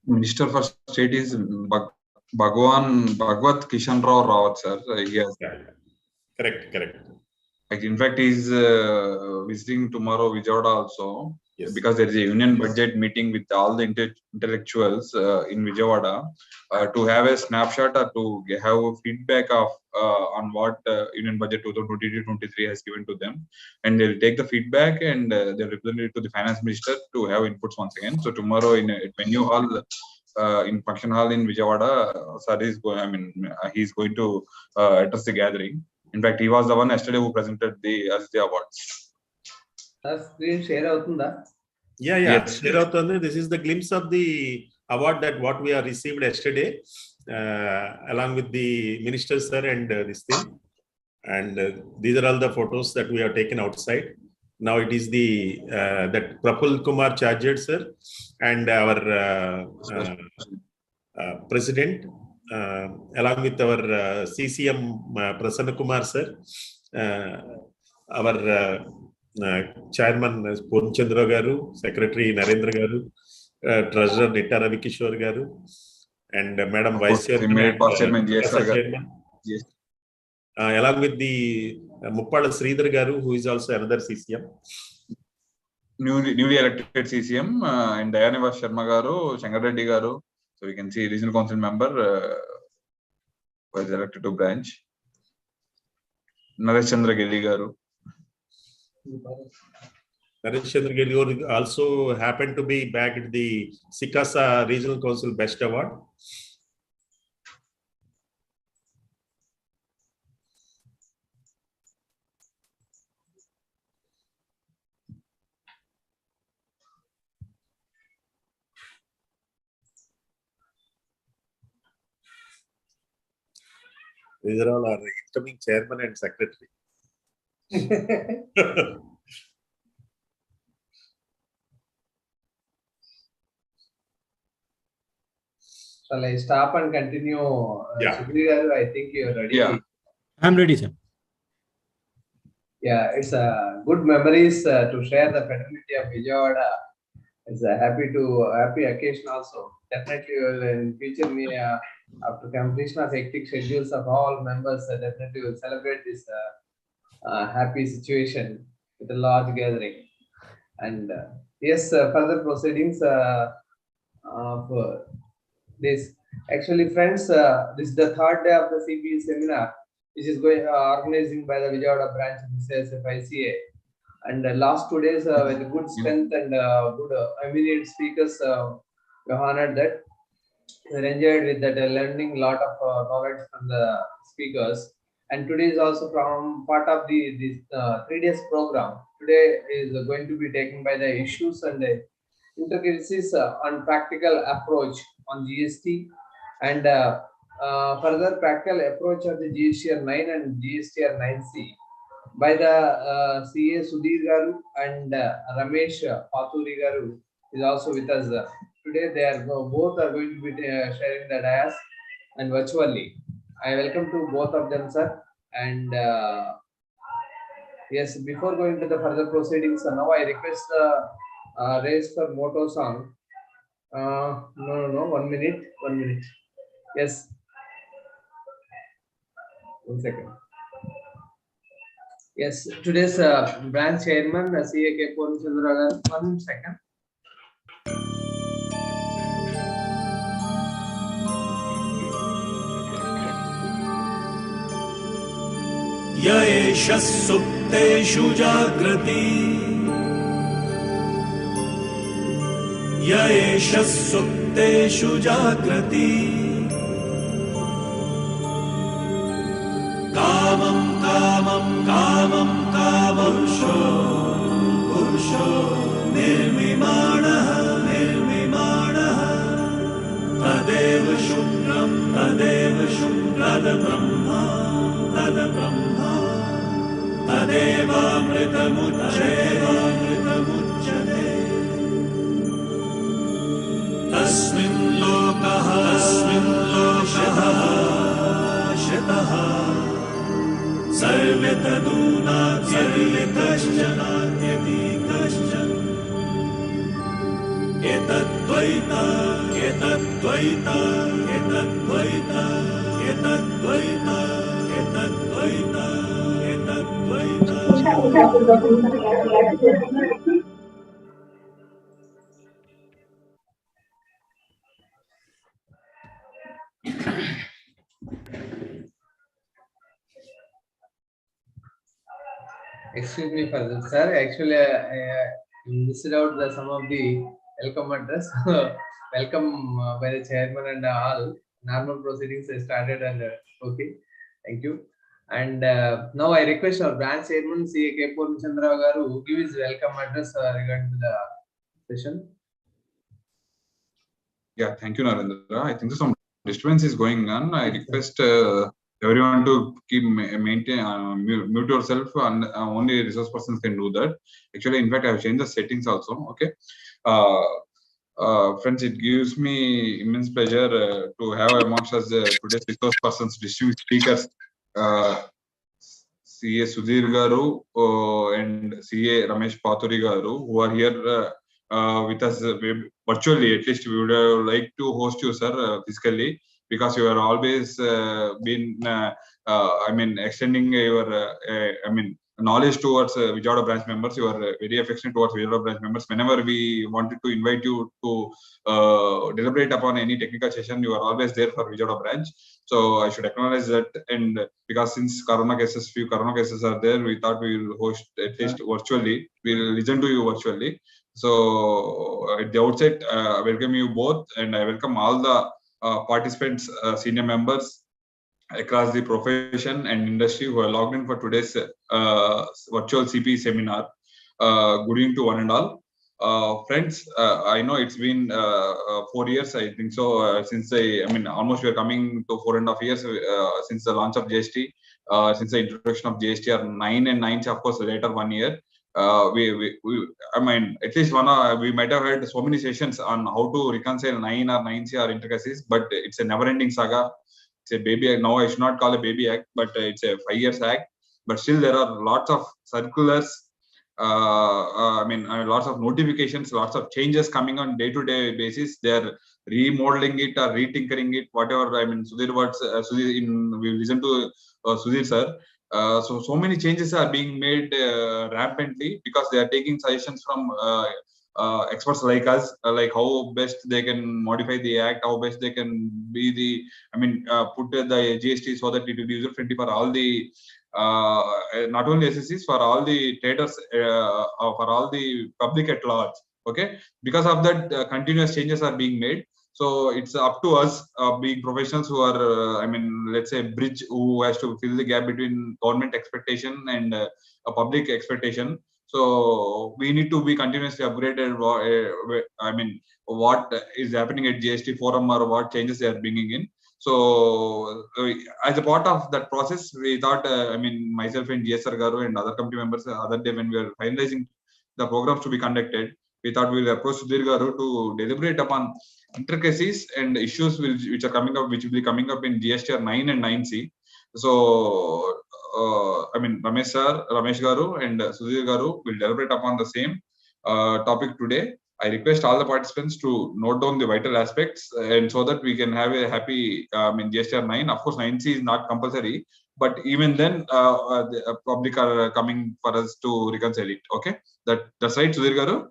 Minister for State is Bhagwat Kishan Rao Rawat, sir. Yes. Yeah. Correct. Like, in fact, he's visiting tomorrow Vijayawada also. Yes. Because there is a union budget meeting with all the intellectuals in Vijayawada to have a snapshot or to have a feedback of on what union budget 2022-23 has given to them, and they'll take the feedback and they'll represent it to the finance minister to have inputs once again. So tomorrow in venue hall, in function hall in Vijayawada, sir is going. I mean, he's going to address the gathering. In fact, he was the one yesterday who presented the awards. Screen share avutunda? Yeah. Yes. Share avutunda. This is the glimpse of the award that what we have received yesterday, along with the minister sir and this thing. And these are all the photos that we have taken outside. Now it is the that Praful Kumar Charjed sir and our president, along with our CCM Prasanna Kumar sir, our chairman Purnchandra Garu, secretary Narendra Garu, treasurer Nitta Ravi Kishore Garu, and Madam Vice Chairman, Chairman. Yes. Along with the Muppala Sridhar Garu, who is also another CCM. Newly elected CCM, and Dayaneva Sharma Garu, Shankar Reddy Garu. So we can see regional council member was elected to branch. Naresh Chandra Gelli Garu. Naresh Chandra Gelli also happened to be bagged the Sikasa Regional Council Best Award. These are all our incoming chairman and secretary. Shall I stop and continue? Yeah. I think you're ready. Yeah. I'm ready, sir. Yeah, it's good memories to share the fraternity of Vijayawada. It's a happy occasion also. Definitely will in future after completion of hectic schedules of all members, definitely will celebrate this happy situation with a large gathering. And yes, further proceedings of this. Actually, friends, this is the third day of the CPE seminar, which is going organizing by the Vijayawada branch of the CSFICA. And last 2 days with good strength and good eminent speakers, we honored that. We enjoyed with that, learning a lot of knowledge from the speakers. And today is also from part of this 3 days program. Today is going to be taken by the issues and the intricacies on practical approach on GST and further practical approach of the Gstr 9 and Gstr 9C by the CA Sudhir Garu and Ramesh Paturi Garu is also with us. Today they are both are going to be sharing the dais and virtually. I welcome to both of them, sir. And yes, before going to the further proceedings, now I request raise for motto song. No, 1 minute. Yes. 1 second. Yes, today's branch chairman, CAK Purnchandra. 1 second. येष सुप्तेषु जागृति येष सुप्तेषु जागृति कामं कामं कामं कामंशो पुरुषो निर्मिमाणः तदेव शुक्रं तद्ब्रह्मा तदेवामृतमुच्यते तस्मिन् लोकः शितः सर्वे तदूना etadvaita, etadvaita, etadvaita, etadvaita, etadvaita. Excuse me for this, sir. Actually, I missed out some of the welcome address. Welcome by the chairman and all. Normal proceedings started and okay. Thank you. And now I request our branch chairman, C. K. Purnichandra Garu, who give his welcome address regarding to the session. Yeah, thank you, Narendra. I think some disturbance is going on. I request everyone to keep maintain mute yourself, and only resource persons can do that. Actually, in fact, I have changed the settings also. Okay, friends, it gives me immense pleasure to have amongst us today's resource persons, distinguished speakers, CA Sudhir Garu and CA Ramesh Paturi Garu, who are here with us virtually. At least we would like to host you, sir, physically, because you are always been, extending your, knowledge towards Vijayawada branch members. You are very affectionate towards Vijayawada branch members. Whenever we wanted to invite you to deliberate upon any technical session, you are always there for Vijayawada branch. So I should acknowledge that. And because since few Corona cases are there, we thought we will host at least virtually. We'll listen to you virtually. So at the outset, I welcome you both, and I welcome all the participants, senior members across the profession and industry who are logged in for today's virtual CP seminar. Good evening to one and all. Friends, I know it's been 4 years, I think so, since almost we are coming to 4.5 years since the launch of GST, since the introduction of GST 9 and 9, of course, later 1 year. At least we might have had so many sessions on how to reconcile 9 or 9C or intricacies, but it's a never-ending saga. It's a baby act. Now I should not call a baby act, but it's a 5 years act. But still, there are lots of circulars. Lots of notifications, lots of changes coming on day-to-day basis. They're remodeling it or retinkering it, whatever. Sudhir words. We listen to Sudhir sir. So many changes are being made rampantly because they are taking suggestions from experts like us, like how best they can modify the act, how best they can be put the GST so that it will be user friendly for all the not only SSCs, for all the traders, for all the public at large. Okay, because of that, continuous changes are being made. So it's up to us, being professionals who are, let's say, bridge, who has to fill the gap between government expectation and a public expectation. So we need to be continuously upgraded. What is happening at GST forum, or what changes they are bringing in. So as a part of that process, we thought, myself and Gstr Garu and other committee members, the other day when we were finalizing the programs to be conducted, we thought we will approach Sudhir Garu to deliberate upon intricacies and issues which will be coming up in Gstr 9 and 9C. So Ramesh Garu and Sudhir Garu will deliberate upon the same topic today. I request all the participants to note down the vital aspects, and so that we can have a happy Gstr 9. Of course, 9C is not compulsory, but even then, the public are coming for us to reconcile it. Okay, that's right, Sudhir Garu.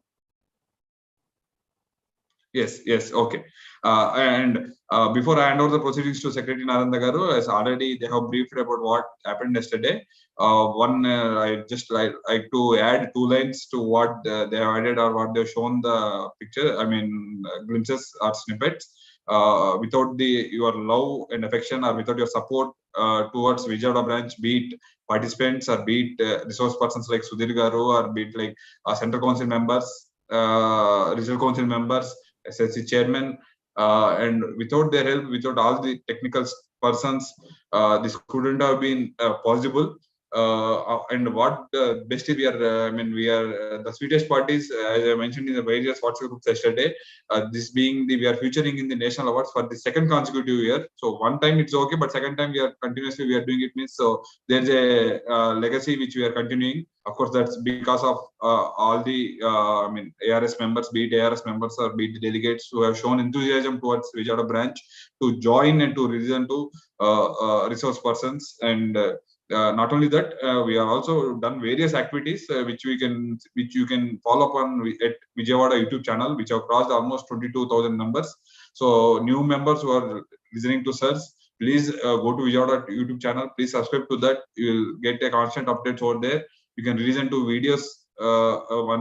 Yes, okay. And before I hand over the proceedings to Secretary Narendra Garu, as already they have briefed about what happened yesterday. I just like to add 2 lines to what they have added or what they've shown the picture. Glimpses or snippets. Without your love and affection, or without your support towards Vijayawada branch, be it participants or be it resource persons like Sudhir Garu, or be it like Central Council members, Regional Council members, SSC chairman, and without their help, without all the technical persons, this couldn't have been possible. and what best is we are we are the sweetest part is, as I mentioned in the various WhatsApp groups yesterday, this being we are featuring in the national awards for the second consecutive year. So one time it's okay, but second time we are continuously doing it means, so there's a legacy which we are continuing. Of course, that's because of all the ARS members, be it ARS members or be it the delegates who have shown enthusiasm towards Vijayawada branch to join and to listen to resource persons. And not only that, we are also done various activities which you can follow up on at Vijayawada YouTube channel, which have crossed almost 22,000 members. So new members who are listening to sirs, please go to Vijayawada YouTube channel. Please subscribe to that. You will get a constant updates over there. You can listen to videos over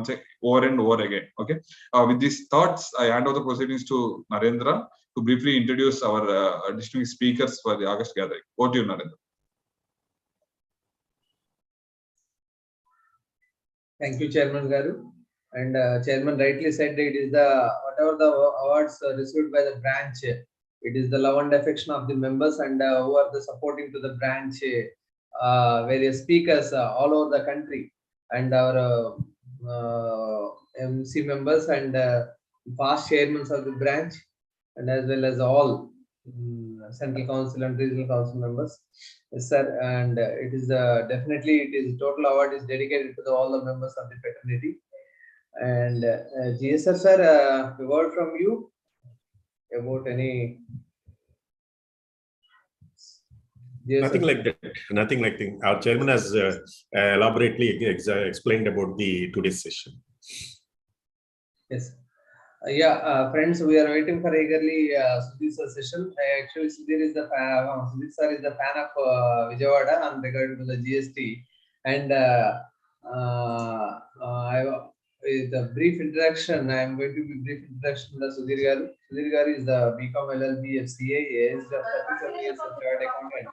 and over again. Okay. With these thoughts, I hand over the proceedings to Narendra to briefly introduce our distinguished speakers for the August gathering. Over to you, Narendra. Thank you, Chairman Garu. And Chairman rightly said it is the whatever the awards received by the branch, it is the love and affection of the members and who are the supporting to the branch, various speakers all over the country, and our MC members and past chairmen of the branch, and as well as all central council and regional council members. Yes, sir. And it is definitely it is total award is dedicated to all the members of the fraternity. And GSR sir, a word from you about any. Nothing like that. Nothing like that. Our chairman has elaborately explained about the today's session. Yes. Friends, we are waiting for eagerly Sudhir sir session. Actually, Sudhir is the Sudhir sir is the fan of Vijayawada and regarding to the GST. And with a brief introduction, I am going to be brief introduction to Sudhir Garu. Sudhir Garu is the BCom LLB FCA. He is the 37 years of chartered accountant.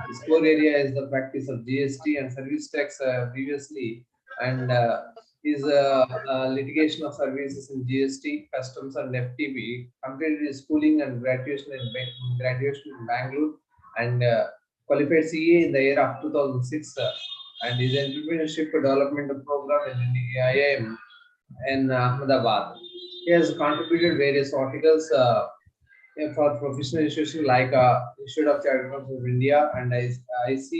His core area is the practice of GST and service tax previously, and his litigation of services in GST, customs, and FTP. Completed his schooling and graduation in Bangalore, and qualified CA in the year of 2006. And his entrepreneurship development program in the IIM in Ahmedabad. He has contributed various articles for professional institutions like Institute of Chartered Accountants of India and IC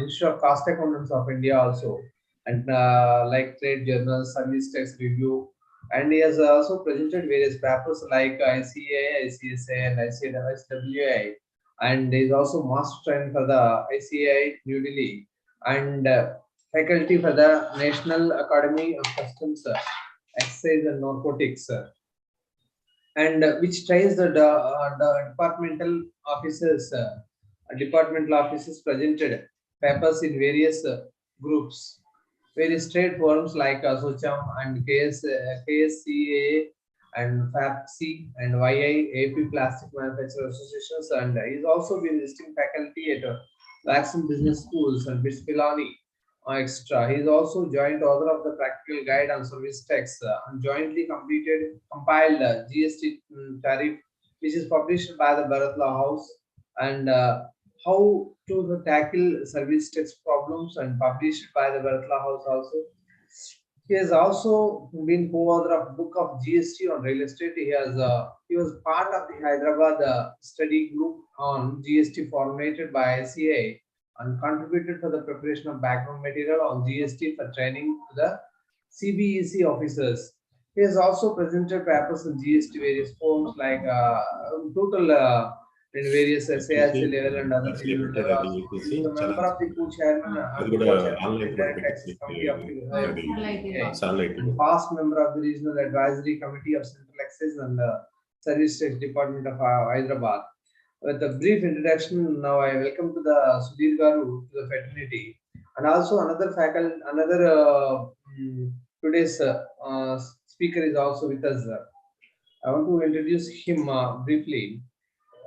Institute of Cost Accountants of India also, and like trade journals, service tax review. And he has also presented various papers like ICA, ICSA, and ICWI. And he is also master trained for the ICAI New Delhi, and faculty for the National Academy of Customs, Excise and Narcotics, and which trains the departmental officers. Presented papers in various groups, various trade forums like SOCHAM and KSCA and FAPC and YI, AP Plastic Manufacturer Associations, and he's also been visiting faculty at Vaccine Business Schools and BITS Pilani Extra. He is also joint author of the Practical Guide on Service Tax and jointly compiled GST tariff, which is published by the Bharat Law House, and how to tackle service tax problems, and published by the Bharat Law House also. He has also been co-author of book of GST on real estate. He was part of the Hyderabad study group on GST formulated by ICA, and contributed for the preparation of background material on GST for training to the CBEC officers. He has also presented papers on GST various forms like total in various SAIC level and other. He is a member of the co-chairman Indirect Taxes Committee of the and past member of the Regional Advisory Committee of Central Excise and Service Tax Department of Hyderabad. With a brief introduction, now I welcome to the Sudhir Garu to the fraternity, and also another faculty, today's speaker is also with us. I want to introduce him briefly.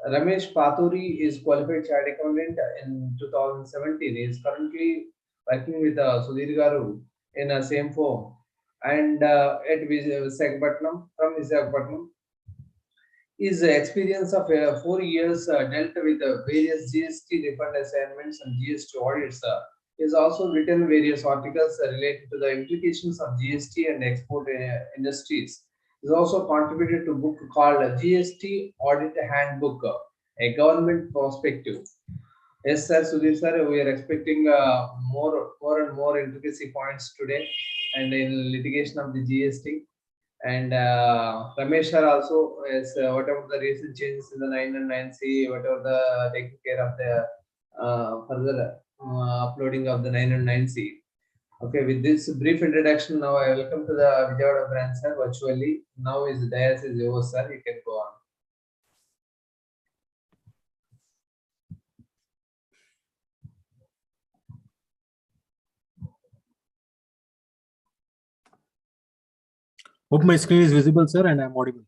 Ramesh Paturi is qualified chartered accountant in 2017. He is currently working with Sudhir Garu in the same firm, and at Visakhapatnam, from Visakhapatnam. His experience of 4 years dealt with various GST refund assignments and GST audits He's also written various articles related to the implications of GST and export industries. He's also contributed to a book called GST Audit Handbook, a government perspective. Yes, sir, Sudhir sir, we are expecting more and more intricacy points today and in litigation of the GST. And Ramesh sir also is whatever the recent changes in the 9 and 9C, whatever the taking care of the further uploading of the 9 and 9C. Okay, with this brief introduction, now I welcome to the Vijayawada branch sir virtually. Now is the dais is yours, sir. You can go on. Hope my screen is visible, sir, and I'm audible.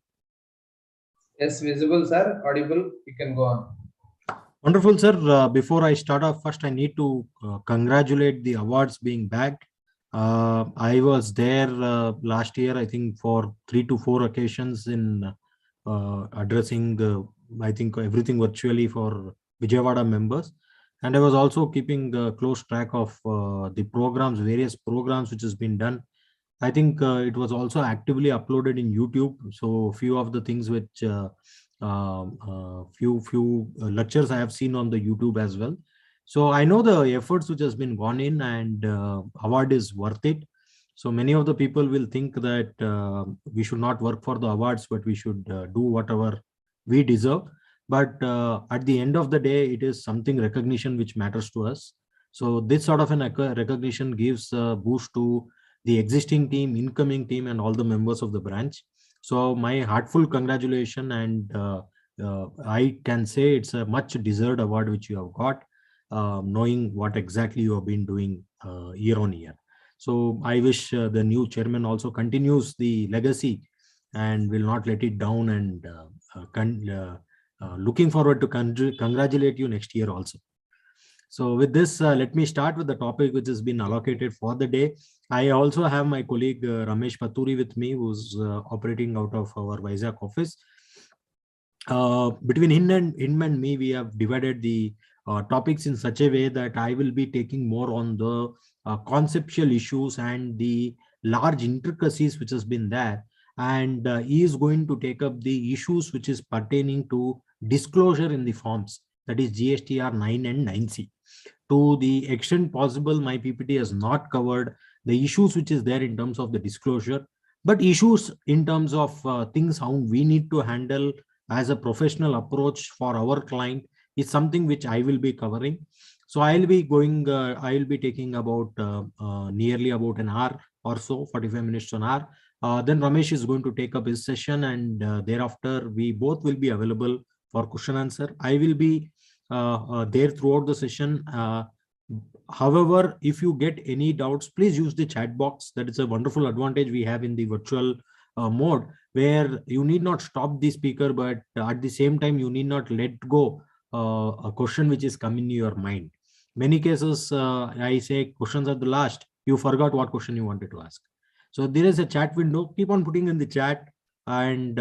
Yes, visible, sir. Audible. You can go on. Wonderful, sir. Before I start off, first I need to congratulate the awards being bagged. I was there last year, I think, for 3 to 4 occasions in addressing, I think, everything virtually for Vijayawada members. And I was also keeping close track of the programs, various programs which has been done. I think it was also actively uploaded in YouTube. So few of the things which few lectures I have seen on the YouTube as well. So I know the efforts which has been gone in, and award is worth it. So many of the people will think that we should not work for the awards, but we should do whatever we deserve. But at the end of the day, it is something recognition which matters to us. So this sort of an recognition gives a boost to the existing team, incoming team, and all the members of the branch. So my heartful congratulations, and I can say it's a much deserved award which you have got, knowing what exactly you have been doing year on year. So I wish the new chairman also continues the legacy and will not let it down, and looking forward to congratulate you next year also. So with this, let me start with the topic which has been allocated for the day. I also have my colleague Ramesh Paturi with me, who's operating out of our Vizag office. Between him and me, we have divided the topics in such a way that I will be taking more on the conceptual issues and the large intricacies which has been there. And he is going to take up the issues which is pertaining to disclosure in the forms, that is Gstr 9 and 9C. To the extent possible, my PPT has not covered the issues which is there in terms of the disclosure, but issues in terms of things how we need to handle as a professional approach for our client is something which I will be covering. So I'll be taking about nearly about an hour or so, 45 minutes to an hour. Then Ramesh is going to take up his session, and thereafter we both will be available for question answer. I will be there throughout the session. However, if you get any doubts, please use the chat box. That is a wonderful advantage we have in the virtual mode, where you need not stop the speaker, but at the same time, you need not let go a question which is coming in your mind. Many cases, I say questions at the last, you forgot what question you wanted to ask. So there is a chat window. Keep on putting in the chat, and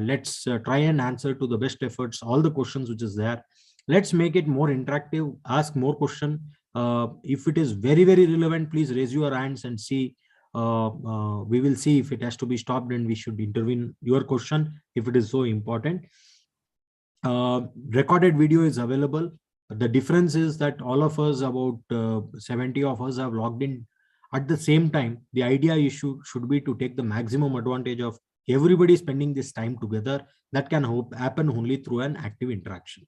let's try and answer to the best efforts all the questions which is there. Let's make it more interactive, ask more question. If it is very, very relevant, please raise your hands and see. We will see if it has to be stopped, and we should intervene your question if it is so important. Recorded video is available. The difference is that all of us, about 70 of us, have logged in at the same time. The idea should be to take the maximum advantage of everybody spending this time together. That can happen only through an active interaction.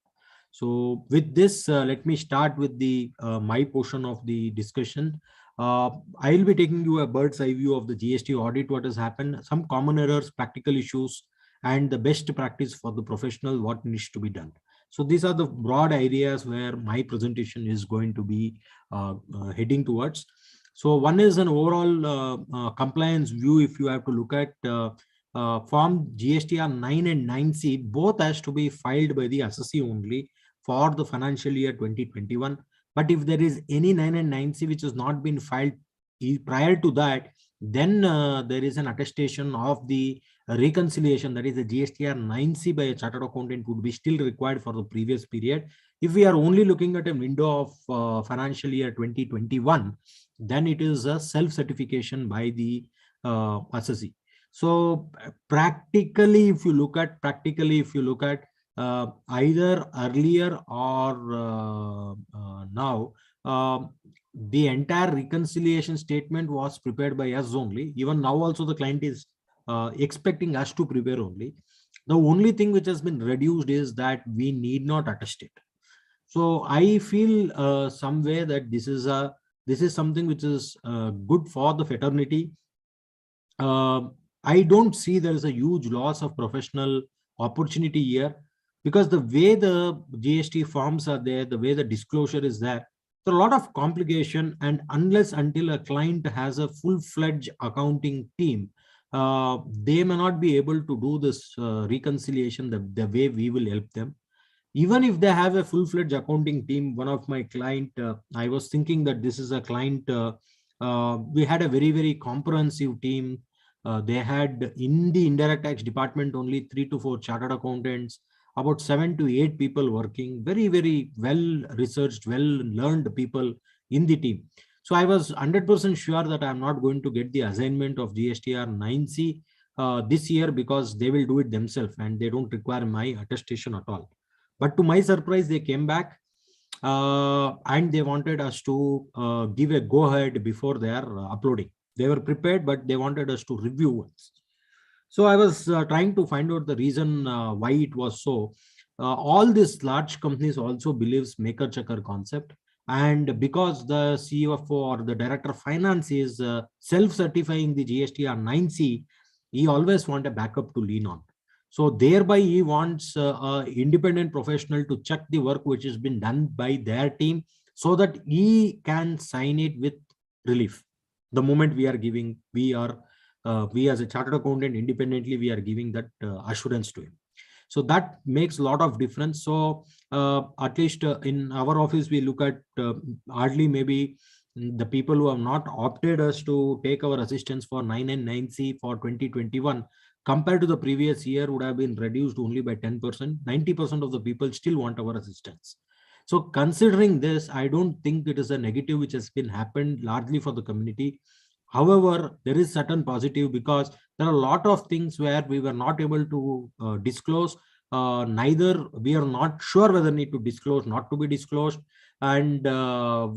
So with this, let me start with the my portion of the discussion. I will be taking you a bird's eye view of the GST audit, what has happened, some common errors, practical issues, and the best practice for the professional, what needs to be done. So these are the broad areas where my presentation is going to be heading towards. So one is an overall compliance view. If you have to look at form GSTR 9 and 9C, both has to be filed by the assessee only for the financial year 2021. But if there is any 9 and 9C which has not been filed prior to that, then there is an attestation of the reconciliation, that is the GSTR 9C by a chartered accountant, would be still required for the previous period. If we are only looking at a window of financial year 2021, then it is a self-certification by the assessee. So practically, if you look at either earlier or now, the entire reconciliation statement was prepared by us only. Even now also the client is expecting us to prepare only. The only thing which has been reduced is that we need not attest it. So I feel somewhere that this is something which is good for the fraternity. I don't see there is a huge loss of professional opportunity here, because the way the GST forms are there, the way the disclosure is there, there are a lot of complication, and unless until a client has a full-fledged accounting team, they may not be able to do this reconciliation the way we will help them. Even if they have a full-fledged accounting team, one of my client, I was thinking that this is a client, we had a very comprehensive team. They had in the indirect tax department only 3 to 4 chartered accountants, about 7 to 8 people working, very well researched, well learned people in the team. So I was 100% sure that I'm not going to get the assignment of Gstr 9C this year, because they will do it themselves and they don't require my attestation at all. But to my surprise, they came back and they wanted us to give a go-ahead before they are uploading. They were prepared, but they wanted us to review once. So I was trying to find out the reason why it was so. All these large companies also believes maker-checker concept. And because the CFO or the director of finance is self-certifying the GST or 9C, he always want a backup to lean on. So thereby he wants an independent professional to check the work which has been done by their team, so that he can sign it with relief. The moment we as a chartered accountant independently, we are giving that assurance to him. So that makes a lot of difference. So at least in our office, we look at hardly maybe the people who have not opted us to take our assistance for 9 and 9C for 2021 compared to the previous year would have been reduced only by 10%. 90% of the people still want our assistance. So considering this, I don't think it is a negative which has been happened largely for the community. However, there is certain positive, because there are a lot of things where we were not able to disclose. Neither we are not sure whether need to disclose, not to be disclosed. And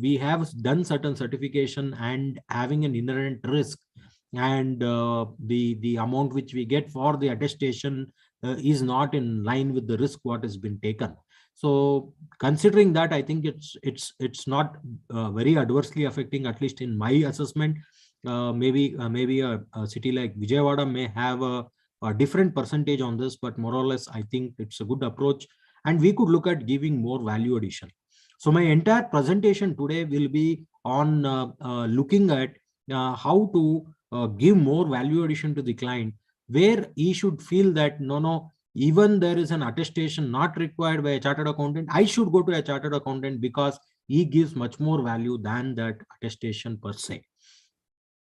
we have done certain certification and having an inherent risk, and the amount which we get for the attestation is not in line with the risk what has been taken. So considering that, I think it's not very adversely affecting, at least in my assessment. Maybe a city like Vijayawada may have a different percentage on this, but more or less I think it's a good approach, and we could look at giving more value addition. So my entire presentation today will be on looking at how to give more value addition to the client, where he should feel that no, even there is an attestation not required by a chartered accountant, I should go to a chartered accountant because he gives much more value than that attestation per se.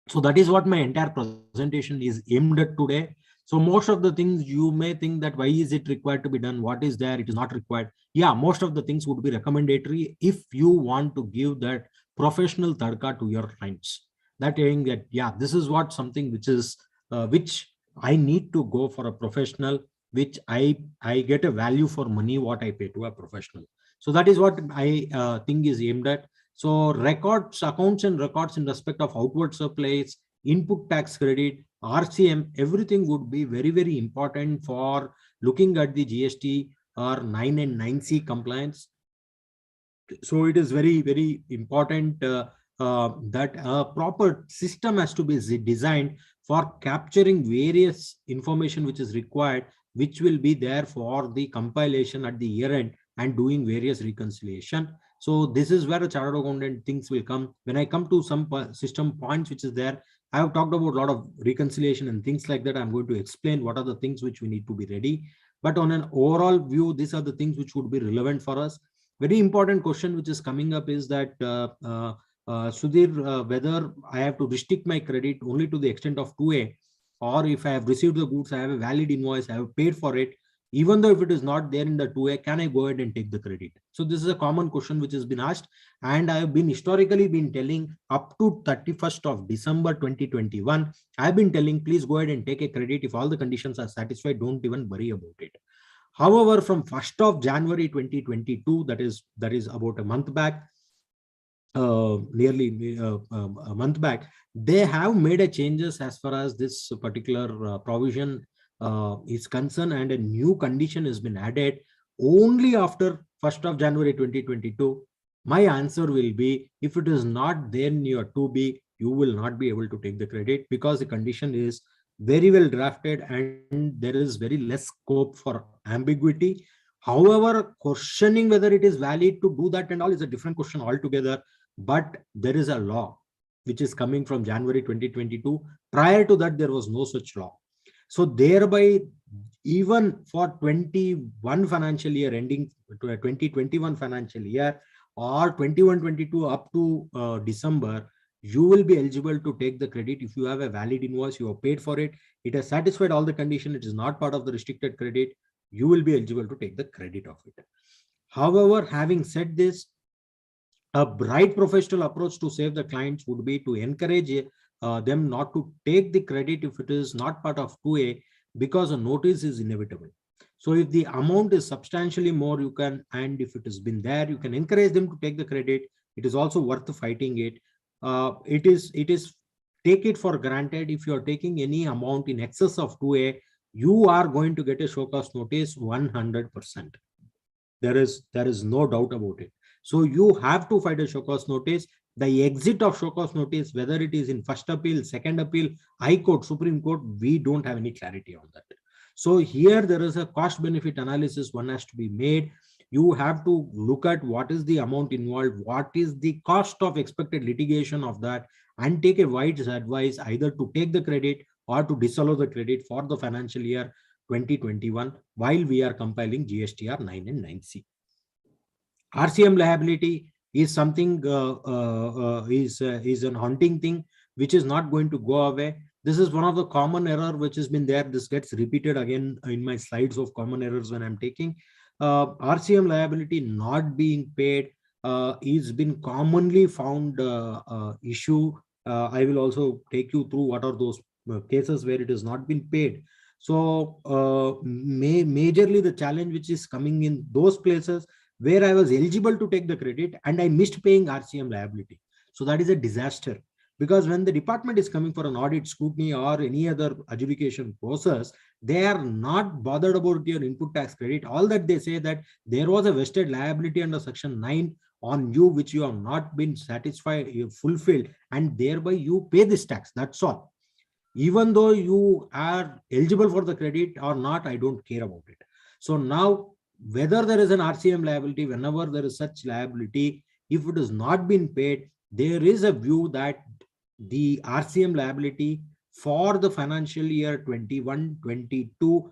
So that is what my entire presentation is aimed at today. So most of the things you may think that why is it required to be done? What is there? It is not required. Yeah, most of the things would be recommendatory if you want to give that professional tadka to your clients. That saying that, yeah, this is what something which is which I need to go for a professional, which I get a value for money what I pay to a professional. So that is what I think is aimed at. So records, accounts and records in respect of outward supplies, input tax credit, RCM, everything would be very important for looking at the GST or 9 and 9C compliance. So it is very important that a proper system has to be designed for capturing various information which is required, which will be there for the compilation at the year end and doing various reconciliation. So this is where a chartered accountant things will come. When I come to some system points which is there, I have talked about a lot of reconciliation and things like that. I'm going to explain what are the things which we need to be ready. But on an overall view, these are the things which would be relevant for us. Very important question which is coming up is that, Sudhir, whether I have to restrict my credit only to the extent of 2A, or if I have received the goods, I have a valid invoice, I have paid for it, Even though if it is not there in the 2A, can I go ahead and take the credit? So this is a common question which has been asked, and I have been historically been telling up to 31st of December 2021, I've been telling, please go ahead and take a credit. If all the conditions are satisfied, don't even worry about it. However, from 1st of January 2022, that is about a month back, nearly a month back, they have made a changes as far as this particular provision is concerned, and a new condition has been added only after 1st of January 2022. My answer will be, if it is not there in your 2B, you will not be able to take the credit, because the condition is very well drafted and there is very less scope for ambiguity. However, questioning whether it is valid to do that and all is a different question altogether. But there is a law which is coming from January 2022. Prior to that, there was no such law. So thereby, even for 21 financial year ending 2021 financial year, or 21-22 up to December, you will be eligible to take the credit if you have a valid invoice, you have paid for it, it has satisfied all the conditions, it is not part of the restricted credit, you will be eligible to take the credit of it. However, having said this, a bright professional approach to save the clients would be to encourage them not to take the credit if it is not part of 2A, because a notice is inevitable. So if the amount is substantially more, you can, and if it has been there, you can encourage them to take the credit. It is also worth fighting it. It is take it for granted, if you are taking any amount in excess of 2A, you are going to get a show cause notice 100%. There is no doubt about it. So you have to fight a show cause notice. The exit of show cause notice, whether it is in first appeal, second appeal, High Court, Supreme Court, we don't have any clarity on that. So here there is a cost benefit analysis one has to be made. You have to look at what is the amount involved, what is the cost of expected litigation of that, and take a wise advice either to take the credit or to disallow the credit for the financial year 2021 while we are compiling Gstr 9 and 9C. RCM liability is something is an haunting thing which is not going to go away. This is one of the common error which has been there. This gets repeated again in my slides of common errors when I'm taking. RCM liability not being paid is been commonly found issue. I will also take you through what are those cases where it has not been paid. So majorly the challenge which is coming in those places where I was eligible to take the credit and I missed paying RCM liability. So that is a disaster, because when the department is coming for an audit, scrutiny, or any other adjudication process, they are not bothered about your input tax credit. All that they say that there was a vested liability under Section 9 on you, which you have not been satisfied, fulfilled, and thereby you pay this tax. That's all. Even though you are eligible for the credit or not, I don't care about it. So now, whether there is an RCM liability, whenever there is such liability, if it has not been paid, there is a view that the RCM liability for the financial year 21-22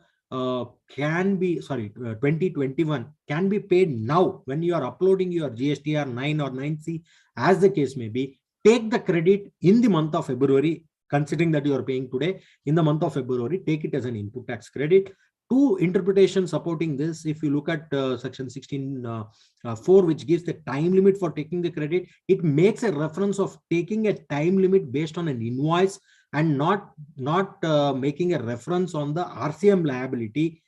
can be, 2021 can be paid now when you are uploading your Gstr 9 or 9C, as the case may be. Take the credit in the month of February, considering that you are paying today. In the month of February, take it as an input tax credit. Two interpretations supporting this. If you look at section 16(4), which gives the time limit for taking the credit, it makes a reference of taking a time limit based on an invoice and not making a reference on the RCM liability.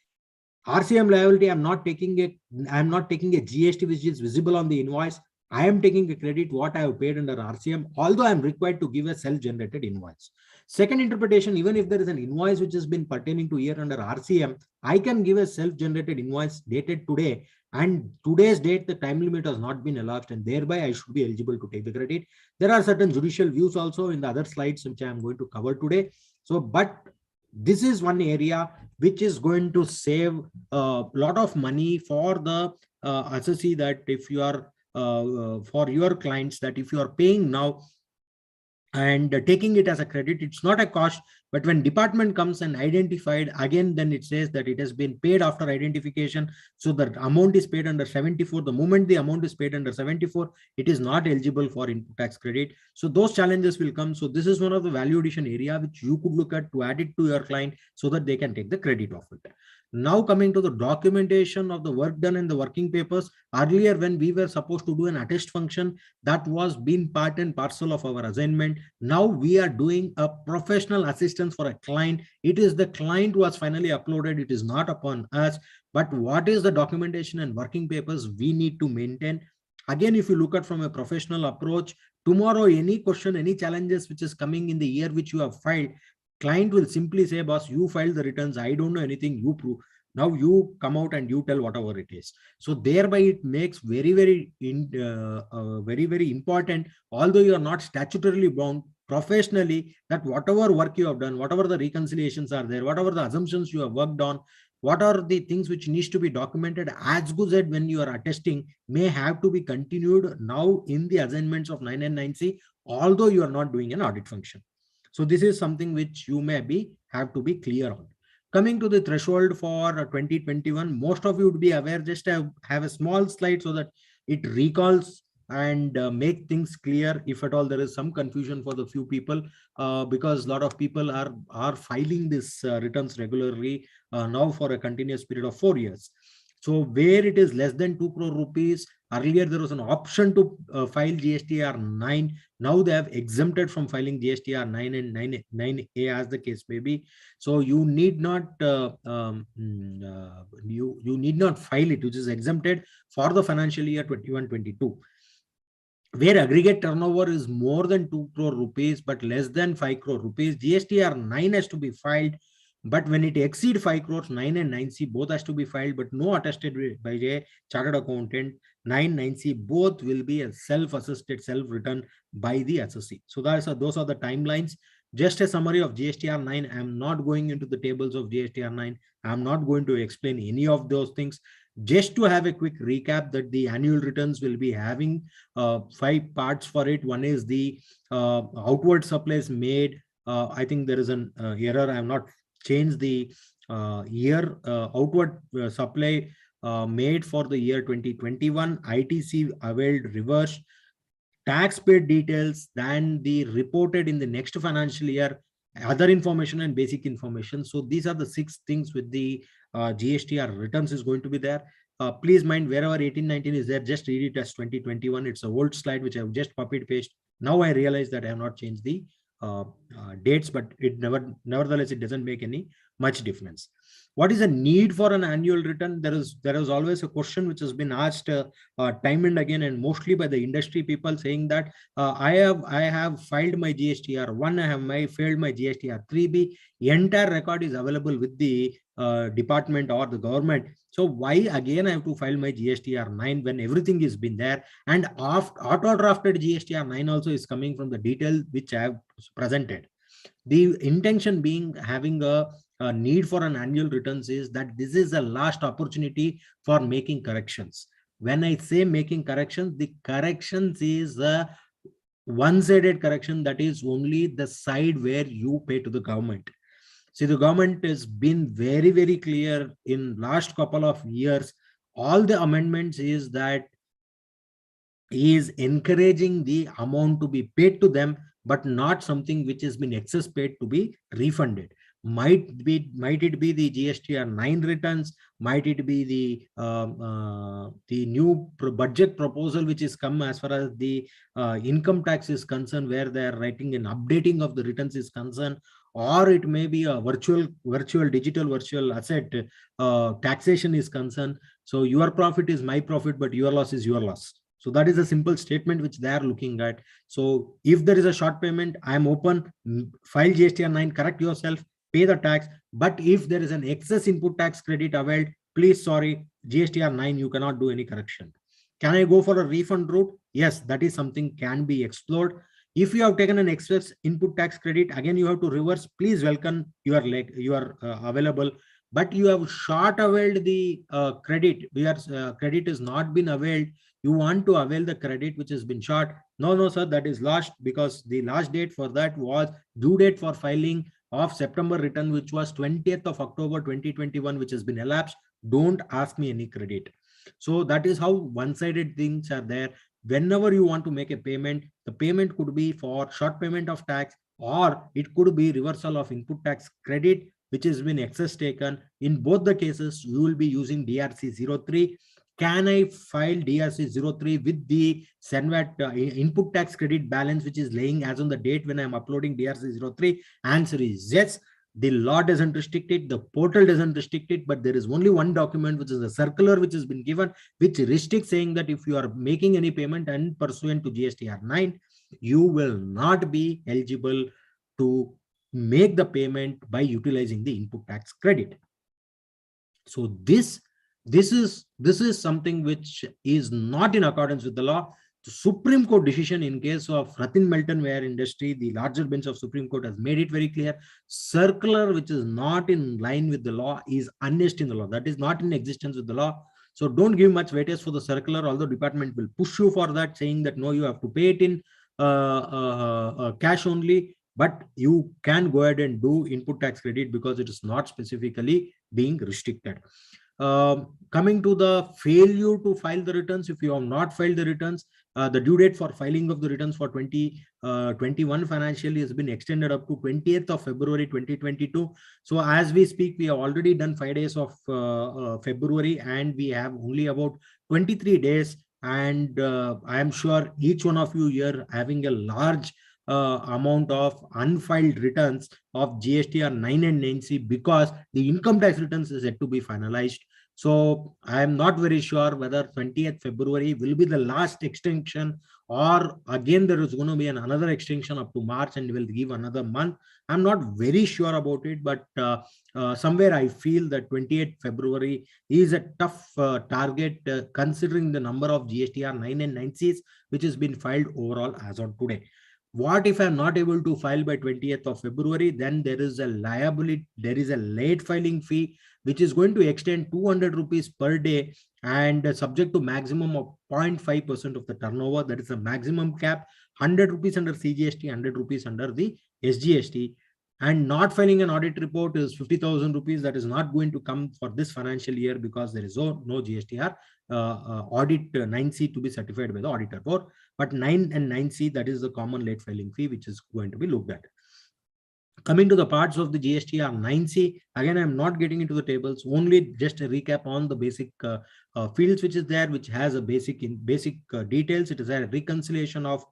RCM liability, I'm not taking a GST which is visible on the invoice. I am taking a credit what I have paid under RCM, although I am required to give a self-generated invoice. Second interpretation, even if there is an invoice which has been pertaining to year under RCM, I can give a self-generated invoice dated today, and today's date, the time limit has not been elapsed, and thereby I should be eligible to take the credit. There are certain judicial views also in the other slides which I am going to cover today. So, but this is one area which is going to save a lot of money for the assessee, that if you are for your clients, that if you are paying now and taking it as a credit, it's not a cost. But when department comes and identified, again, then it says that it has been paid after identification. So the amount is paid under 74. The moment the amount is paid under 74, it is not eligible for input tax credit. So those challenges will come. So this is one of the value addition area which you could look at to add it to your client so that they can take the credit of it. Now coming to the documentation of the work done in the working papers, earlier when we were supposed to do an attest function, that was been part and parcel of our assignment. Now we are doing a professional assistance for a client. It is the client who has finally uploaded. It is not upon us. But what is the documentation and working papers we need to maintain? Again, if you look at from a professional approach, tomorrow any question, any challenges which is coming in the year which you have filed, client will simply say, boss, you filed the returns, I don't know anything, you prove. Now you come out and you tell whatever it is. So thereby it makes very, very important, although you are not statutorily bound, professionally, that whatever work you have done, whatever the reconciliations are there, whatever the assumptions you have worked on, what are the things which needs to be documented as good as when you are attesting may have to be continued now in the assignments of 9 and 9C, although you are not doing an audit function. So this is something which you may have to be clear on. Coming to the threshold for 2021, most of you would be aware. Just have a small slide so that it recalls and make things clear if at all there is some confusion for the few people, because a lot of people are filing this returns regularly now for a continuous period of 4 years. So where it is less than 2 crore rupees, earlier there was an option to file GSTR 9. Now they have exempted from filing GSTR 9 and 9A as the case may be. So you need not you need not file it, which is exempted for the financial year 21-22. Where aggregate turnover is more than 2 crore rupees but less than 5 crore rupees, GSTR 9 has to be filed. But when it exceeds 5 crores, 9 and 9C both has to be filed, but no attested by a chartered accountant. 9, 9C both will be a self-assisted, self-written by the assessee. So those are the timelines. Just a summary of GSTR 9. I am not going into the tables of GSTR 9. I am not going to explain any of those things. Just to have a quick recap that the annual returns will be having 5 parts for it. One is the outward supplies made. I think there is an error. I am not changed the year. Outward supply made for the year 2021, ITC availed reversed, tax paid details than the reported in the next financial year, other information and basic information. So these are the 6 things with the GSTR returns is going to be there. Please mind wherever 1819 is there, just read it as 2021. It's a old slide which I have just copied paste. Now I realize that I have not changed the dates, but it nevertheless it doesn't make any much difference. What is the need for an annual return? There is always a question which has been asked time and again, and mostly by the industry people, saying that I have filed my GSTR 1, I have filed my GSTR 3B. Entire record is available with the department or the government. So why again I have to file my GSTR 9 when everything is been there? And auto drafted GSTR 9 also is coming from the detail which I have presented. The intention being having a need for an annual returns is that this is a last opportunity for making corrections. When I say making corrections, the corrections is a one-sided correction, that is only the side where you pay to the government. See, the government has been very, very clear in last couple of years. All the amendments is that he is encouraging the amount to be paid to them, but not something which has been excess paid to be refunded. Might it be the GSTR 9 returns, might it be the new budget proposal which is come as far as the income tax is concerned, where they are writing an updating of the returns is concerned, or it may be a digital asset taxation is concerned. So your profit is my profit, but your loss is your loss. So that is a simple statement which they are looking at. So if there is a short payment, I am open, file GSTR 9, correct yourself, pay the tax. But if there is an excess input tax credit availed, please, sorry, GSTR 9, you cannot do any correction. Can I go for a refund route? Yes, that is something can be explored. If you have taken an excess input tax credit, again, you have to reverse. Please welcome, you are available. But you have short availed the credit, where credit has not been availed. You want to avail the credit which has been short. No, sir, that is lost, because the last date for that was due date for filing of September return, which was 20th of October 2021, which has been elapsed, don't ask me any credit. So that is how one-sided things are there. Whenever you want to make a payment, the payment could be for short payment of tax, or it could be reversal of input tax credit, which has been excess taken. In both the cases, you will be using DRC 03. Can I file DRC 03 with the SENVAT input tax credit balance, which is laying as on the date when I'm uploading DRC 03? Answer is yes. The law doesn't restrict it, the portal doesn't restrict it, but there is only one document, which is a circular which has been given, which restricts, saying that if you are making any payment and pursuant to Gstr 9, you will not be eligible to make the payment by utilizing the input tax credit. So this is something which is not in accordance with the law. The Supreme Court decision in case of Ratin Melton Ware Industry, the larger bench of Supreme Court has made it very clear. Circular which is not in line with the law is annexed in the law. That is not in existence with the law. So don't give much weightage for the circular, although department will push you for that, saying that no, you have to pay it in cash only, but you can go ahead and do input tax credit because it is not specifically being restricted. Coming to the failure to file the returns, if you have not filed the returns, the due date for filing of the returns for 2021 financial year has been extended up to 20th of February 2022. So as we speak, we have already done 5 days of February, and we have only about 23 days. And I am sure each one of you here having a large amount of unfiled returns of Gstr 9 and 9C, because the income tax returns is yet to be finalized. So I am not very sure whether 20th February will be the last extension, or again there is going to be another extension up to March and will give another month. I'm not very sure about it, but somewhere I feel that 28th February is a tough target considering the number of Gstr 9 and 9Cs which has been filed overall as on today. What if I'm not able to file by 20th of February? Then there is a liability, there is a late filing fee, which is going to extend 200 rupees per day and subject to maximum of 0.5% of the turnover. That is a maximum cap, 100 rupees under CGST, 100 rupees under the SGST. And not filing an audit report is 50,000 rupees. That is not going to come for this financial year because there is no GSTR audit 9C to be certified by the auditor for. But 9 and 9C, that is the common late filing fee, which is going to be looked at. Coming to the parts of the GSTR 9C, again, I'm not getting into the tables, only just a recap on the basic fields which is there, which has a basic details. It is a reconciliation of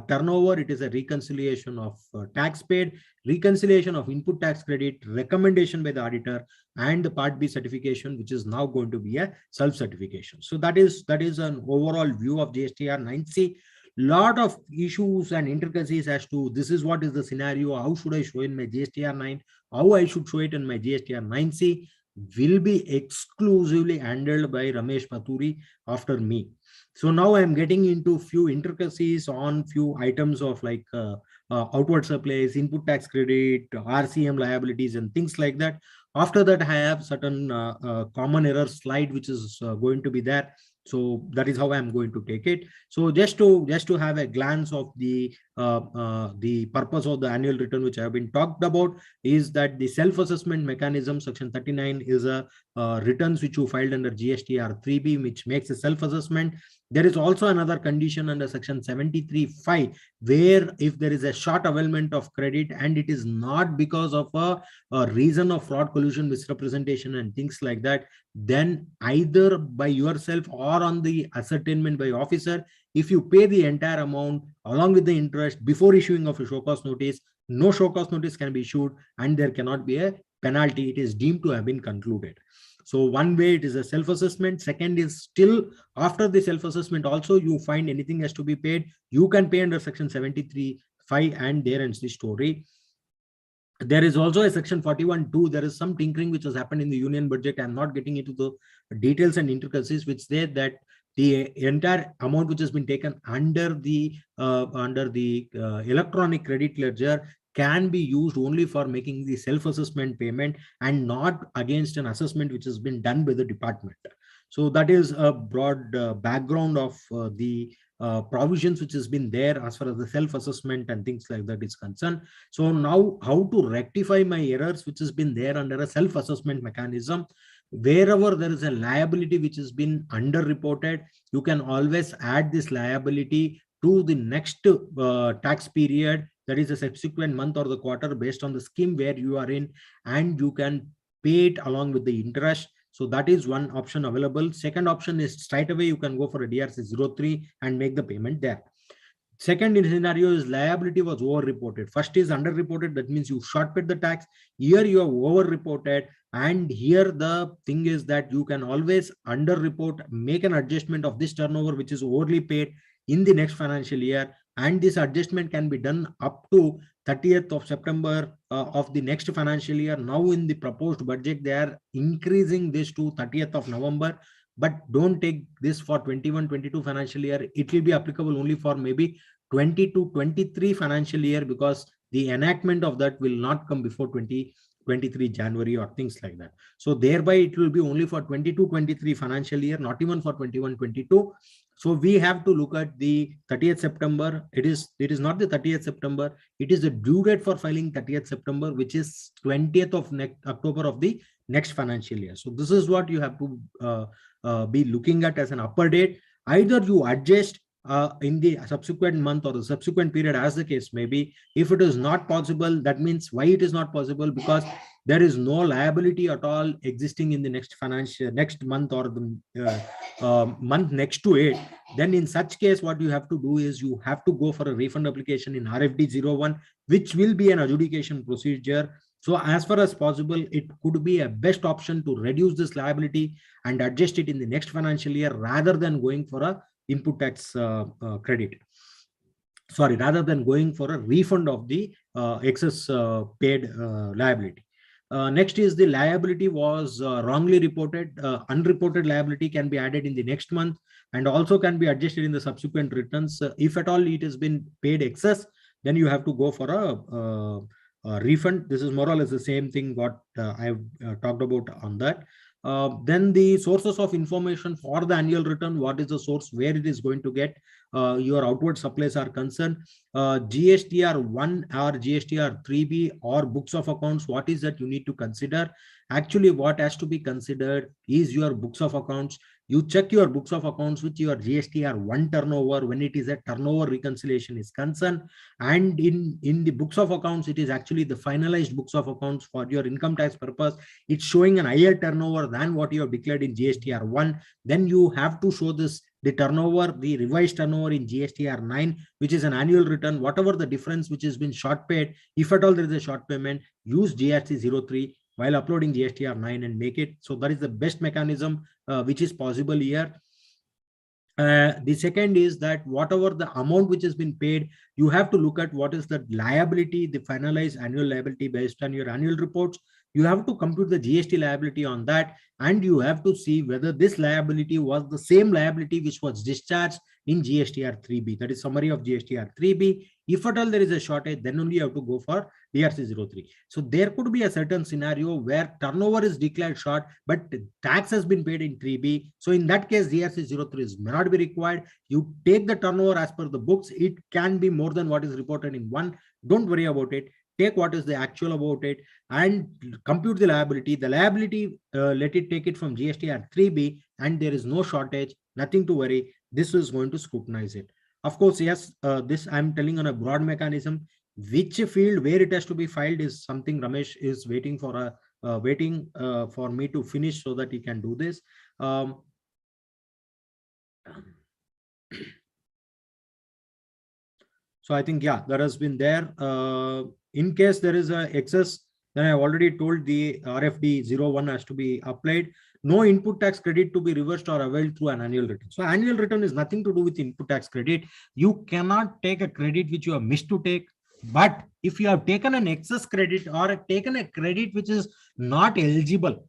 turnover, it is a reconciliation of tax paid, reconciliation of input tax credit, recommendation by the auditor, and the Part B certification, which is now going to be a self-certification. So that is an overall view of GSTR 9C. Lot of issues and intricacies as to this is what is the scenario, how should I show in my GSTR 9, how I should show it in my GSTR 9C will be exclusively handled by Ramesh Paturi after me. So now I am getting into few intricacies on few items of like outward supplies, input tax credit, RCM liabilities and things like that. After that, I have certain common error slide which is going to be there. So that is how I'm going to take it. So just to have a glance of the purpose of the annual return, which I have been talked about, is that the self-assessment mechanism, section 39, is a returns which you filed under GSTR 3B, which makes a self-assessment. There is also another condition under section 73(5), where if there is a short availment of credit and it is not because of a reason of fraud, collusion, misrepresentation and things like that, then either by yourself or on the ascertainment by officer, if you pay the entire amount along with the interest before issuing of a show cause notice, no show cause notice can be issued and there cannot be a penalty. It is deemed to have been concluded. So one way it is a self-assessment. Second is still after the self-assessment also you find anything has to be paid, you can pay under section 73(5) and there ends the story. There is also a section 41(2). There is some tinkering which has happened in the union budget. I'm not getting into the details and intricacies, which say that the entire amount which has been taken under the electronic credit ledger can be used only for making the self-assessment payment and not against an assessment which has been done by the department. So that is a broad background of the provisions which has been there as far as the self-assessment and things like that is concerned. So now how to rectify my errors which has been there under a self-assessment mechanism. Wherever there is a liability which has been underreported, you can always add this liability to the next tax period, that is a subsequent month or the quarter, based on the scheme where you are in, and you can pay it along with the interest. So that is one option available. Second option is straight away you can go for a DRC03 and make the payment there. Second scenario is liability was over-reported. First is under-reported, that means you short paid the tax. Here you have over-reported, and here the thing is that you can always under-report, make an adjustment of this turnover which is overly paid in the next financial year, and this adjustment can be done up to 30th of September of the next financial year. Now in the proposed budget, they are increasing this to 30th of November. But don't take this for 21-22 financial year. It will be applicable only for maybe 20-23 financial year, because the enactment of that will not come before 2023 January or things like that. So thereby it will be only for 22-23 financial year, not even for 21-22. So we have to look at the 30th September. It is not the 30th September. It is the due date for filing 30th September, which is 20th of October of the next financial year. So this is what you have to be looking at as an upper date. Either you adjust in the subsequent month or the subsequent period, as the case may be. If it is not possible, that means why it is not possible? Because there is no liability at all existing in the next month or the month next to it. Then in such case, what you have to do is you have to go for a refund application in RFD01, which will be an adjudication procedure. So as far as possible, it could be a best option to reduce this liability and adjust it in the next financial year, rather than going for a input tax credit. Sorry, rather than going for a refund of the excess paid liability. Next is the liability was wrongly reported. Unreported liability can be added in the next month and also can be adjusted in the subsequent returns. If at all it has been paid excess, then you have to go for a refund. This is more or less the same thing what I've talked about on that. Then the sources of information for the annual return, what is the source, where it is going to get your outward supplies are concerned. GSTR 1 or GSTR 3B or books of accounts, what is that you need to consider? Actually, what has to be considered is your books of accounts. You check your books of accounts with your GSTR 1 turnover when it is a turnover reconciliation is concerned. And in the books of accounts, it is actually the finalized books of accounts for your income tax purpose. It's showing an higher turnover than what you have declared in GSTR 1. Then you have to show this, the turnover, the revised turnover in GSTR 9, which is an annual return. Whatever the difference which has been short paid, if at all there is a short payment, use GST03 while uploading GSTR 9 and make it. So that is the best mechanism which is possible here. The second is that whatever the amount which has been paid, you have to look at what is the liability, the finalized annual liability based on your annual reports. You have to compute the GST liability on that, and you have to see whether this liability was the same liability which was discharged in GSTR 3B. That is summary of GSTR 3B. If at all there is a shortage, then only you have to go for DRC03. So there could be a certain scenario where turnover is declared short, but tax has been paid in 3B. So in that case, DRC03 may not be required. You take the turnover as per the books. It can be more than what is reported in 1. Don't worry about it. Take what is the actual about it and compute the liability. The liability, let it take it from GSTR 3B, and there is no shortage, nothing to worry. This is going to scrutinize it. Of course, yes, this I'm telling on a broad mechanism. Which field where it has to be filed is something Ramesh is waiting for for me to finish so that he can do this. So I think, yeah, that has been there. In case there is a excess, then I already told the RFD01 has to be applied. No input tax credit to be reversed or availed through an annual return. So annual return is nothing to do with input tax credit. You cannot take a credit which you have missed to take. But if you have taken an excess credit or taken a credit which is not eligible,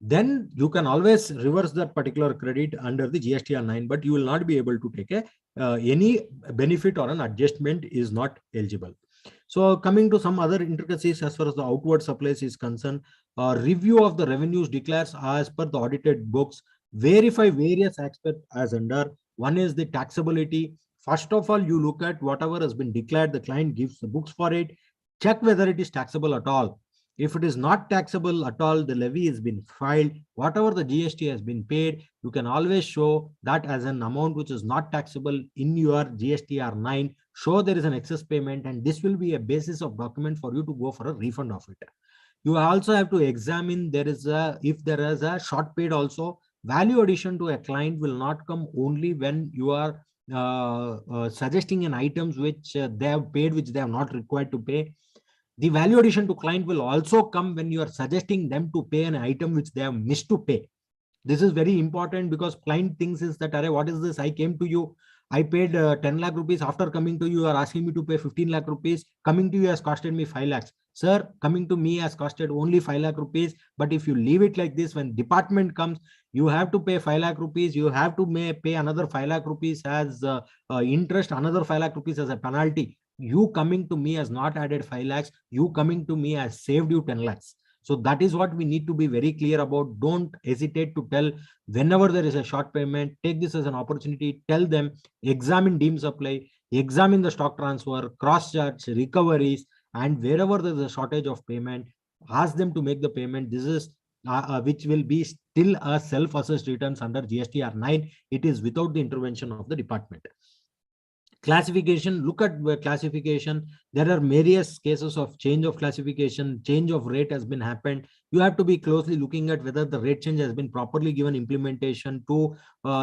then you can always reverse that particular credit under the GST 9, but you will not be able to take any benefit or an adjustment is not eligible. So coming to some other intricacies as far as the outward supplies is concerned, review of the revenues declares as per the audited books, verify various aspects as under One is the taxability. First of all, you look at whatever has been declared, the client gives the books for it, check whether it is taxable at all. If it is not taxable at all, the levy has been filed, whatever the GST has been paid, you can always show that as an amount which is not taxable in your Gstr 9, show there is an excess payment, and this will be a basis of document for you to go for a refund of it. You also have to examine if there is a short paid also. Value addition to a client will not come only when you are suggesting an items which they have paid, which they have not required to pay. The value addition to client will also come when you are suggesting them to pay an item which they have missed to pay. This is very important because client thinks is that, Array, what is this? I came to you, I paid 10 lakh rupees. After coming to you, you are asking me to pay 15 lakh rupees. Coming to you has costed me 5 lakhs. Sir, coming to me has costed only 5 lakh rupees. But if you leave it like this, when department comes, you have to pay 5 lakh rupees. You have to pay another 5 lakh rupees as interest, another 5 lakh rupees as a penalty. You coming to me has not added 5 lakhs. You coming to me has saved you 10 lakhs. So that is what we need to be very clear about. Don't hesitate to tell whenever there is a short payment. Take this as an opportunity. Tell them, examine deemed supply, examine the stock transfer, cross charge, recoveries, and wherever there is a shortage of payment, ask them to make the payment. This is which will be still a self-assessed returns under GSTR 9. It is without the intervention of the department. Classification, look at classification. There are various cases of change of classification, change of rate has been happened. You have to be closely looking at whether the rate change has been properly given implementation to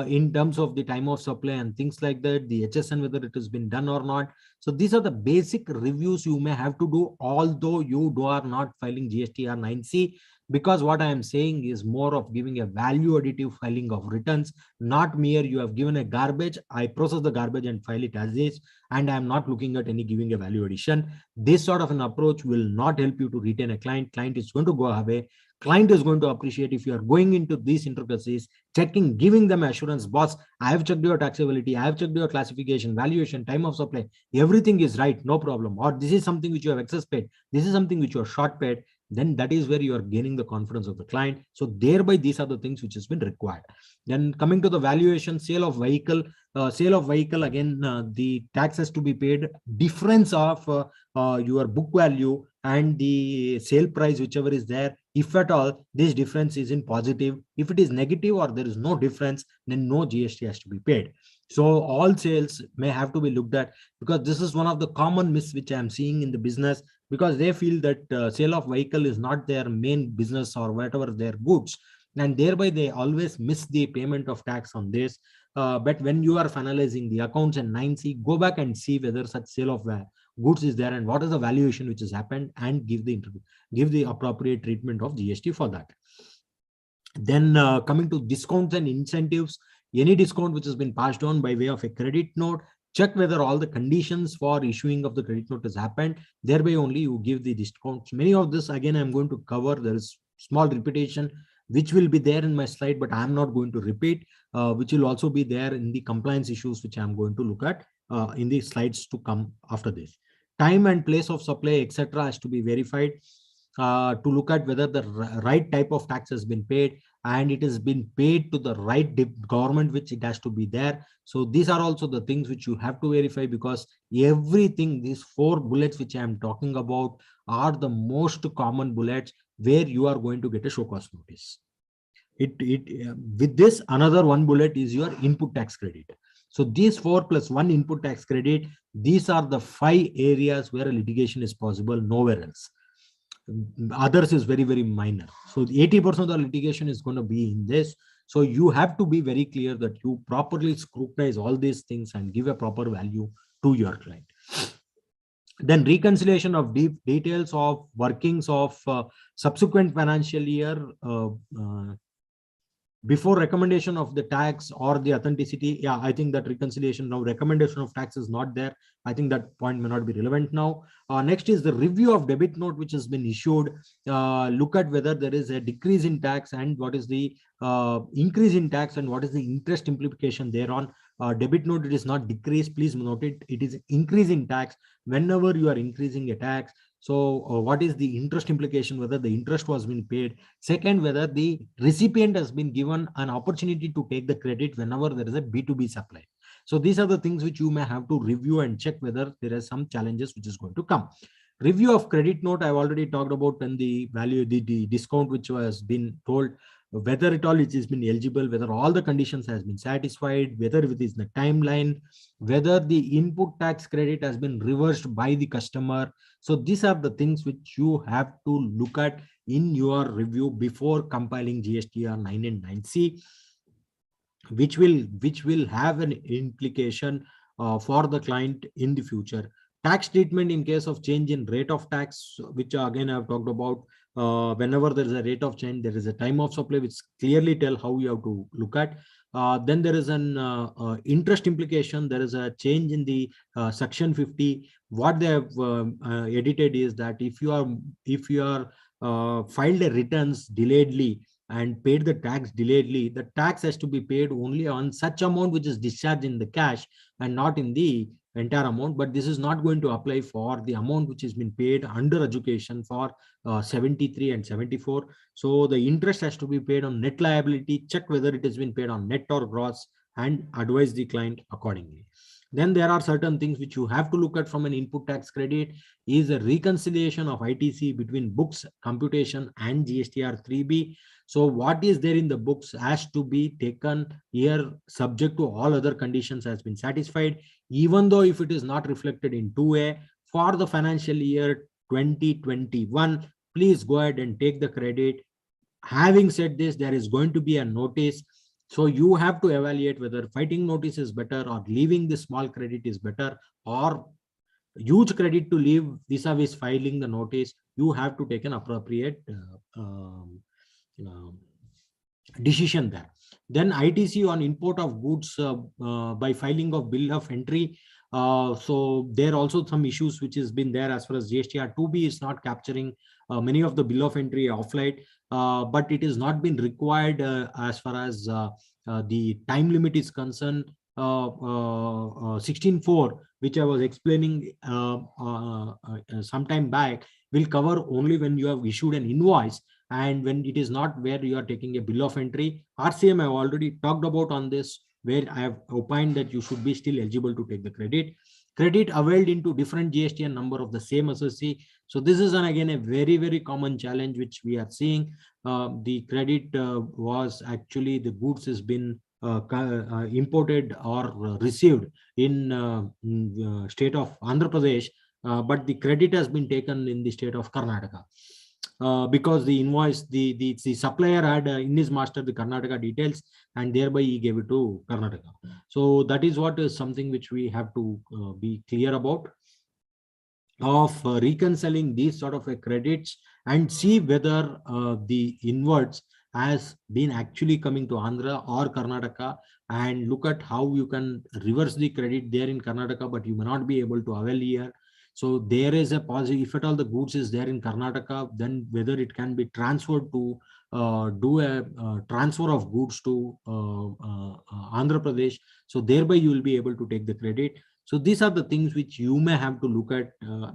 in terms of the time of supply and things like that, the HSN, whether it has been done or not. So these are the basic reviews you may have to do, although you are not filing GSTR 9C, because what I am saying is more of giving a value additive filing of returns, not mere you have given a garbage, I process the garbage and file it as is, and I am not looking at any giving a value addition. This sort of an approach will not help you to retain a client. Client is going to go away. Client is going to appreciate if you are going into these intricacies, checking, giving them assurance, boss, I have checked your taxability, I have checked your classification, valuation, time of supply, everything is right, no problem. Or this is something which you have excess paid, this is something which you are short paid. Then that is where you are gaining the confidence of the client. So thereby, these are the things which has been required. Then coming to the valuation, sale of vehicle, again, the tax has to be paid. Difference of your book value and the sale price, whichever is there, if at all this difference is in positive. If it is negative or there is no difference, then no GST has to be paid. So all sales may have to be looked at, because this is one of the common myths which I am seeing in the business, because they feel that sale of vehicle is not their main business or whatever their goods, and thereby they always miss the payment of tax on this. But when you are finalizing the accounts and 9C, go back and see whether such sale of goods is there and what is the valuation which has happened, and give the appropriate treatment of GST for that. Then coming to discounts and incentives, any discount which has been passed on by way of a credit note, check whether all the conditions for issuing of the credit note has happened. Thereby only you give the discounts. Many of this, again, I'm going to cover. There is small repetition which will be there in my slide, but I'm not going to repeat, which will also be there in the compliance issues, which I'm going to look at in the slides to come after this. Time and place of supply, etc., has to be verified to look at whether the right type of tax has been paid and it has been paid to the right government, which it has to be there. So these are also the things which you have to verify, because everything, these 4 bullets which I am talking about are the most common bullets where you are going to get a show cause notice. With this, another 1 bullet is your input tax credit. So these 4 plus 1 input tax credit, these are the 5 areas where a litigation is possible, nowhere else. Others is very, very minor. So 80% of the litigation is going to be in this. So you have to be very clear that you properly scrutinize all these things and give a proper value to your client. Then reconciliation of details of workings of subsequent financial year before recommendation of the tax or the authenticity. Yeah, I think that reconciliation now, recommendation of tax is not there. I think that point may not be relevant now. Next is the review of debit note which has been issued. Look at whether there is a decrease in tax and what is the increase in tax and what is the interest implication thereon. debit note, it is not decrease. Please note it. It is increasing tax. Whenever you are increasing a tax, so what is the interest implication? Whether the interest was being paid. Second, whether the recipient has been given an opportunity to take the credit whenever there is a B2B supply. So these are the things which you may have to review and check whether there are some challenges which is going to come. Review of credit note, I've already talked about, and the value, the discount which was been told, whether at all it has been eligible, whether all the conditions has been satisfied, whether it is the timeline, whether the input tax credit has been reversed by the customer. So these are the things which you have to look at in your review before compiling GSTR 9 and 9C, which will have an implication for the client in the future. Tax treatment in case of change in rate of tax, which again I've talked about. Whenever there is a rate of change, there is a time of supply which clearly tell how you have to look at. Then there is an interest implication. There is a change in the section 50. What they have edited is that if you are filed a returns delayedly and paid the tax delayedly, the tax has to be paid only on such amount which is discharged in the cash and not in the entire amount. But this is not going to apply for the amount which has been paid under education for 73 and 74. So the interest has to be paid on net liability. Check whether it has been paid on net or gross and advise the client accordingly. Then there are certain things which you have to look at from an input tax credit is a reconciliation of ITC between books, computation and GSTR 3B. So what is there in the books has to be taken here subject to all other conditions has been satisfied, even though if it is not reflected in 2A for the financial year 2021, please go ahead and take the credit. Having said this, there is going to be a notice. So you have to evaluate whether fighting notice is better or leaving the small credit is better, or huge credit to leave vis-a-vis filing the notice. You have to take an appropriate decision there. Then ITC on import of goods by filing of bill of entry. So there are also some issues which has been there as far as GSTR 2B is not capturing many of the bill of entry offline, but it has not been required as far as the time limit is concerned. 16.4, which I was explaining some time back, will cover only when you have issued an invoice and when it is not where you are taking a bill of entry. RCM I have already talked about on this, where I have opined that you should be still eligible to take the credit. Credit availed into different GST and number of the same associate. So this is again a very, very common challenge which we are seeing. The credit was actually the goods has been imported or received in state of Andhra Pradesh, but the credit has been taken in the state of Karnataka. Because the invoice, the supplier had in his master the Karnataka details, and thereby he gave it to Karnataka. So that is what is something which we have to be clear about, of reconciling these sort of credits and see whether the inwards has been actually coming to Andhra or Karnataka, and look at how you can reverse the credit there in Karnataka, but you may not be able to avail here. So there is a positive, if at all the goods is there in Karnataka, then whether it can be transferred to do a transfer of goods to Andhra Pradesh. So thereby you will be able to take the credit. So these are the things which you may have to look at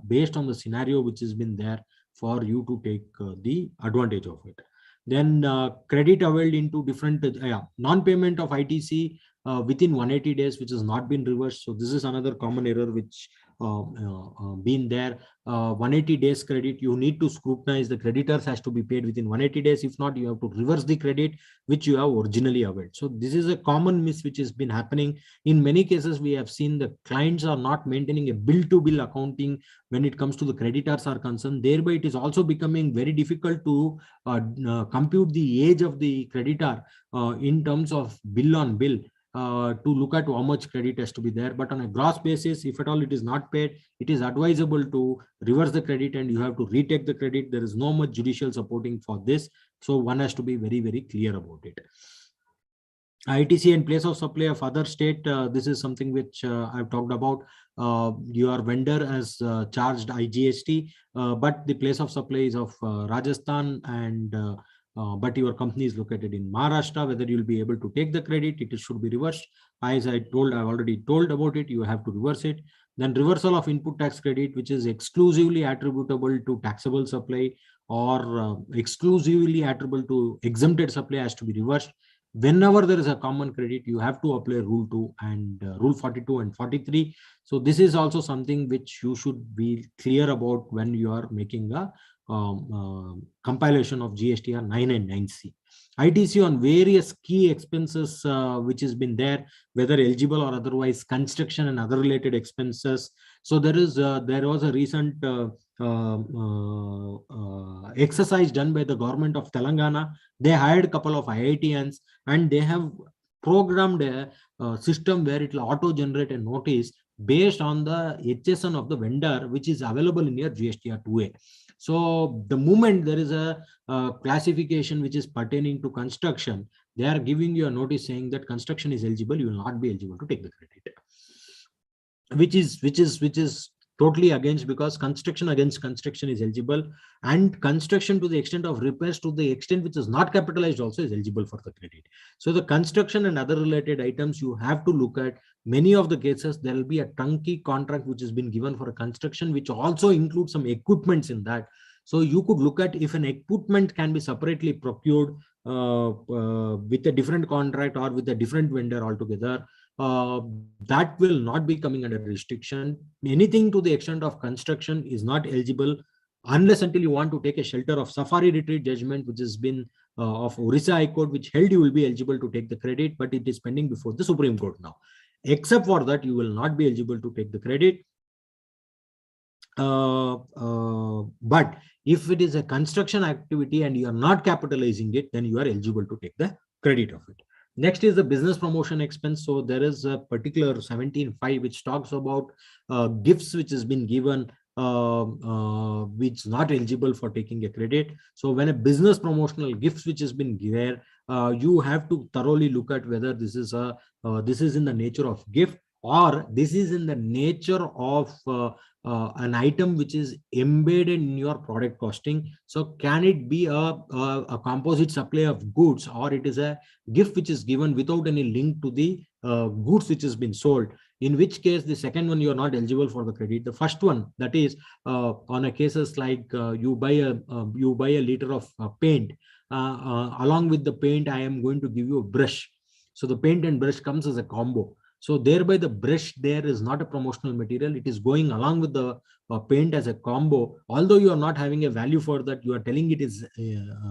based on the scenario which has been there for you to take the advantage of it. Then credit availed into different non-payment of ITC within 180 days, which has not been reversed. So this is another common error which been there. 180 days credit, you need to scrutinize the creditors has to be paid within 180 days. If not, you have to reverse the credit which you have originally availed. So this is a common miss which has been happening. In many cases, we have seen the clients are not maintaining a bill-to-bill accounting when it comes to the creditors are concerned. Thereby, it is also becoming very difficult to compute the age of the creditor in terms of bill on bill. To look at how much credit has to be there, but on a gross basis, if at all it is not paid, it is advisable to reverse the credit and you have to retake the credit. There is no much judicial supporting for this, so one has to be very, very clear about it. ITC and place of supply of other state, this is something which I've talked about. Your vendor has charged IGST, but the place of supply is of Rajasthan, and but your company is located in Maharashtra. Whether you'll be able to take the credit, it should be reversed. As I've already told about it, you have to reverse it. Then reversal of input tax credit, which is exclusively attributable to taxable supply or exclusively attributable to exempted supply, has to be reversed. Whenever there is a common credit, you have to apply rule 2 and rule 42 and 43. So this is also something which you should be clear about when you are making a compilation of Gstr 9 and 9C. ITC on various key expenses which has been there, whether eligible or otherwise, construction and other related expenses. So there was a recent exercise done by the government of Telangana. They hired a couple of IITians and they have programmed a system where it will auto generate a notice based on the HSN of the vendor, which is available in your GSTR 2A. So the moment there is a classification which is pertaining to construction, they are giving you a notice saying that construction is eligible, you will not be eligible to take the credit, which is totally against, because construction against construction is eligible, and construction to the extent of repairs to the extent which is not capitalized also is eligible for the credit. So the construction and other related items you have to look at. Many of the cases there will be a turnkey contract which has been given for a construction, which also includes some equipments in that. So you could look at if an equipment can be separately procured with a different contract or with a different vendor altogether. That will not be coming under restriction. Anything to the extent of construction is not eligible unless until you want to take a shelter of Safari Retreat judgment, which has been of Orissa High Court, which held you will be eligible to take the credit, but it is pending before the Supreme Court now. Except for that, you will not be eligible to take the credit. But if it is a construction activity and you are not capitalizing it, then you are eligible to take the credit of it. Next is the business promotion expense. So there is a particular 17.5 which talks about gifts which has been given which is not eligible for taking a credit. So when a business promotional gifts which has been given, you have to thoroughly look at whether this is in the nature of gift or this is in the nature of an item which is embedded in your product costing. So can it be a composite supply of goods, or it is a gift which is given without any link to the goods which has been sold, in which case the second one you are not eligible for the credit. The first one, that is on a cases like you buy a liter of paint, along with the paint I am going to give you a brush. So the paint and brush comes as a combo. So thereby the brush there is not a promotional material. It is going along with the paint as a combo. Although you are not having a value for that, you are telling it is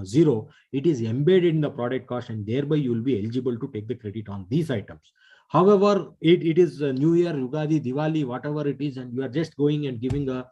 zero. It is embedded in the product cost, and thereby you will be eligible to take the credit on these items. However, it is New Year, Yugadi, Diwali, whatever it is, and you are just going and giving a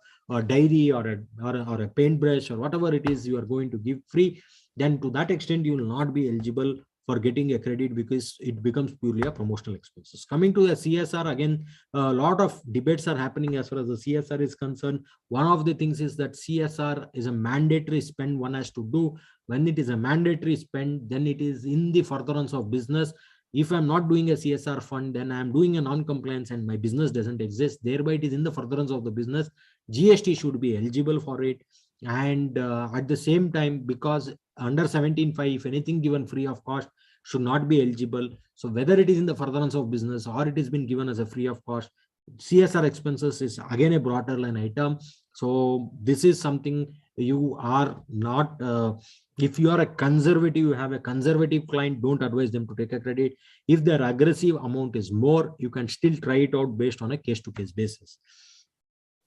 diary or a paintbrush or whatever it is you are going to give free, then to that extent you will not be eligible for getting a credit, because it becomes purely a promotional expenses. Coming to the CSR, again, a lot of debates are happening as far as the CSR is concerned. One of the things is that CSR is a mandatory spend one has to do. When it is a mandatory spend, then it is in the furtherance of business. If I'm not doing a CSR fund, then I'm doing a non-compliance and my business doesn't exist. Thereby it is in the furtherance of the business. GST should be eligible for it. And at the same time, because under 17.5, if anything given free of cost should not be eligible. So whether it is in the furtherance of business or it has been given as a free of cost, CSR expenses is again a broader line item. So this is something you are not, if you are a conservative, you have a conservative client, don't advise them to take a credit. If their aggressive amount is more, you can still try it out based on a case-to-case basis.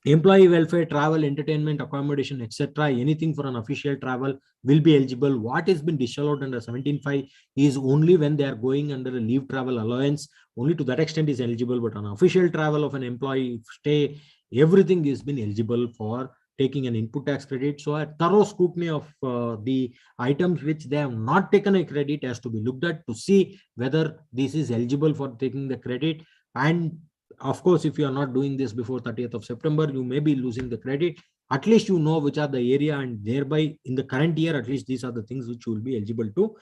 Employee welfare, travel, entertainment, accommodation, etc. Anything for an official travel will be eligible. What has been disallowed under 17.5 is only when they are going under a leave travel allowance. Only to that extent is eligible. But on official travel of an employee stay, everything is been eligible for taking an input tax credit. So a thorough scrutiny of the items which they have not taken a credit has to be looked at to see whether this is eligible for taking the credit. And of course, if you are not doing this before 30th of September, you may be losing the credit. At least you know which are the area, and thereby in the current year, at least these are the things which you will be eligible to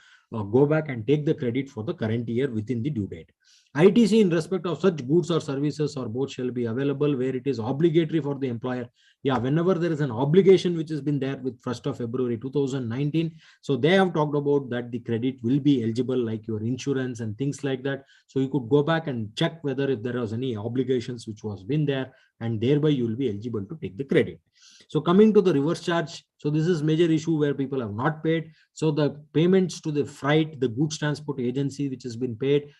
go back and take the credit for the current year within the due date. ITC in respect of such goods or services or both shall be available where it is obligatory for the employer. Yeah, whenever there is an obligation which has been there with 1st of February 2019, so they have talked about that the credit will be eligible, like your insurance and things like that. So you could go back and check whether if there was any obligations which was been there, and thereby you will be eligible to take the credit. So coming to the reverse charge, so this is major issue where people have not paid. So the payments to the freight, the goods transport agency which has been paid,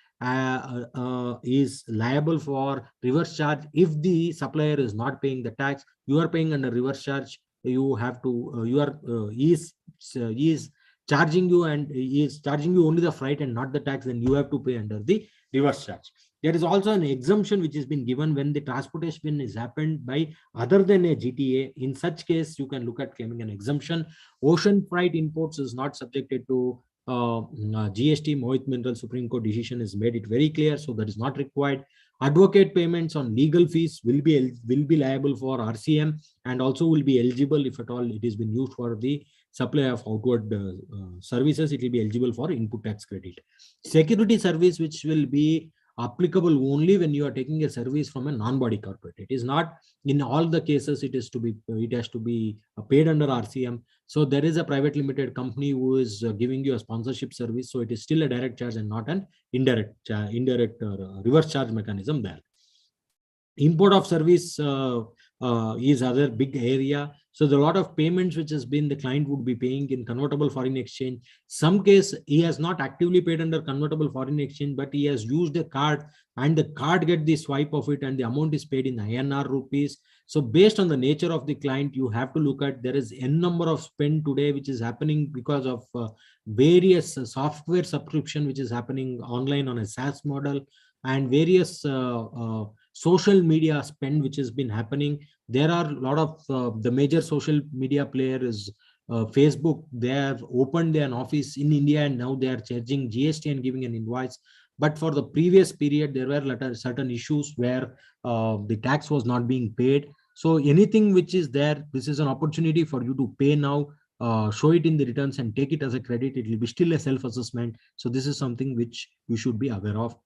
is liable for reverse charge if the supplier is not paying the tax. You are paying under reverse charge. You have to he is charging you, and he is charging you only the freight and not the tax, then you have to pay under the reverse charge. There is also an exemption which has been given when the transportation is happened by other than a GTA. In such case, you can look at claiming an exemption. Ocean freight imports is not subjected to GST. Mohit Mineral Supreme Court decision has made it very clear, so that is not required. Advocate payments on legal fees will be liable for RCM, and also will be eligible if at all it has been used for the supply of outward services. It will be eligible for input tax credit. Security service, which will be applicable only when you are taking a service from a non-body corporate. It is not in all the cases. It has to be paid under RCM. So there is a private limited company who is giving you a sponsorship service. So it is still a direct charge and not an indirect reverse charge mechanism there. Import of service is other big area. So there are a lot of payments which has been the client would be paying in convertible foreign exchange. Some case he has not actively paid under convertible foreign exchange, but he has used a card and the card get the swipe of it and the amount is paid in INR rupees. So based on the nature of the client, you have to look at there is n number of spend today which is happening because of various software subscription which is happening online on a SaaS model, and various social media spend which has been happening. There are a lot of the major social media player is Facebook. They have opened an office in India and now they are charging GST and giving an invoice. But for the previous period, there were certain issues where the tax was not being paid. So anything which is there, this is an opportunity for you to pay now, show it in the returns and take it as a credit. It will be still a self-assessment. So this is something which you should be aware of.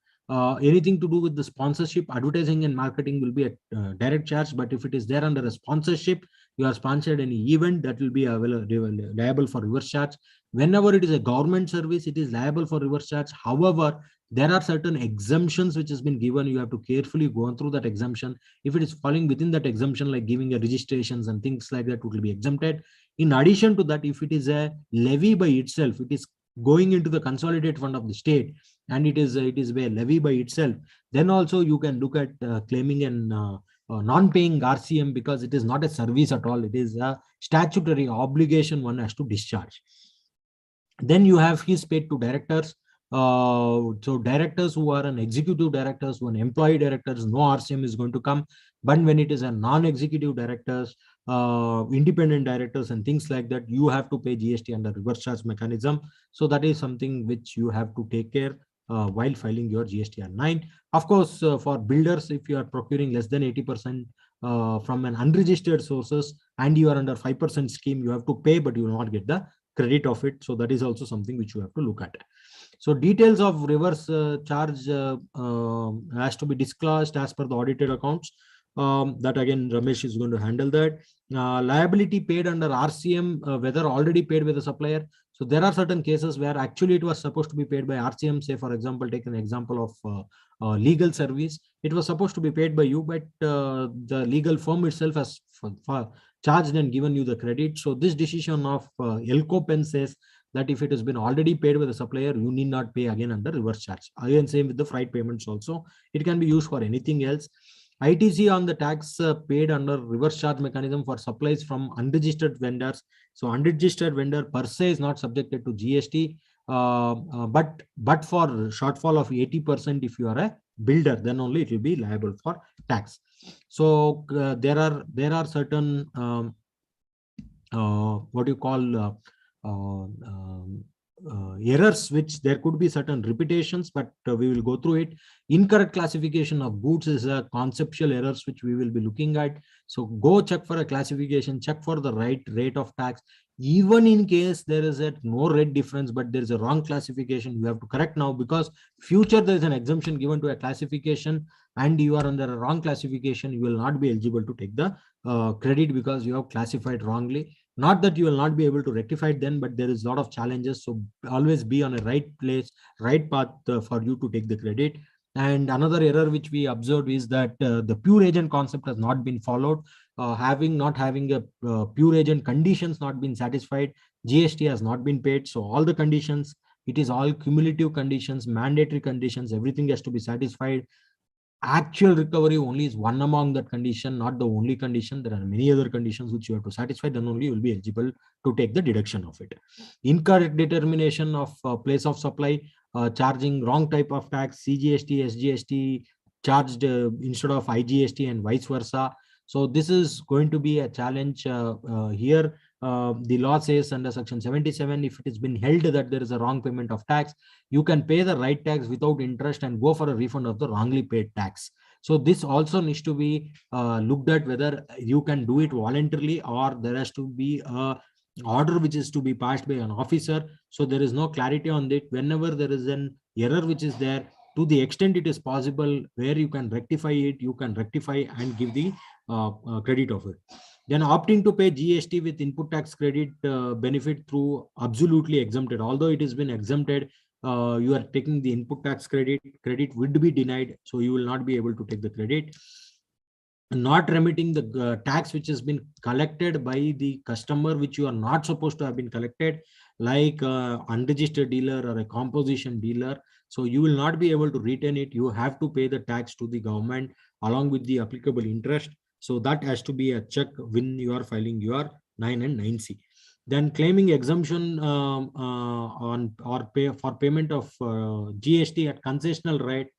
Anything to do with the sponsorship, advertising and marketing will be a direct charge. But if it is there under a sponsorship, you are sponsored any event, that will be liable for reverse charge. Whenever it is a government service, it is liable for reverse charge. However, there are certain exemptions which has been given. You have to carefully go through that exemption. If it is falling within that exemption, like giving a registrations and things like that, will be exempted. In addition to that, if it is a levy by itself, it is going into the consolidated fund of the state, and it is a levy by itself, then also you can look at claiming an non-paying RCM, because it is not a service at all. It is a statutory obligation one has to discharge. Then you have fees paid to directors. So directors who are an executive directors, who are an employee directors, no RCM is going to come. But when it is a non-executive directors, independent directors and things like that, you have to pay GST under reverse charge mechanism. So that is something which you have to take care while filing your Gstr 9. Of course, for builders, if you are procuring less than 80% from an unregistered sources and you are under 5% scheme, you have to pay, but you will not get the credit of it. So that is also something which you have to look at. So details of reverse charge has to be disclosed as per the audited accounts. That again, Ramesh is going to handle that. Liability paid under RCM, whether already paid by the supplier. So there are certain cases where actually it was supposed to be paid by RCM. Say, for example, take an example of legal service. It was supposed to be paid by you, but the legal firm itself has charged and given you the credit. So this decision of ELCOPEN says that if it has been already paid by the supplier, you need not pay again under reverse charge. Again, same with the freight payments also. It can be used for anything else. ITC on the tax paid under reverse charge mechanism for supplies from unregistered vendors. So unregistered vendor per se is not subjected to GST, but for shortfall of 80%, if you are a builder, then only it will be liable for tax. So there are certain what you call errors, which there could be certain repetitions, but we will go through it. Incorrect classification of goods is a conceptual errors which we will be looking at. So go check for a classification, check for the right rate of tax. Even in case there is a no rate difference, but there is a wrong classification, you have to correct now, because future there is an exemption given to a classification and you are under a wrong classification, you will not be eligible to take the credit because you have classified wrongly. Not that you will not be able to rectify it then, but there is a lot of challenges. So always be on a right place, right path for you to take the credit. And another error which we observed is that the pure agent concept has not been followed. Not having a pure agent conditions not been satisfied, GST has not been paid. So all the conditions, it is all cumulative conditions, mandatory conditions, everything has to be satisfied. Actual recovery only is one among that condition, not the only condition. There are many other conditions which you have to satisfy, then only you will be eligible to take the deduction of it. Incorrect determination of place of supply, charging wrong type of tax, CGST, SGST charged instead of IGST and vice versa. So this is going to be a challenge here. The law says under section 77, if it has been held that there is a wrong payment of tax, you can pay the right tax without interest and go for a refund of the wrongly paid tax. So this also needs to be looked at, whether you can do it voluntarily or there has to be a order which is to be passed by an officer. So there is no clarity on that. Whenever there is an error which is there, to the extent it is possible where you can rectify it, you can rectify and give the credit of it. Then opting to pay GST with input tax credit benefit through absolutely exempted. Although it has been exempted, you are taking the input tax credit would be denied. So you will not be able to take the credit. Not remitting the tax which has been collected by the customer, which you are not supposed to have been collected, like unregistered dealer or a composition dealer. So you will not be able to retain it. You have to pay the tax to the government along with the applicable interest. So that has to be a check when you are filing your 9 and 9C. Then claiming exemption on or pay for payment of GST at concessional rate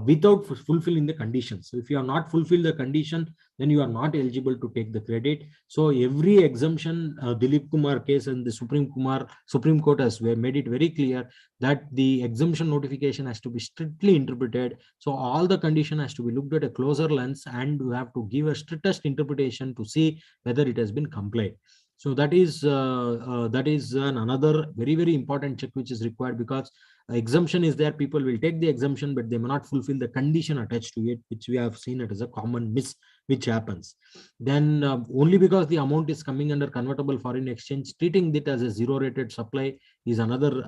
without fulfilling the conditions. So if you have not fulfilled the condition, then you are not eligible to take the credit. So every exemption, Dilip Kumar case and the Supreme Court has made it very clear that the exemption notification has to be strictly interpreted. So all the condition has to be looked at a closer lens, and you have to give a strictest interpretation to see whether it has been complied. So that is another very, very important check which is required, because exemption is there, people will take the exemption, but they may not fulfill the condition attached to it, which we have seen it as a common miss which happens. Then only because the amount is coming under convertible foreign exchange, treating it as a zero rated supply is another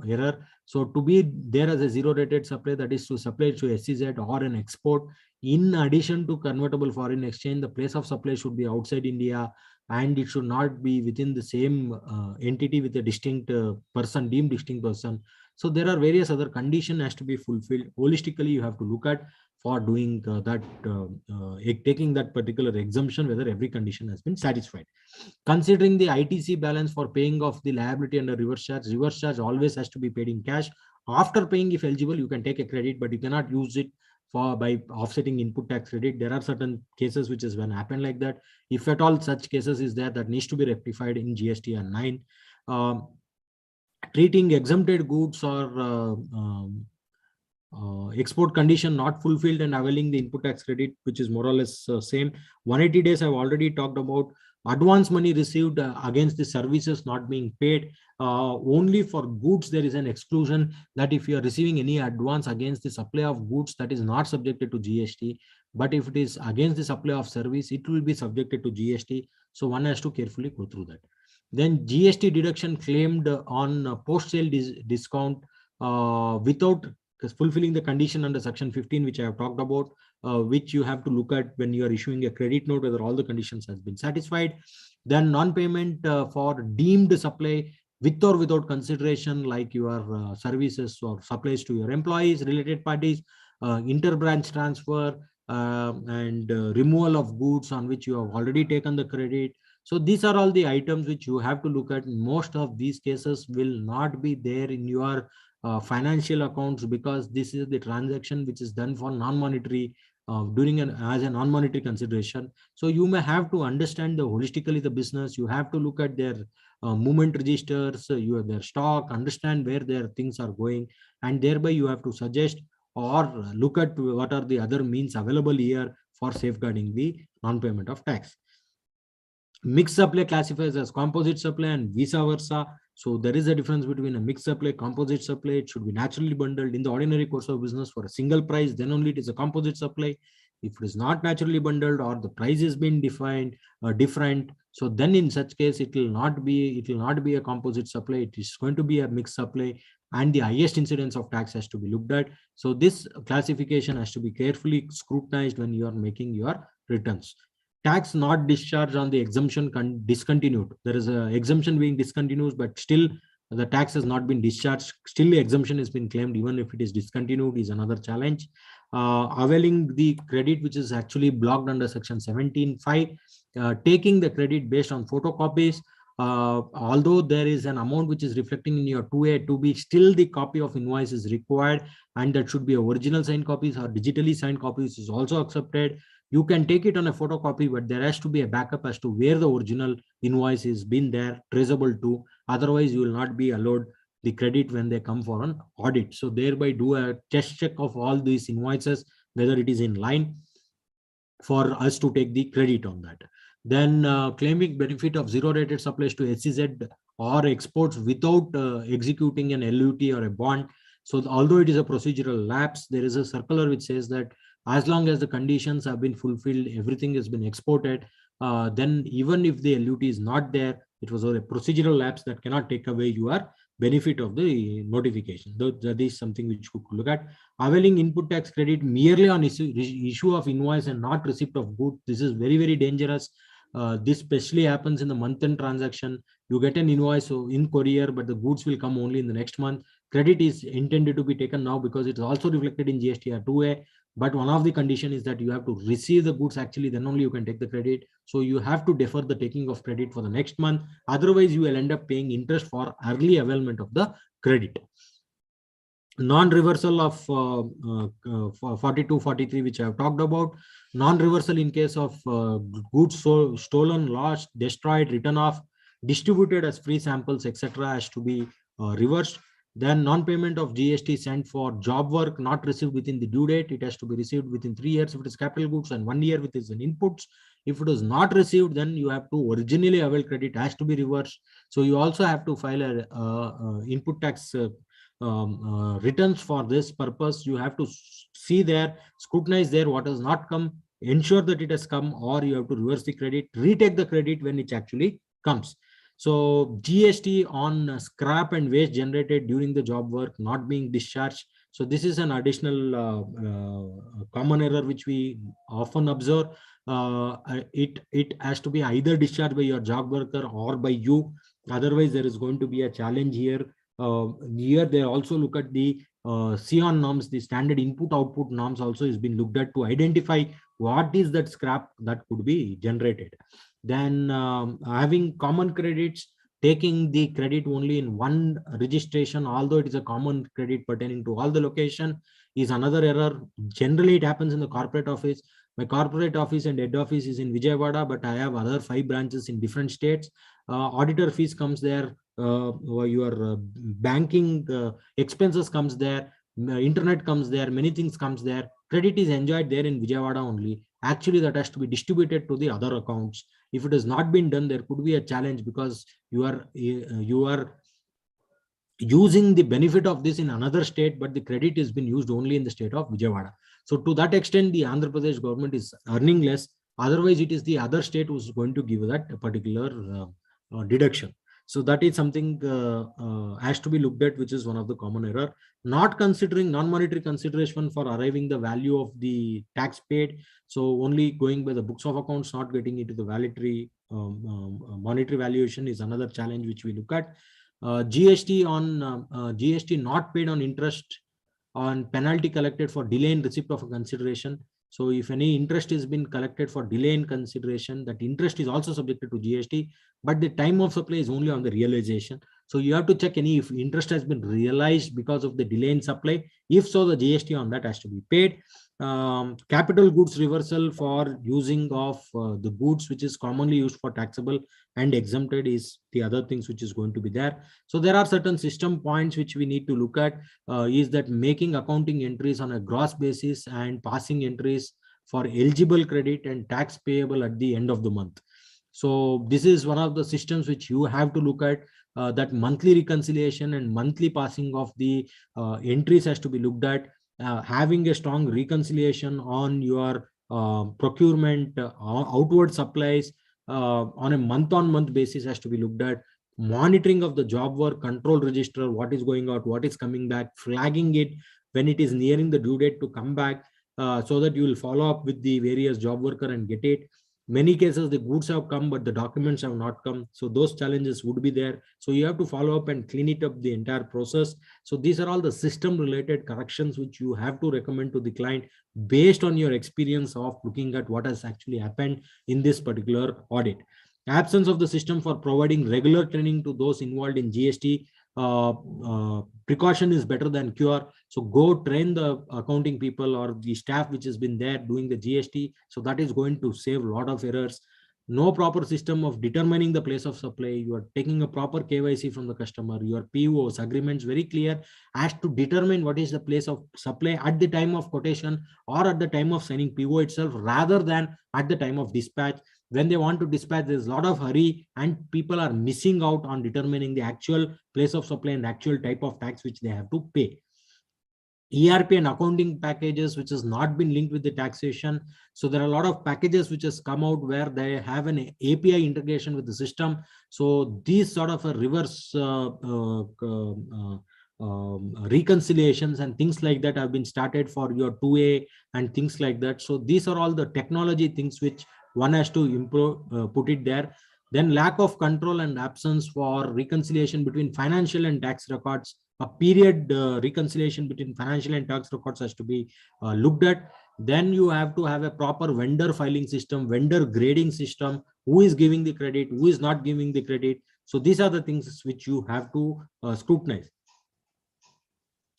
error. So to be there as a zero rated supply, that is to supply to SEZ or an export, in addition to convertible foreign exchange, the place of supply should be outside India, and it should not be within the same entity with a distinct person, deemed distinct person. So there are various other conditions has to be fulfilled. Holistically, you have to look at for doing taking that particular exemption, whether every condition has been satisfied. Considering the ITC balance for paying off the liability under reverse charge always has to be paid in cash. After paying, if eligible, you can take a credit, but you cannot use it by offsetting input tax credit. There are certain cases which is when happen like that. If at all such cases is there, that needs to be rectified in Gstr Nine. Treating exempted goods or export condition not fulfilled and availing the input tax credit, which is more or less same. 180 days I've already talked about. Advance money received against the services not being paid. Only for goods there is an exclusion, that if you are receiving any advance against the supply of goods, that is not subjected to GST. But if it is against the supply of service, it will be subjected to GST. So one has to carefully go through that. Then GST deduction claimed on post-sale discount without fulfilling the condition under section 15, which I have talked about, which you have to look at when you are issuing a credit note, whether all the conditions has been satisfied. Then non-payment for deemed supply with or without consideration, like your services or supplies to your employees, related parties, inter-branch transfer, and removal of goods on which you have already taken the credit. So these are all the items which you have to look at. Most of these cases will not be there in your financial accounts, because this is the transaction which is done for non-monetary as a non-monetary consideration. So you may have to understand holistically the business. You have to look at their movement registers, their stock, understand where their things are going, and thereby you have to suggest or look at what are the other means available here for safeguarding the non-payment of tax. Mixed supply classifies as composite supply and vice versa. So there is a difference between a mixed supply, composite supply. It should be naturally bundled in the ordinary course of business for a single price. Then only it is a composite supply. If it is not naturally bundled or the price has been defined different, so then in such case it will not be a composite supply. It is going to be a mixed supply, and the highest incidence of tax has to be looked at. So this classification has to be carefully scrutinized when you are making your returns. Tax not discharged on the exemption discontinued. There is a exemption being discontinued, but still the tax has not been discharged. Still the exemption has been claimed, even if it is discontinued, is another challenge. Availing the credit, which is actually blocked under section 17(5), taking the credit based on photocopies. Although there is an amount which is reflecting in your 2A, 2B, still the copy of invoice is required, and that should be original signed copies or digitally signed copies is also accepted. You can take it on a photocopy, but there has to be a backup as to where the original invoice is been there, traceable to. Otherwise, you will not be allowed the credit when they come for an audit. So thereby do a test check of all these invoices, whether it is in line for us to take the credit on that. Then claiming benefit of zero rated supplies to SEZ or exports without executing an LUT or a bond. So although it is a procedural lapse, there is a circular which says that as long as the conditions have been fulfilled, everything has been exported, then even if the LUT is not there, it was a procedural lapse that cannot take away your benefit of the notification. That is something which we could look at. Availing input tax credit merely on issue of invoice and not receipt of goods. This is very, very dangerous. This especially happens in the month-end transaction. You get an invoice in courier, but the goods will come only in the next month. Credit is intended to be taken now because it is also reflected in GST 2A. But one of the conditions is that you have to receive the goods actually, then only you can take the credit. So you have to defer the taking of credit for the next month. Otherwise, you will end up paying interest for early availment of the credit. Non-reversal of 42, 43, which I have talked about. Non-reversal in case of goods stolen, lost, destroyed, written off, distributed as free samples, etc. has to be reversed. Then non-payment of GST sent for job work not received within the due date. It has to be received within 3 years if it is capital goods and 1 year with its inputs. If it is not received, then you have to originally avail credit has to be reversed. So you also have to file a input tax returns for this purpose. You have to see there, scrutinize there what has not come, ensure that it has come, or you have to reverse the credit, retake the credit when it actually comes. So GST on scrap and waste generated during the job work not being discharged. So this is an additional common error which we often observe. It has to be either discharged by your job worker or by you. Otherwise, there is going to be a challenge here. Here they also look at the SION norms, the standard input output norms also is being looked at to identify what is that scrap that could be generated. Then having common credits, taking the credit only in one registration, although it is a common credit pertaining to all the location, is another error. Generally, it happens in the corporate office. My corporate office and head office is in Vijayawada, but I have other 5 branches in different states. Auditor fees comes there, your banking expenses comes there, internet comes there, many things comes there. Credit is enjoyed there in Vijayawada only. Actually, that has to be distributed to the other accounts. If it has not been done, there could be a challenge because you are using the benefit of this in another state, but the credit has been used only in the state of Vijayawada. So to that extent, the Andhra Pradesh government is earning less. Otherwise, it is the other state who is going to give that particular deduction. So that is something has to be looked at, which is one of the common error. Not considering non-monetary consideration for arriving the value of the tax paid. So only going by the books of accounts, not getting into the monetary valuation is another challenge which we look at. GST not paid on interest on penalty collected for delay in receipt of a consideration. So if any interest has been collected for delay in consideration, that interest is also subjected to GST, but the time of supply is only on the realization. So you have to check if interest has been realized because of the delay in supply. If so, the GST on that has to be paid. Capital goods reversal for using of the goods which is commonly used for taxable and exempted is the other things which is going to be there. So there are certain system points which we need to look at, is that making accounting entries on a gross basis and passing entries for eligible credit and tax payable at the end of the month. So this is one of the systems which you have to look at, that monthly reconciliation and monthly passing of the entries has to be looked at. Having a strong reconciliation on your procurement, outward supplies on a month-on-month basis has to be looked at. Monitoring of the job work control register, what is going out, what is coming back, flagging it when it is nearing the due date to come back, so that you will follow up with the various job worker and get it. Many cases the goods have come but the documents have not come, so those challenges would be there. So you have to follow up and clean it up, the entire process. So these are all the system related corrections which you have to recommend to the client based on your experience of looking at what has actually happened in this particular audit. Absence of the system for providing regular training to those involved in GST. Precaution is better than cure. So go train the accounting people or the staff which has been there doing the GST. So that is going to save a lot of errors. No proper system of determining the place of supply. You are taking a proper KYC from the customer. Your POs agreements very clear as to determine what is the place of supply at the time of quotation or at the time of signing PO itself, rather than at the time of dispatch. When they want to dispatch, there's a lot of hurry and people are missing out on determining the actual place of supply and actual type of tax which they have to pay. ERP and accounting packages which has not been linked with the taxation. So there are a lot of packages which has come out where they have an API integration with the system. So these sort of a reverse reconciliations and things like that have been started for your 2A and things like that. So these are all the technology things which one has to improve, put it there. Then lack of control and absence for reconciliation between financial and tax records. A period reconciliation between financial and tax records has to be looked at. Then you have to have a proper vendor filing system, vendor grading system, who is giving the credit, who is not giving the credit. So these are the things which you have to scrutinize.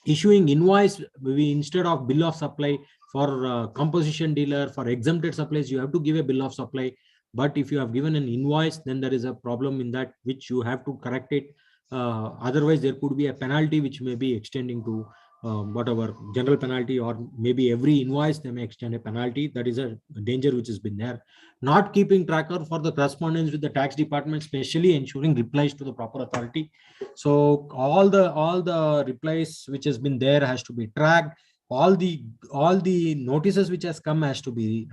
Issuing invoice, maybe instead of bill of supply for composition dealer, for exempted supplies, you have to give a bill of supply. But if you have given an invoice, then there is a problem in that which you have to correct it. Otherwise, there could be a penalty which may be extending to whatever general penalty, or maybe every invoice they may extend a penalty. That is a danger which has been there. Not keeping tracker for the correspondence with the tax department, especially ensuring replies to the proper authority. So all the replies which has been there has to be tracked. All the notices which has come has to be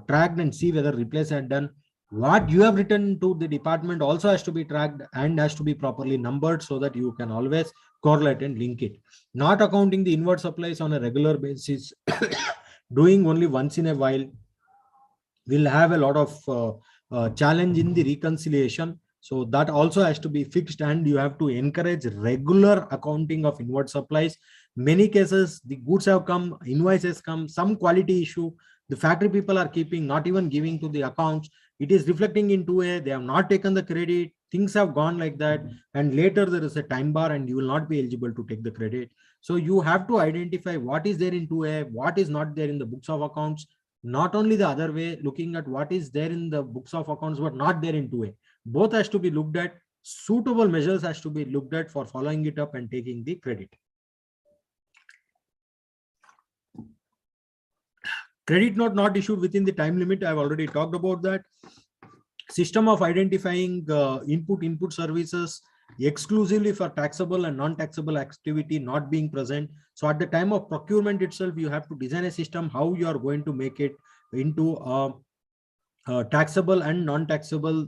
tracked, and see whether replies are done. What you have written to the department also has to be tracked and has to be properly numbered, so that you can always correlate and link it. Not accounting the inward supplies on a regular basis, doing only once in a while, will have a lot of challenge in the reconciliation. So that also has to be fixed, and you have to encourage regular accounting of inward supplies. Many cases, the goods have come, invoices come, some quality issue, the factory people are keeping, not even giving to the accounts. It is reflecting into they have not taken the credit, things have gone like that, and later there is a time bar and you will not be eligible to take the credit. So you have to identify what is there in 2A, what is not there in the books of accounts. Not only the other way, looking at what is there in the books of accounts but not there in 2A. Both has to be looked at. Suitable measures has to be looked at for following it up and taking the credit. Credit note not issued within the time limit, I have already talked about that. System of identifying input services exclusively for taxable and non-taxable activity not being present. So at the time of procurement itself, you have to design a system how you are going to make it into taxable and non-taxable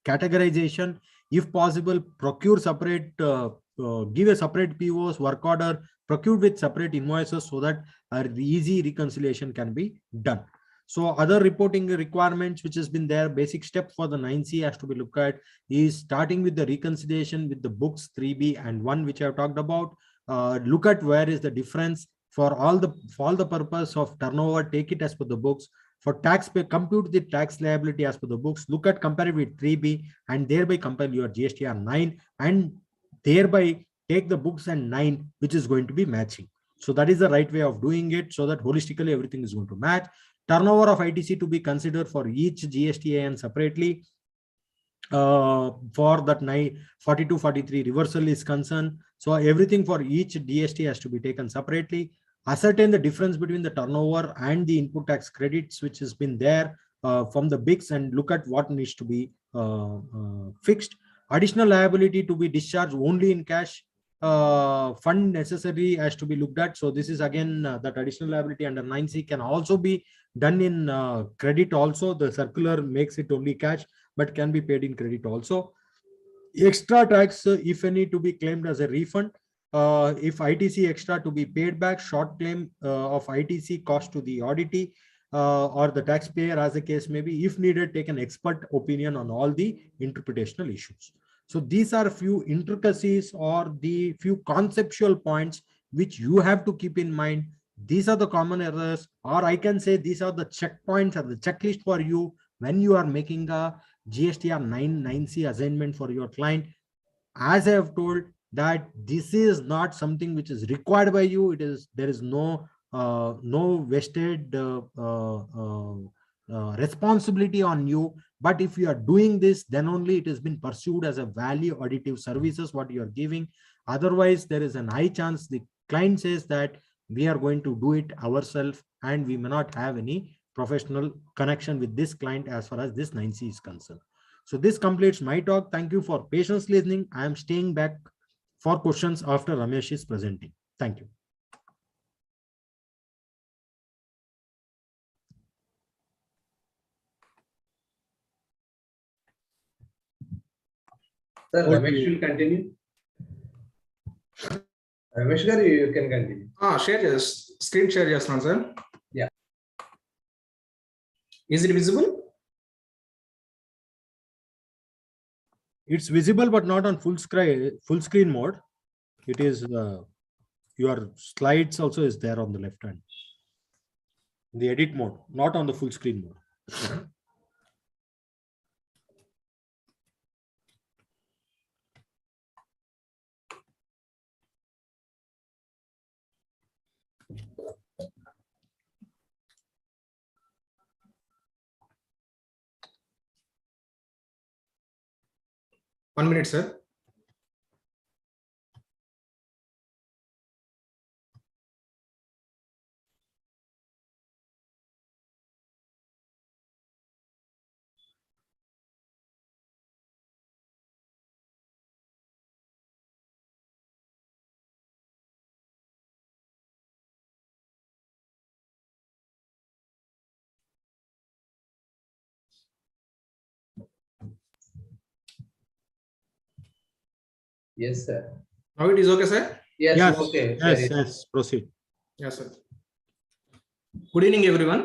categorization. If possible, procure separate, give a separate POs, work order, procure with separate invoices, so that easy reconciliation can be done. So other reporting requirements which has been there, basic step for the 9C has to be looked at is starting with the reconciliation with the books 3B and 1, which I have talked about. Look at where is the difference for all the purpose of turnover, take it as per the books. For tax pay, compute the tax liability as per the books. Look at, compare it with 3B, and thereby compare your Gstr 9, and thereby take the books and 9 which is going to be matching. So that is the right way of doing it, so that holistically everything is going to match. Turnover of ITC to be considered for each GST separately. For that 42, 43 reversal is concerned. So everything for each DST has to be taken separately. ascertain the difference between the turnover and the input tax credits which has been there from the BICS, and look at what needs to be fixed. Additional liability to be discharged only in cash. Fund necessary has to be looked at. So this is again that additional liability under 9C can also be done in credit also. The circular makes it only cash, but can be paid in credit also. Extra tax, if any, to be claimed as a refund. If ITC extra to be paid back, short claim of ITC cost to the auditee or the taxpayer, as the case may be. If needed, take an expert opinion on all the interpretational issues. So these are a few intricacies or the few conceptual points which you have to keep in mind. These are the common errors, or I can say these are the checkpoints or the checklist for you when you are making a GSTR 9C assignment for your client. As I have told that this is not something which is required by you. There is no vested responsibility on you. But if you are doing this, then only it has been pursued as a value additive services what you are giving. Otherwise, there is an high chance the client says that we are going to do it ourselves, and we may not have any professional connection with this client as far as this 9C is concerned. So this completes my talk. Thank you for patiently listening. I am staying back for questions after Ramesh is presenting. Thank you. Sir, Ramesh will continue. Ramesh garu, you can continue. Screen share చేస్తున్నాను sir. Yeah. Is it visible? It's visible, but not on full screen mode. It is your slides also is there on the left hand. The edit mode, not on the full screen mode. One minute, sir. Yes, sir. Now it is okay, sir? Yes, Yes, okay. yes, proceed. Yes, sir. Good evening, everyone.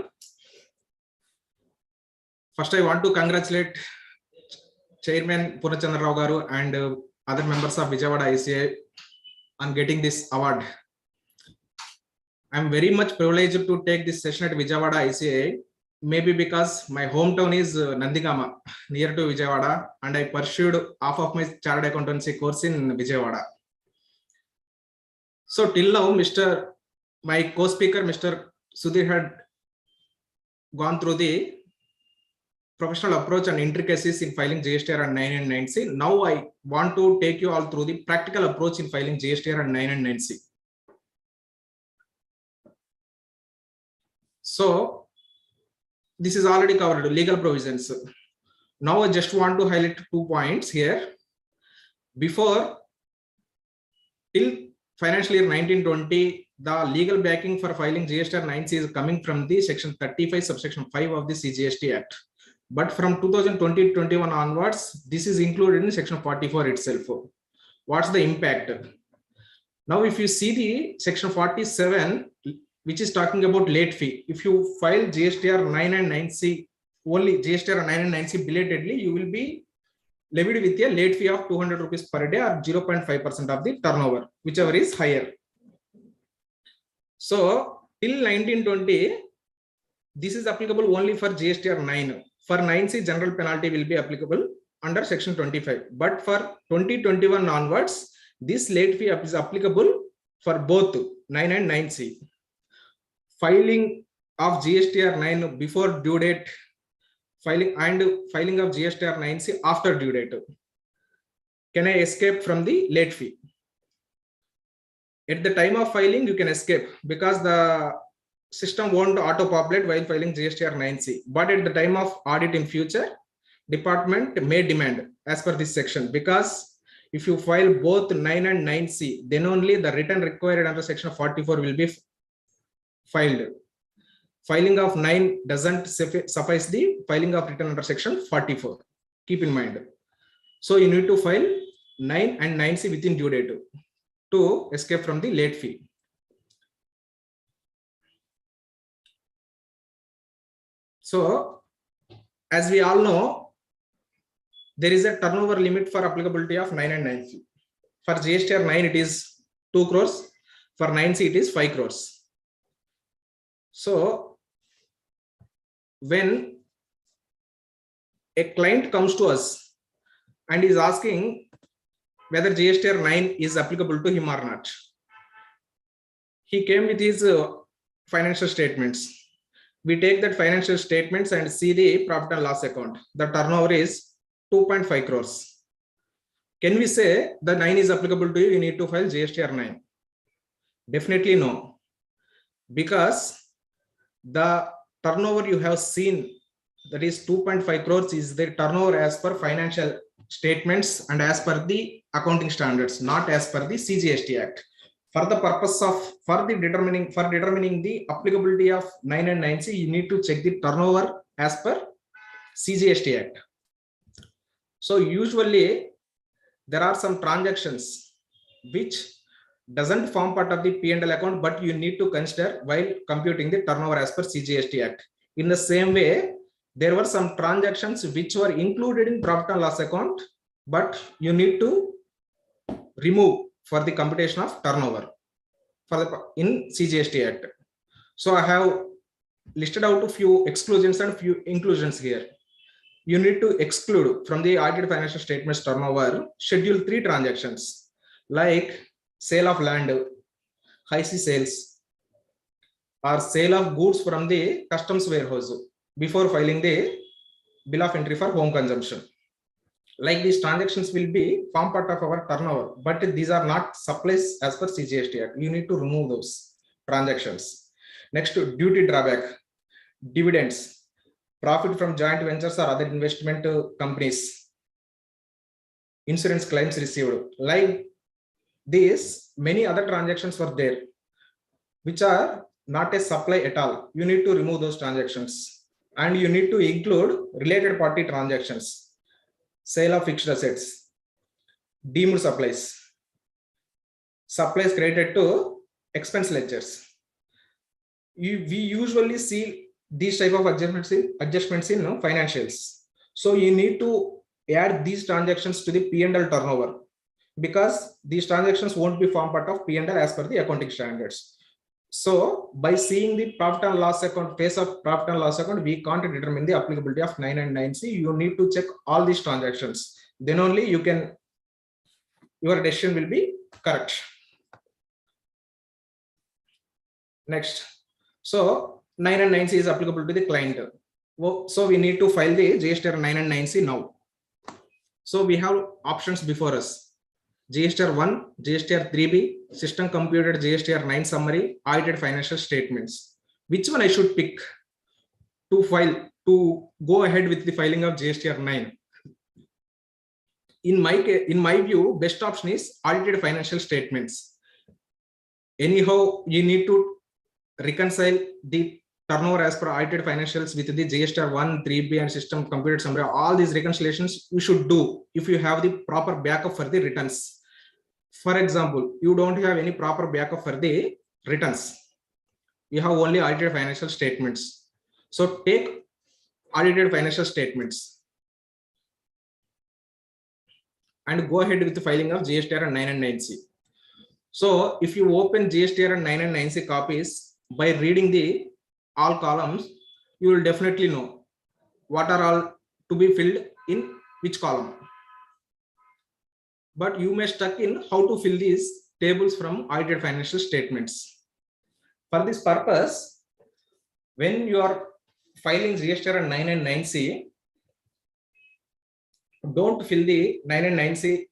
First, I want to congratulate Chairman Purnachandra Rao Garu and other members of Vijayawada ICA on getting this award. I am very much privileged to take this session at Vijayawada ICA, maybe because my hometown is Nandigama, near to Vijayawada, and I pursued half of my chartered accountancy course in Vijayawada. So till now, my co-speaker, Mr. Sudhir, had gone through the professional approach and intricacies in filing GSTR 9 and 9C. Now I want to take you all through the practical approach in filing GSTR 9 and 9C. So this is already covered, legal provisions. Now I just want to highlight 2 points here. Before, till financial year 1920, the legal backing for filing GSTR 9C is coming from the section 35 subsection 5 of the CGST Act. But from 2020-21 onwards, this is included in section 44 itself. What's the impact? Now, if you see the section 47, which is talking about late fee, if you file GSTR 9 and 9C, only GSTR 9 and 9C belatedly, you will be levied with a late fee of 200 rupees per day or 0.5% of the turnover, whichever is higher. So, till 1920, this is applicable only for GSTR 9. For 9C, general penalty will be applicable under section 25. But for 2021 onwards, this late fee is applicable for both 9 and 9C. Filing of GSTR 9 before due date, filing of GSTR 9C after due date. Can I escape from the late fee? At the time of filing, you can escape because the system won't auto-populate while filing Gstr 9C. But at the time of audit in future, department may demand as per this section, because if you file both 9 and 9C, then only the return required under section 44 will be filed. Filing of 9 doesn't suffice the filing of return under section 44. Keep in mind. So you need to file 9 and 9C within due date to escape from the late fee. So, as we all know, there is a turnover limit for applicability of 9 and 9C. For GST 9, it is 2 crores. For 9C, it is 5 crores. So, when a client comes to us and is asking whether GST 9 is applicable to him or not, he came with his financial statements. We take that financial statements and see the profit and loss account. The turnover is 2.5 crores. Can we say the 9 is applicable to you? You need to file GST 9. Definitely no. Because the turnover you have seen, that is 2.5 crores, is the turnover as per financial statements and as per the accounting standards, not as per the CGST Act. For the purpose of determining the applicability of 9 and 9C, you need to check the turnover as per CGST Act. So usually there are some transactions which doesn't form part of the P&L account, but you need to consider while computing the turnover as per CGST Act. In the same way, there were some transactions which were included in profit and loss account, but you need to remove for the computation of turnover in CGST Act. So I have listed out a few exclusions and few inclusions here. You need to exclude from the audited financial statements turnover Schedule 3 transactions like sale of land, high sea sales, or sale of goods from the customs warehouse before filing the bill of entry for home consumption. Like these transactions will be form part of our turnover, but these are not supplies as per CGST Act. You need to remove those transactions. Next, duty drawback, dividends, profit from joint ventures or other investment companies, insurance claims received. Like these, many other transactions were there, which are not a supply at all. You need to remove those transactions, and you need to include related party transactions. Sale of fixed assets, deemed supplies, supplies credited to expense ledgers. We usually see these type of adjustments in financials. So you need to add these transactions to the P&L turnover, because these transactions won't be form part of P&L as per the accounting standards. So by seeing the profit and loss account, face of profit and loss account, we can't determine the applicability of 9 and 9C. You need to check all these transactions. Then only your decision will be correct. Next. So 9 and 9C is applicable to the client. So we need to file the GST 9 and 9C now. So we have options before us. GST 1, GST 3B, system computed GST 9 summary, audited financial statements. Which one I should pick to go ahead with the filing of GST 9? In my view, best option is audited financial statements. Anyhow, you need to reconcile the turnover as per audited financials with the GST 1, 3B and system computed summary. All these reconciliations you should do if you have the proper backup for the returns. For example, you don't have any proper backup for the returns. You have only audited financial statements. So take audited financial statements and go ahead with the filing of GST 9 and 9C. So if you open GST 9 and 9C copies, by reading the all columns, you will definitely know what are all to be filled in which column. But you may stuck in how to fill these tables from audited financial statements. For this purpose, when you are filing GST 9 and 9C, don't fill the 9 and 9C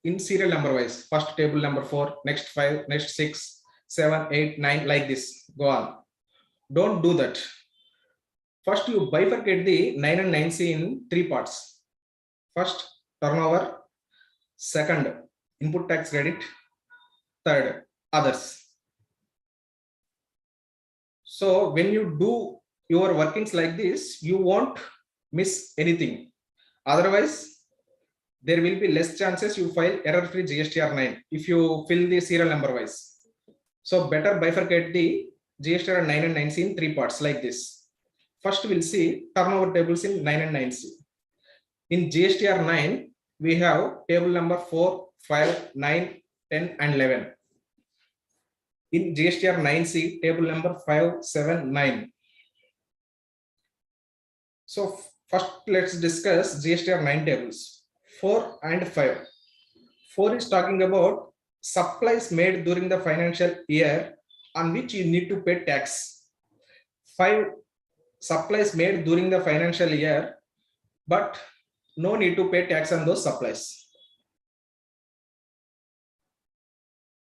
in serial number wise. First table number 4, next 5, next 6, 7, 8, 9, like this. Go on. Don't do that. First, you bifurcate the 9 and 9C in 3 parts. First, turnover. Second, input tax credit. Third, others. So when you do your workings like this, you won't miss anything. Otherwise, there will be less chances you file error-free Gstr 9 if you fill the serial number wise. So better bifurcate the Gstr 9 and 9C in 3 parts like this. First, we'll see turnover tables in 9 and 9C. In Gstr 9, we have table number 4, 5, 9, 10, and 11. In Gstr 9C, table number 5, 7, 9. So first, let's discuss Gstr 9 tables, 4 and 5. 4 is talking about supplies made during the financial year on which you need to pay tax. 5, supplies made during the financial year, but no need to pay tax on those supplies.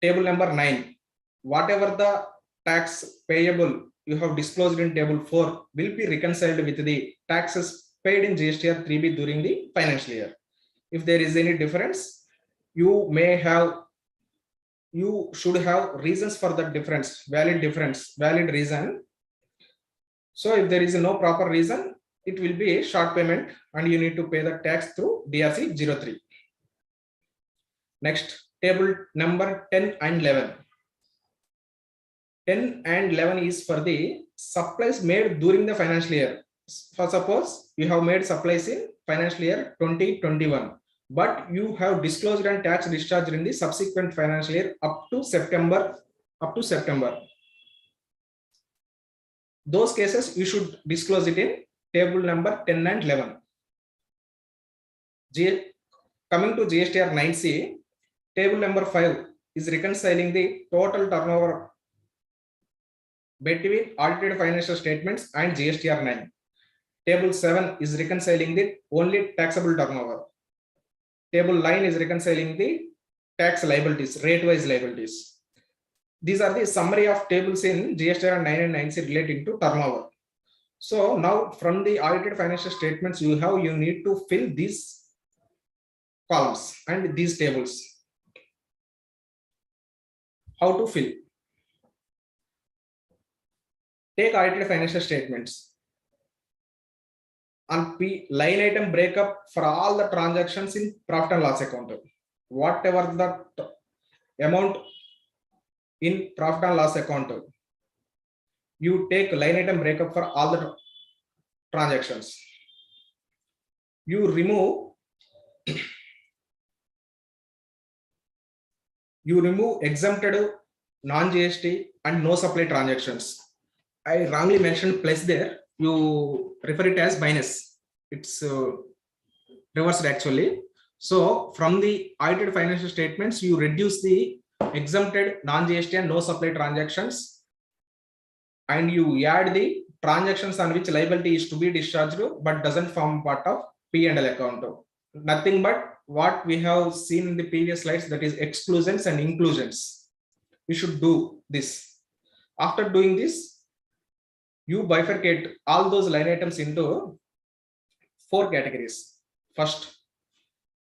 Table number 9, whatever the tax payable you have disclosed in table 4 will be reconciled with the taxes paid in Gstr 3B during the financial year. If there is any difference, you should have reasons for that difference, valid reason. So if there is no proper reason, it will be a short payment and you need to pay the tax through DRC 03. Next, table number 10 and 11. 10 and 11 is for the supplies made during the financial year. For suppose you have made supplies in financial year 2021, but you have disclosed and tax discharged in the subsequent financial year up to September. Those cases you should disclose it in table number 10 and 11. Coming to Gstr 9C, table number 5 is reconciling the total turnover between audited financial statements and Gstr 9. Table 7 is reconciling the only taxable turnover. Table 9 is reconciling the tax liabilities, rate-wise liabilities. These are the summary of tables in Gstr 9 and 9C relating to turnover. So now from the audited financial statements you need to fill these columns and these tables. How to fill? Take audited financial statements. And line item breakup for all the transactions in profit and loss account. Whatever the amount in profit and loss account, you take line item breakup for all the transactions. You remove exempted non-GST and no supply transactions. I wrongly mentioned plus there. You refer it as minus. It's reversed actually. So from the audited financial statements, you reduce the exempted non-GST and no supply transactions, and you add the transactions on which liability is to be discharged but doesn't form part of P&L account. Nothing but what we have seen in the previous slides, that is exclusions and inclusions. You should do this. After doing this, you bifurcate all those line items into 4 categories. First,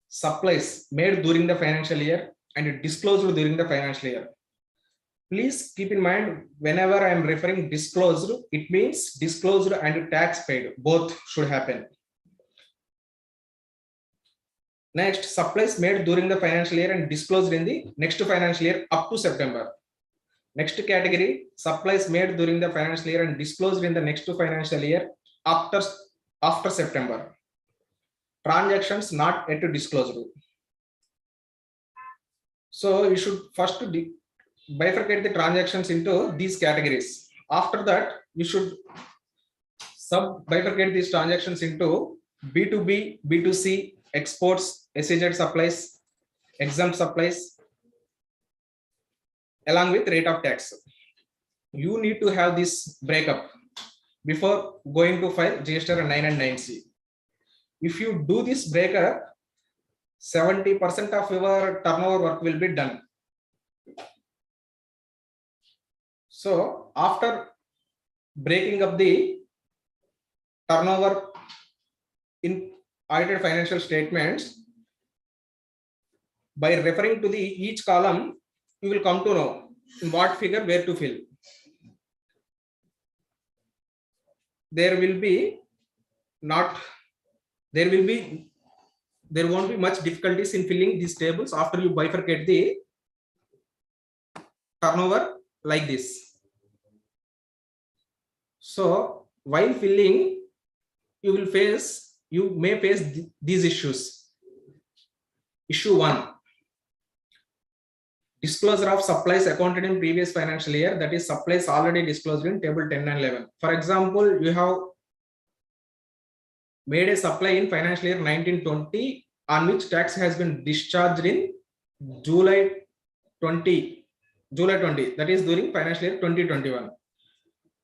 supplies made during the financial year and disclosed during the financial year. Please keep in mind, whenever I am referring disclosed, it means disclosed and tax paid. Both should happen. Next, supplies made during the financial year and disclosed in the next financial year up to September. Next category, supplies made during the financial year and disclosed in the next financial year after September. Transactions not yet disclosed. So you should first bifurcate the transactions into these categories. After that, you should bifurcate these transactions into B2B, B2C, exports, SEZ supplies, exempt supplies, along with rate of tax. You need to have this breakup before going to file Gstr 9 and 9C. If you do this breakup, 70% of your turnover work will be done. So after breaking up the turnover in audited financial statements, by referring to the each column, you will come to know in what figure where to fill. There won't be much difficulties in filling these tables after you bifurcate the turnover like this. So while filling, you may face these issues. Issue 1, disclosure of supplies accounted in previous financial year, that is supplies already disclosed in table 10 and 11. For example, you have made a supply in financial year 1920 on which tax has been discharged in July 20, that is during financial year 2021.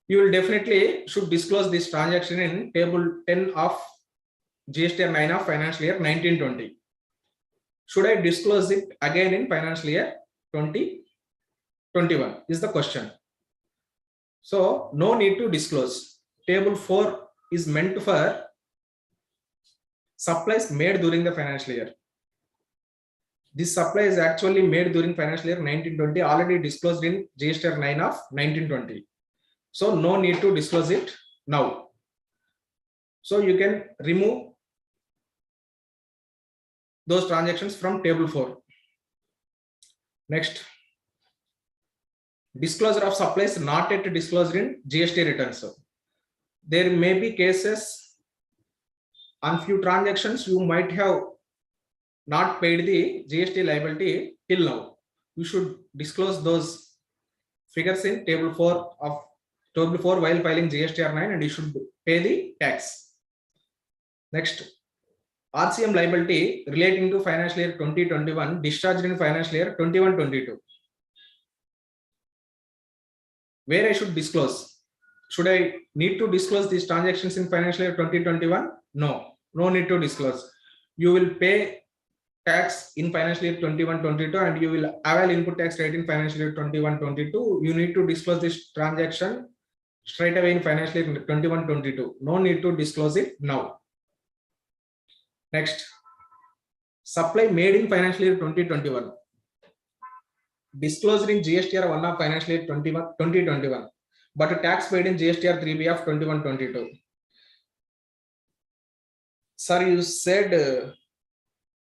You will definitely should disclose this transaction in table 10 of Gstr 9 of financial year 1920. Should I disclose it again in financial year 2021 is the question. So no need to disclose. Table 4 is meant for supplies made during the financial year. This supply is actually made during financial year 1920, already disclosed in Gstr 9 of 1920. So no need to disclose it now. So you can remove those transactions from table 4. Next, disclosure of supplies not yet disclosed in GST returns. There may be cases on few transactions you might have not paid the GST liability till now. You should disclose those figures in table 4 while filing GST 9, and you should pay the tax. Next, RCM liability relating to financial year 2021 discharged in financial year 21-22. Where I should disclose? Should I need to disclose these transactions in financial year 2021? No need to disclose. You will pay tax in financial year 21-22 and you will avail input tax rate in financial year 21-22. You need to disclose this transaction straight away in financial year 21-22. No need to disclose it now. Next, supply made in financial year 2021 disclosed in GSTR 1 of financial year 2021, but tax paid in GSTR 3B of 21-22. Sir, you said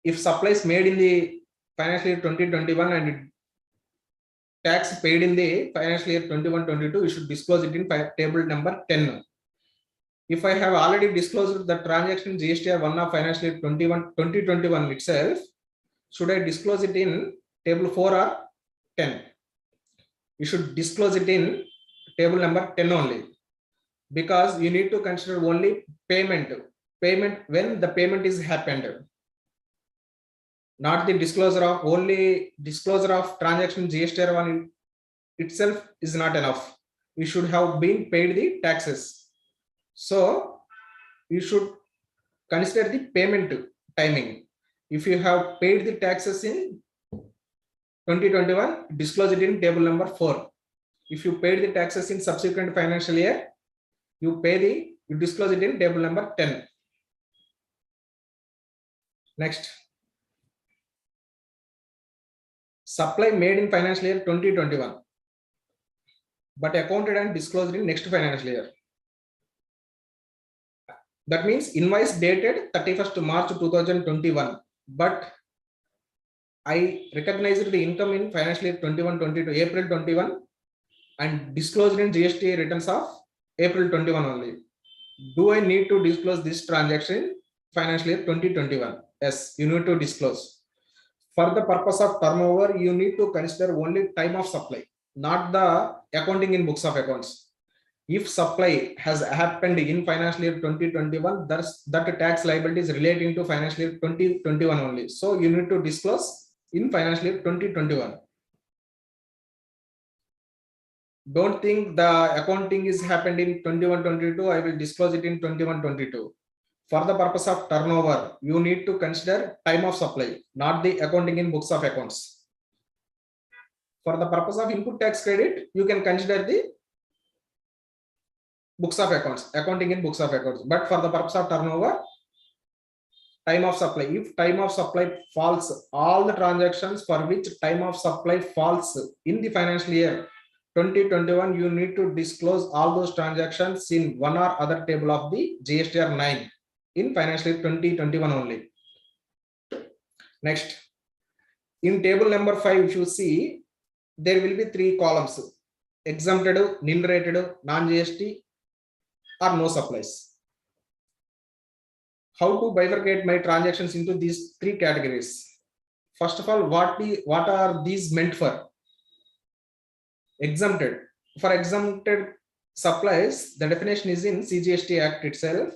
if supplies made in the financial year 2021 and tax paid in the financial year 21-22, you should disclose it in table number 10. If I have already disclosed the transaction GSTR 1 of financial year 2021 itself, should I disclose it in table 4 or 10? You should disclose it in table number 10 only, because you need to consider only payment when the payment is happened, not the disclosure of transaction GSTR 1 itself is not enough. You should have been paid the taxes. So you should consider the payment timing. If you have paid the taxes in 2021, disclose it in table number 4. If you paid the taxes in subsequent financial year, you disclose it in table number 10. Next, supply made in financial year 2021, but accounted and disclosed in next financial year. That means invoice dated 31st March 2021, but I recognized the income in financial year 21-22, April 21, and disclosed in GST returns of April 21 only. Do I need to disclose this transaction in financial year 2021? Yes, you need to disclose. For the purpose of turnover, you need to consider only time of supply, not the accounting in books of accounts. If supply has happened in financial year 2021, that tax liability is relating to financial year 2021 only. So you need to disclose in financial year 2021. Don't think the accounting is happened in 21-22. I will disclose it in 21-22. For the purpose of turnover, you need to consider time of supply, not the accounting in books of accounts. For the purpose of input tax credit, you can consider the books of accounts, accounting in books of accounts. But for the purpose of turnover, time of supply, if time of supply falls, all the transactions for which time of supply falls in the financial year 2021, you need to disclose all those transactions in one or other table of the Gstr 9 in financial year 2021 only. Next, in table number 5, if you see, there will be 3 columns: exempted, nil rated, non-GST, or no supplies. How to bifurcate my transactions into these 3 categories? First of all, what are these meant for? Exempted. For exempted supplies, the definition is in CGST Act itself.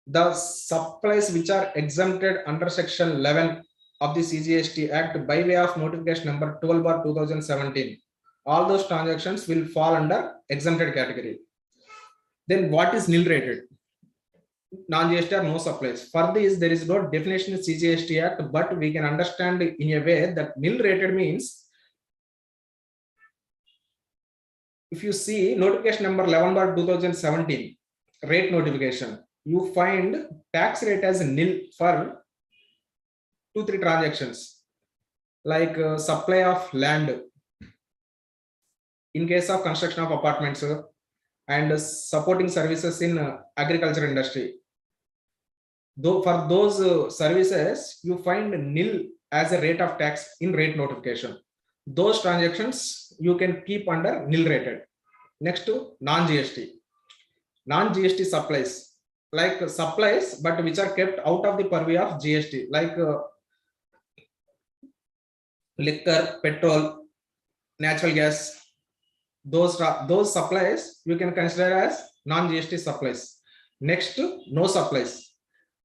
The supplies which are exempted under section 11 of the CGST Act by way of notification number 12/2017, all those transactions will fall under exempted category. Then what is nil rated? Non-GST or no supplies. For this, there is no definition in CGST Act, but we can understand in a way that nil rated means, if you see notification number 11/2017, rate notification, you find tax rate as nil for 2-3 transactions, like supply of land in case of construction of apartments, and supporting services in agriculture industry. Though for those services, you find nil as a rate of tax in rate notification. Those transactions you can keep under nil rated. Next to non-GST. Non-GST supplies, like supplies but which are kept out of the purview of GST, like liquor, petrol, natural gas. Those supplies you can consider as non-GST supplies. Next to no supplies.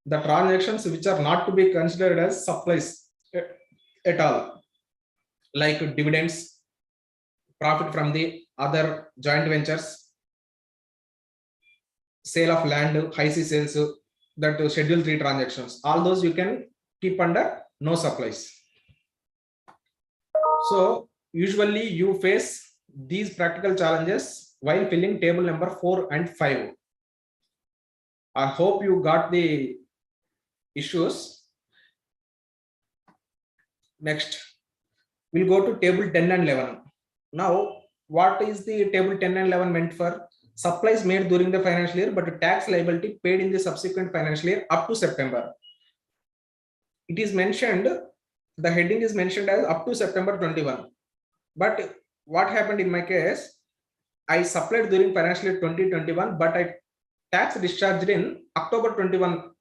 The transactions which are not to be considered as supplies at all, like dividends, profit from the other joint ventures, sale of land, high C sales, that schedule 3 transactions, all those you can keep under no supplies. So usually you face these practical challenges while filling table number 4 and 5. I hope you got the issues. Next, we'll go to table 10 and 11. Now, what is the table 10 and 11 meant for? Supplies made during the financial year, but tax liability paid in the subsequent financial year up to September. It is mentioned, the heading is mentioned as up to September 21. But what happened in my case? I supplied during financial year 2021, but I tax discharged in October 21.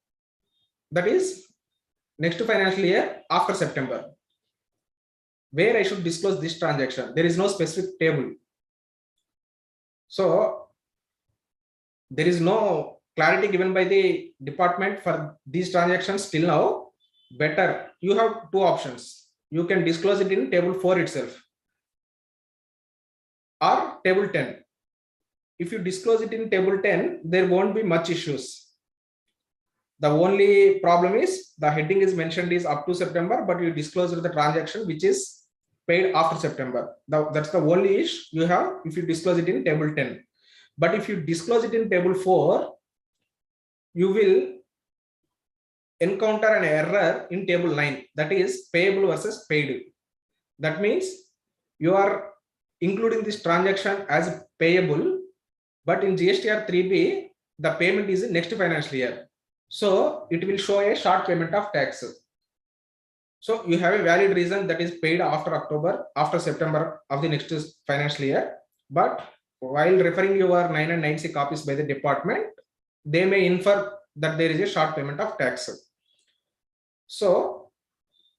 That is next financial year after September, where I should disclose this transaction. There is no specific table. So there is no clarity given by the department for these transactions till now. Better, you have 2 options. You can disclose it in table 4 itself or table 10. If you disclose it in table 10, there won't be much issues. The only problem is the heading is mentioned is up to September, but you disclose the transaction which is paid after September. That's the only issue you have if you disclose it in table 10. But if you disclose it in table 4, you will encounter an error in table 9, that is payable versus paid. That means you are including this transaction as payable, but in GSTR 3B, the payment is in next financial year. So it will show a short payment of tax. So you have a valid reason that is paid after October, after September of the next financial year. But while referring your 9 and 9C copies by the department, they may infer that there is a short payment of tax. So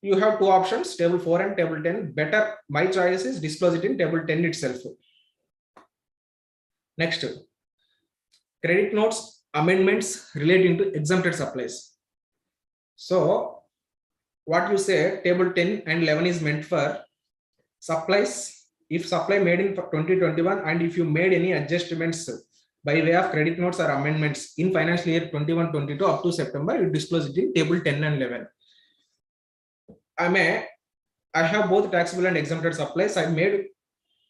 you have 2 options, table 4 and table 10. Better, my choice is disclose it in table 10 itself. Next, credit notes amendments relating to exempted supplies. So what you say, table 10 and 11 is meant for supplies. If supply made in 2021 and if you made any adjustments by way of credit notes or amendments in financial year 21-22 up to September, you disclose it in table 10 and 11. I have both taxable and exempted supplies. I made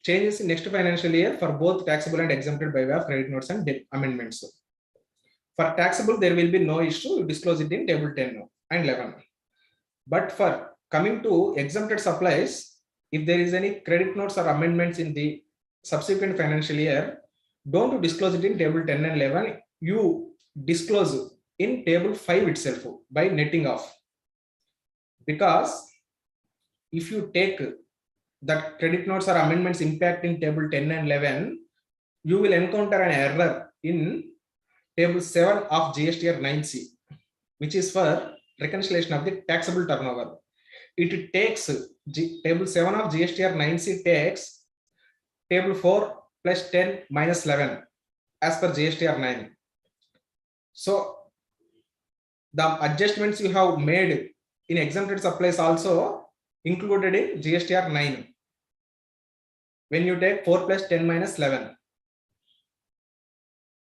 changes in next financial year for both taxable and exempted by way of credit notes and amendments. For taxable, there will be no issue. You disclose it in table 10 and 11. But for coming to exempted supplies, if there is any credit notes or amendments in the subsequent financial year, don't disclose it in table 10 and 11. You disclose in table 5 itself by netting off. Because if you take that credit notes or amendments impact in table 10 and 11, you will encounter an error in table 7 of Gstr 9C, which is for reconciliation of the taxable turnover. It takes table 7 of Gstr 9C takes table 4 plus 10 minus 11 as per Gstr 9. So the adjustments you have made in exempted supplies also included in Gstr 9 when you take 4 plus 10 minus 11.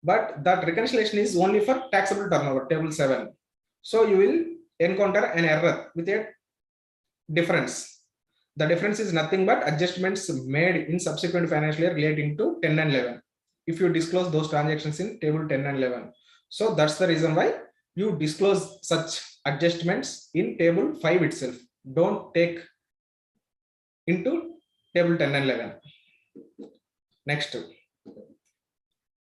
But that reconciliation is only for taxable turnover, table 7. So you will encounter an error with a difference. The difference is nothing but adjustments made in subsequent financial year relating to 10 and 11. If you disclose those transactions in table 10 and 11. So that's the reason why you disclose such adjustments in table 5 itself. Don't take into table 10 and 11. Next,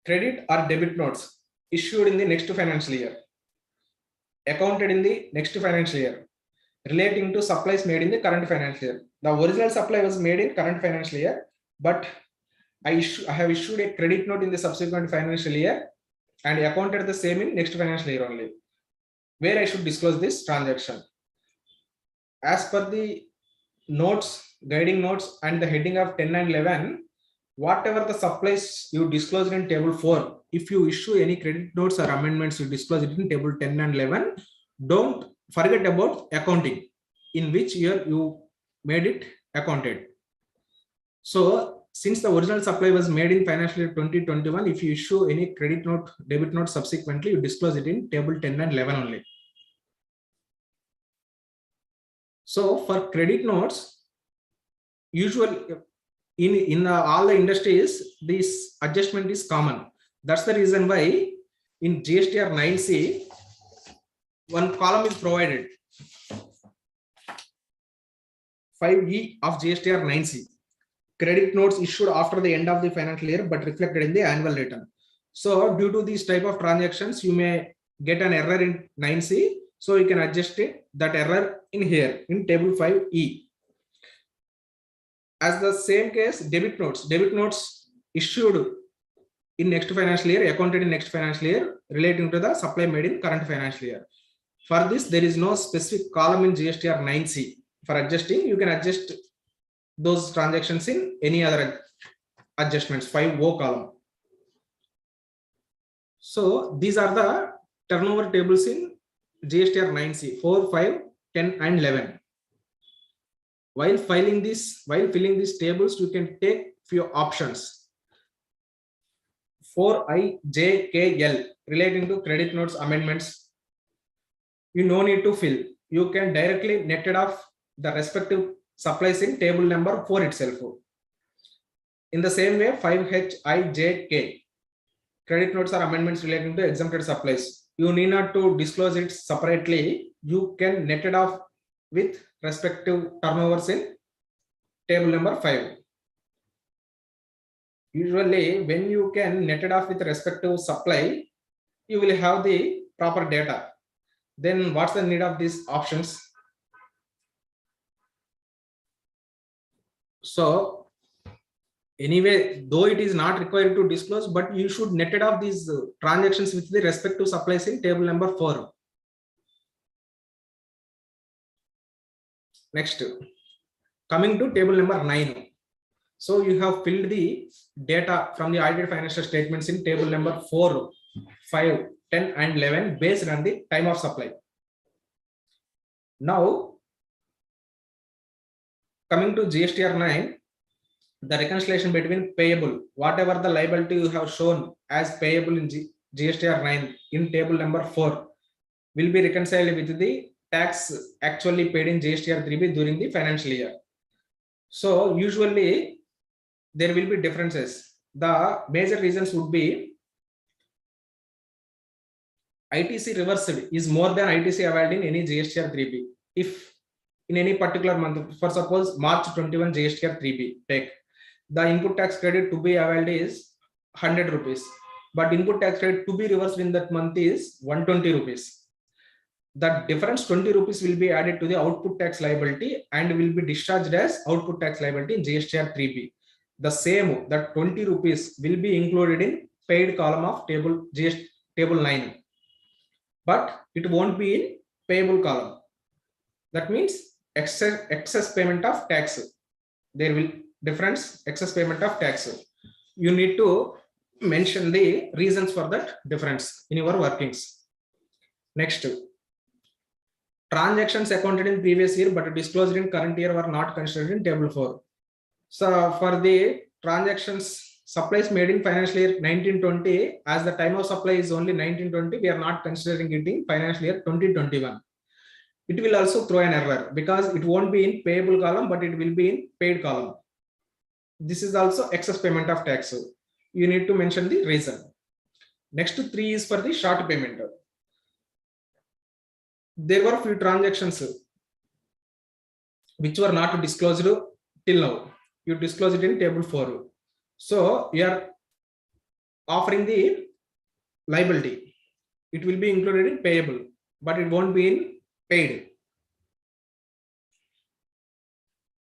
credit or debit notes issued in the next financial year, accounted in the next financial year, relating to supplies made in the current financial year. The original supply was made in current financial year, but I have issued a credit note in the subsequent financial year and accounted the same in next financial year only, where I should disclose this transaction. As per the notes, guiding notes and the heading of 10 and 11, whatever the supplies you disclosed in table 4, if you issue any credit notes or amendments, you disclose it in table 10 and 11. Don't forget about accounting, in which year you made it accounted. So since the original supply was made in financial year 2021, if you issue any credit note, debit note subsequently, you disclose it in table 10 and 11 only. So for credit notes, usually in all the industries, this adjustment is common. That's the reason why in Gstr 9C, one column is provided. 5E of Gstr 9C. Credit notes issued after the end of the financial year, but reflected in the annual return. So due to these type of transactions, you may get an error in 9C. So you can adjust it, that error in here in table 5E. As the same case, debit notes issued in next financial year, accounted in next financial year, relating to the supply made in current financial year. For this, there is no specific column in Gstr 9C. For adjusting, you can adjust those transactions in any other adjustments, 5O column. So these are the turnover tables in Gstr 9C, 4, 5, 10, and 11. While filling these tables, you can take few options. 4I, J, K, L relating to credit notes amendments. You no need to fill. You can directly net it off the respective supplies in table number 4 itself. In the same way, 5H, I, J, K credit notes or amendments relating to exempted supplies. You need not to disclose it separately. You can net it off with respective turnovers in table number 5. Usually, when you can net it off with respective supply, you will have the proper data. Then what's the need of these options? So anyway, though it is not required to disclose, but you should net it off these transactions with the respective supplies in table number 4. Next, coming to table number 9. So you have filled the data from the audited financial statements in table number 4, 5, 10, and 11 based on the time of supply. Now, coming to Gstr 9, the reconciliation between payable, whatever the liability you have shown as payable in Gstr 9 in table number 4 will be reconciled with the tax actually paid in Gstr 3B during the financial year. So usually there will be differences. The major reasons would be ITC reversed is more than ITC availed in any GST 3B. If in any particular month, for suppose March 21 GST 3B, take the input tax credit to be availed is 100 rupees, but input tax credit to be reversed in that month is 120 rupees. The difference 20 rupees will be added to the output tax liability and will be discharged as output tax liability in GST 3B. The same, that 20 rupees will be included in paid column of table 9. But it won't be in payable column. That means excess payment of tax. There will difference excess payment of tax. You need to mention the reasons for that difference in your workings. Next, transactions accounted in previous year but disclosed in current year were not considered in table 4. So for the transactions supplies made in financial year 1920, as the time of supply is only 1920, we are not considering it in financial year 2021. It will also throw an error because it won't be in payable column, but it will be in paid column. This is also excess payment of tax. You need to mention the reason. Next 3 is for the short payment. There were few transactions which were not disclosed till now. You disclose it in table 4. So you are offering the liability. It will be included in payable, but it won't be in paid.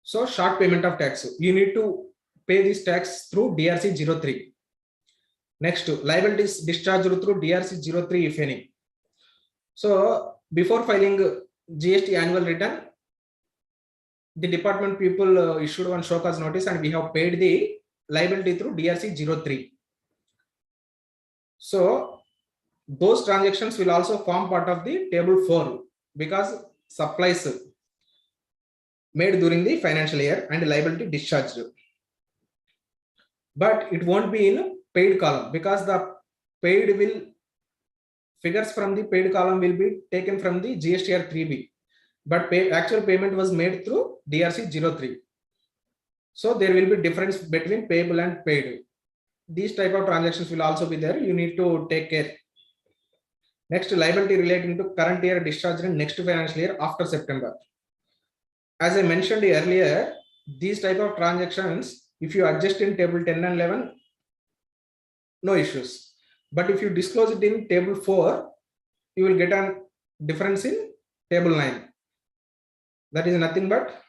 So short payment of tax. You need to pay this tax through DRC 03. Next, liabilities discharged through DRC 03 if any. So before filing GST annual return, the department people issued one show cause notice and we have paid the liability through DRC 03. So those transactions will also form part of the table 4 because supplies made during the financial year and liability discharged. But it won't be in paid column because the paid will figures from the paid column will be taken from the GSTR 3B, but actual payment was made through DRC 03. So there will be difference between payable and paid. These type of transactions will also be there. You need to take care. Next, liability relating to current year discharged in next financial year after September. As I mentioned earlier, these type of transactions, if you adjust in table 10 and 11, no issues. But if you disclose it in table 4, you will get a difference in table 9. That is nothing but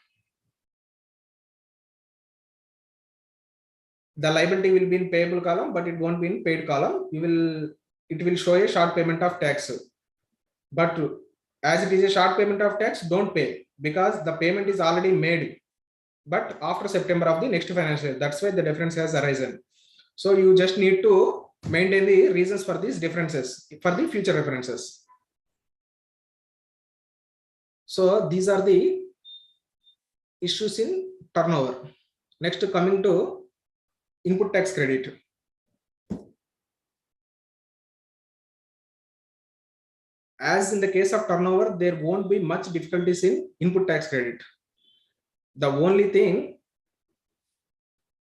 the liability will be in payable column, but it won't be in paid column. It will show a short payment of tax. But as it is a short payment of tax, don't pay because the payment is already made, but after September of the next financial year. That's why the difference has arisen. So you just need to maintain the reasons for these differences for the future references. So these are the issues in turnover. Next, coming to input tax credit. As in the case of turnover, there won't be much difficulties in input tax credit. The only thing,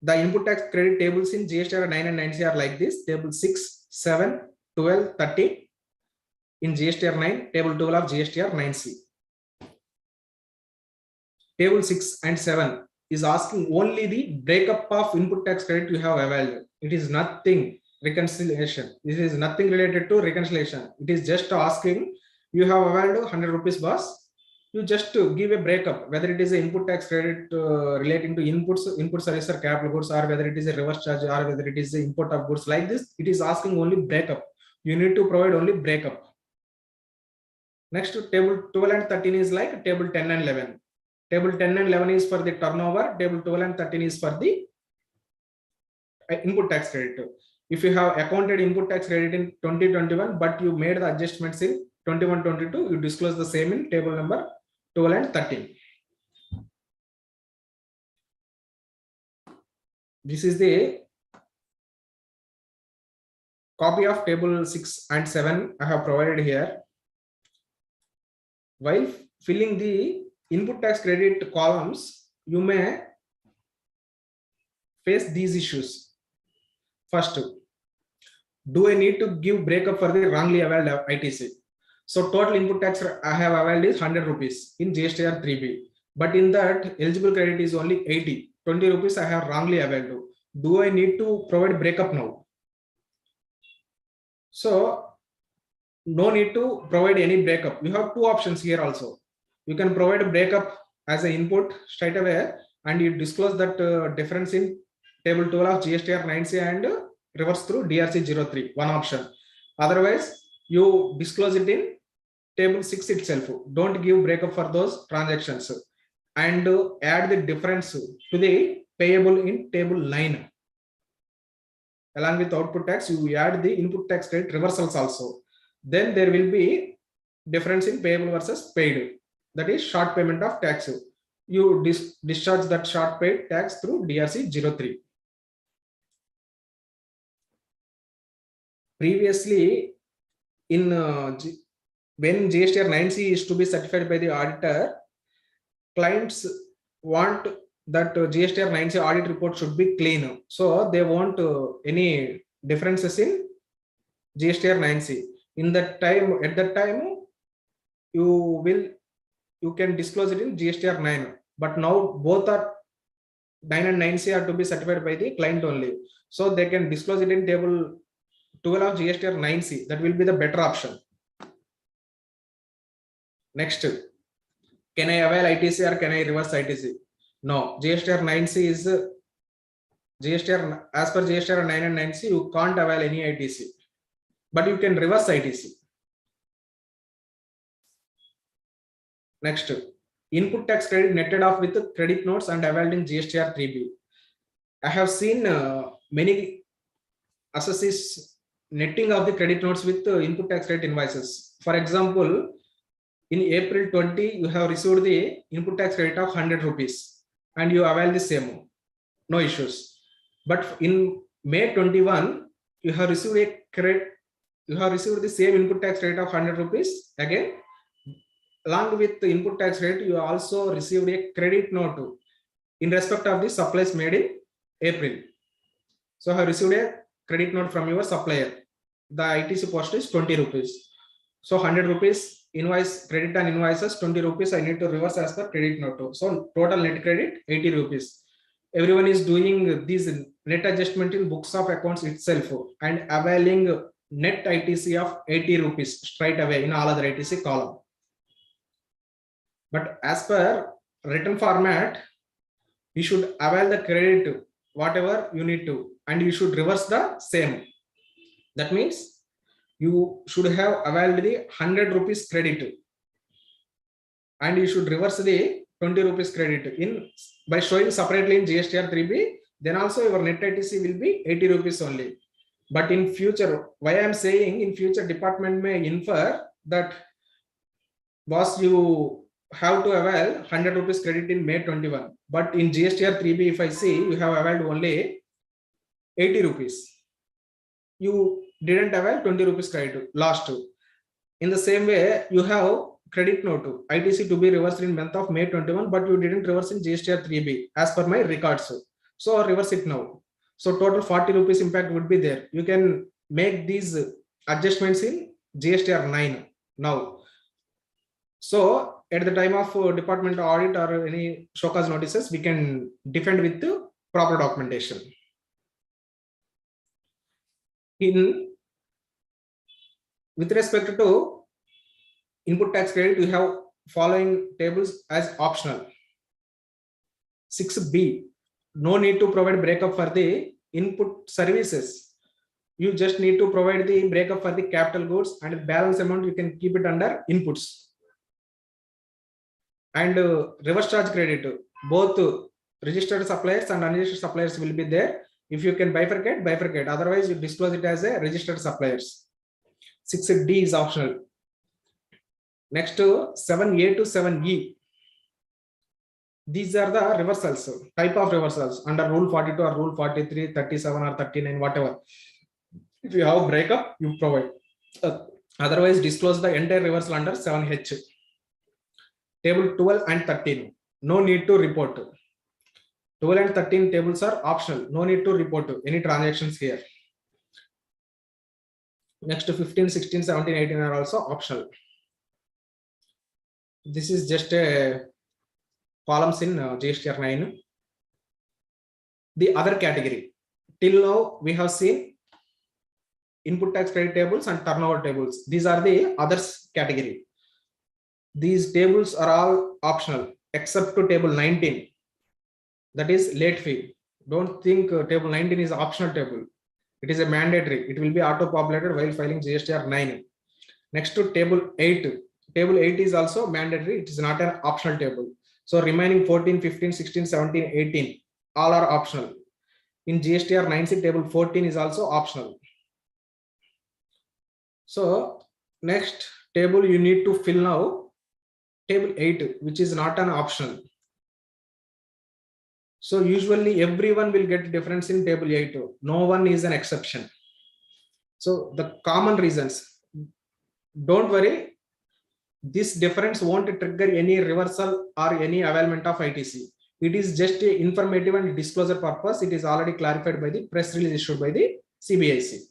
the input tax credit tables in GST 9 and 9C are like this: table 6, 7, 12, 30 in GST 9, table 12 of GST 9C. Table 6 and 7 is asking only the breakup of input tax credit you have availed. It is nothing reconciliation. This is nothing related to reconciliation. It is just asking you have availed 100 rupees, boss. You just give a breakup, whether it is an input tax credit relating to input service or capital goods, or whether it is a reverse charge, or whether it is the import of goods like this. It is asking only breakup. You need to provide only breakup. Next, table 12 and 13 is like table 10 and 11. Table 10 and 11 is for the turnover. Table 12 and 13 is for the input tax credit. If you have accounted input tax credit in 2021, but you made the adjustments in 21-22, you disclose the same in table number 12 and 13. This is the copy of table 6 and 7 I have provided here. While filling the input tax credit columns, you may face these issues. First, do I need to give breakup for the wrongly availed ITC? So total input tax I have availed is 100 rupees in GSTR 3B, but in that eligible credit is only 80. 20 rupees I have wrongly availed. Do I need to provide breakup now? So no need to provide any breakup. You have two options here also. You can provide a breakup as an input straight away, and you disclose that difference in table 12 of GSTR 9C and reverse through DRC 03, one option. Otherwise, you disclose it in table 6 itself. Don't give breakup for those transactions, and add the difference to the payable in table 9. Along with output tax, you add the input tax credit reversals also. Then there will be difference in payable versus paid. That is short payment of tax. You discharge that short paid tax through DRC 03. Previously, in when GSTR 9C is to be certified by the auditor, clients want that GSTR 9C audit report should be clean. So they want any differences in GSTR 9C. In that time, at that time, you can disclose it in GSTR 9. But now both are 9 and 9C are to be certified by the client only. So they can disclose it in table 12 of GSTR 9C. That will be the better option. Next, can I avail ITC or can I reverse ITC? No, GSTR 9C is GSTR, as per GSTR 9 and 9C, you can't avail any ITC, but you can reverse ITC. Next, input tax credit netted off with credit notes and availed in GSTR 3B. I have seen many assessees netting of the credit notes with input tax credit invoices. For example, in April 20, you have received the input tax credit of 100 rupees and you avail the same, no issues. But in May 21, you have received a credit, you have received the same input tax credit of 100 rupees. Again, along with the input tax credit, you also received a credit note in respect of the supplies made in April. So I have received a credit note from your supplier. The ITC post is 20 rupees. So 100 rupees invoice, credit and invoices, 20 rupees I need to reverse as per credit note. So total net credit 80 rupees. Everyone is doing this net adjustment in books of accounts itself and availing net ITC of 80 rupees straight away in all other ITC column. But as per written format, you should avail the credit whatever you need to, and you should reverse the same. That means you should have availed the 100 rupees credit and you should reverse the 20 rupees credit in by showing separately in GSTR 3B. Then also your net ITC will be 80 rupees only. But in future, why I am saying in future, department may infer that boss, you have to avail 100 rupees credit in May 21, but in GSTR 3B, if I see you have availed only 80 rupees, you didn't avail 20 rupees credit last two. In the same way, you have credit note ITC to be reversed in month of May 21, but you didn't reverse in GSTR 3B as per my records. So reverse it now. So total 40 rupees impact would be there. You can make these adjustments in GSTR 9 now. So at the time of department audit or any show cause notices, we can defend with the proper documentation. With respect to input tax credit, we have following tables as optional. 6B, no need to provide breakup for the input services. You just need to provide the breakup for the capital goods, and the balance amount you can keep it under inputs. And reverse charge credit, both registered suppliers and unregistered suppliers will be there. If you can bifurcate, bifurcate. Otherwise, you disclose it as a registered suppliers. 6D is optional. Next, 7A to 7E. These are the reversals, type of reversals under Rule 42 or Rule 43, 37 or 39, whatever. If you have breakup, you provide. Otherwise, disclose the entire reversal under 7H. Table 12 and 13, no need to report. 12 and 13 tables are optional, no need to report any transactions here. Next, 15, 16, 17, 18 are also optional. This is just a columns in Gstr Nine. The other category, till now we have seen input tax credit tables and turnover tables. These are the others category. These tables are all optional except to table 19, that is late fee. Don't think table 19 is optional table. It is a mandatory. It will be auto populated while filing Gstr 9. Next to table 8. Table 8 is also mandatory. It is not an optional table. So remaining 14, 15, 16, 17, 18, all are optional. In Gstr 9C, table 14 is also optional. So next table you need to fill now, table 8, which is not an optional. So usually everyone will get difference in table 8. No one is an exception. So the common reasons, don't worry, this difference won't trigger any reversal or any availment of ITC. It is just a informative and disclosure purpose. It is already clarified by the press release issued by the CBIC.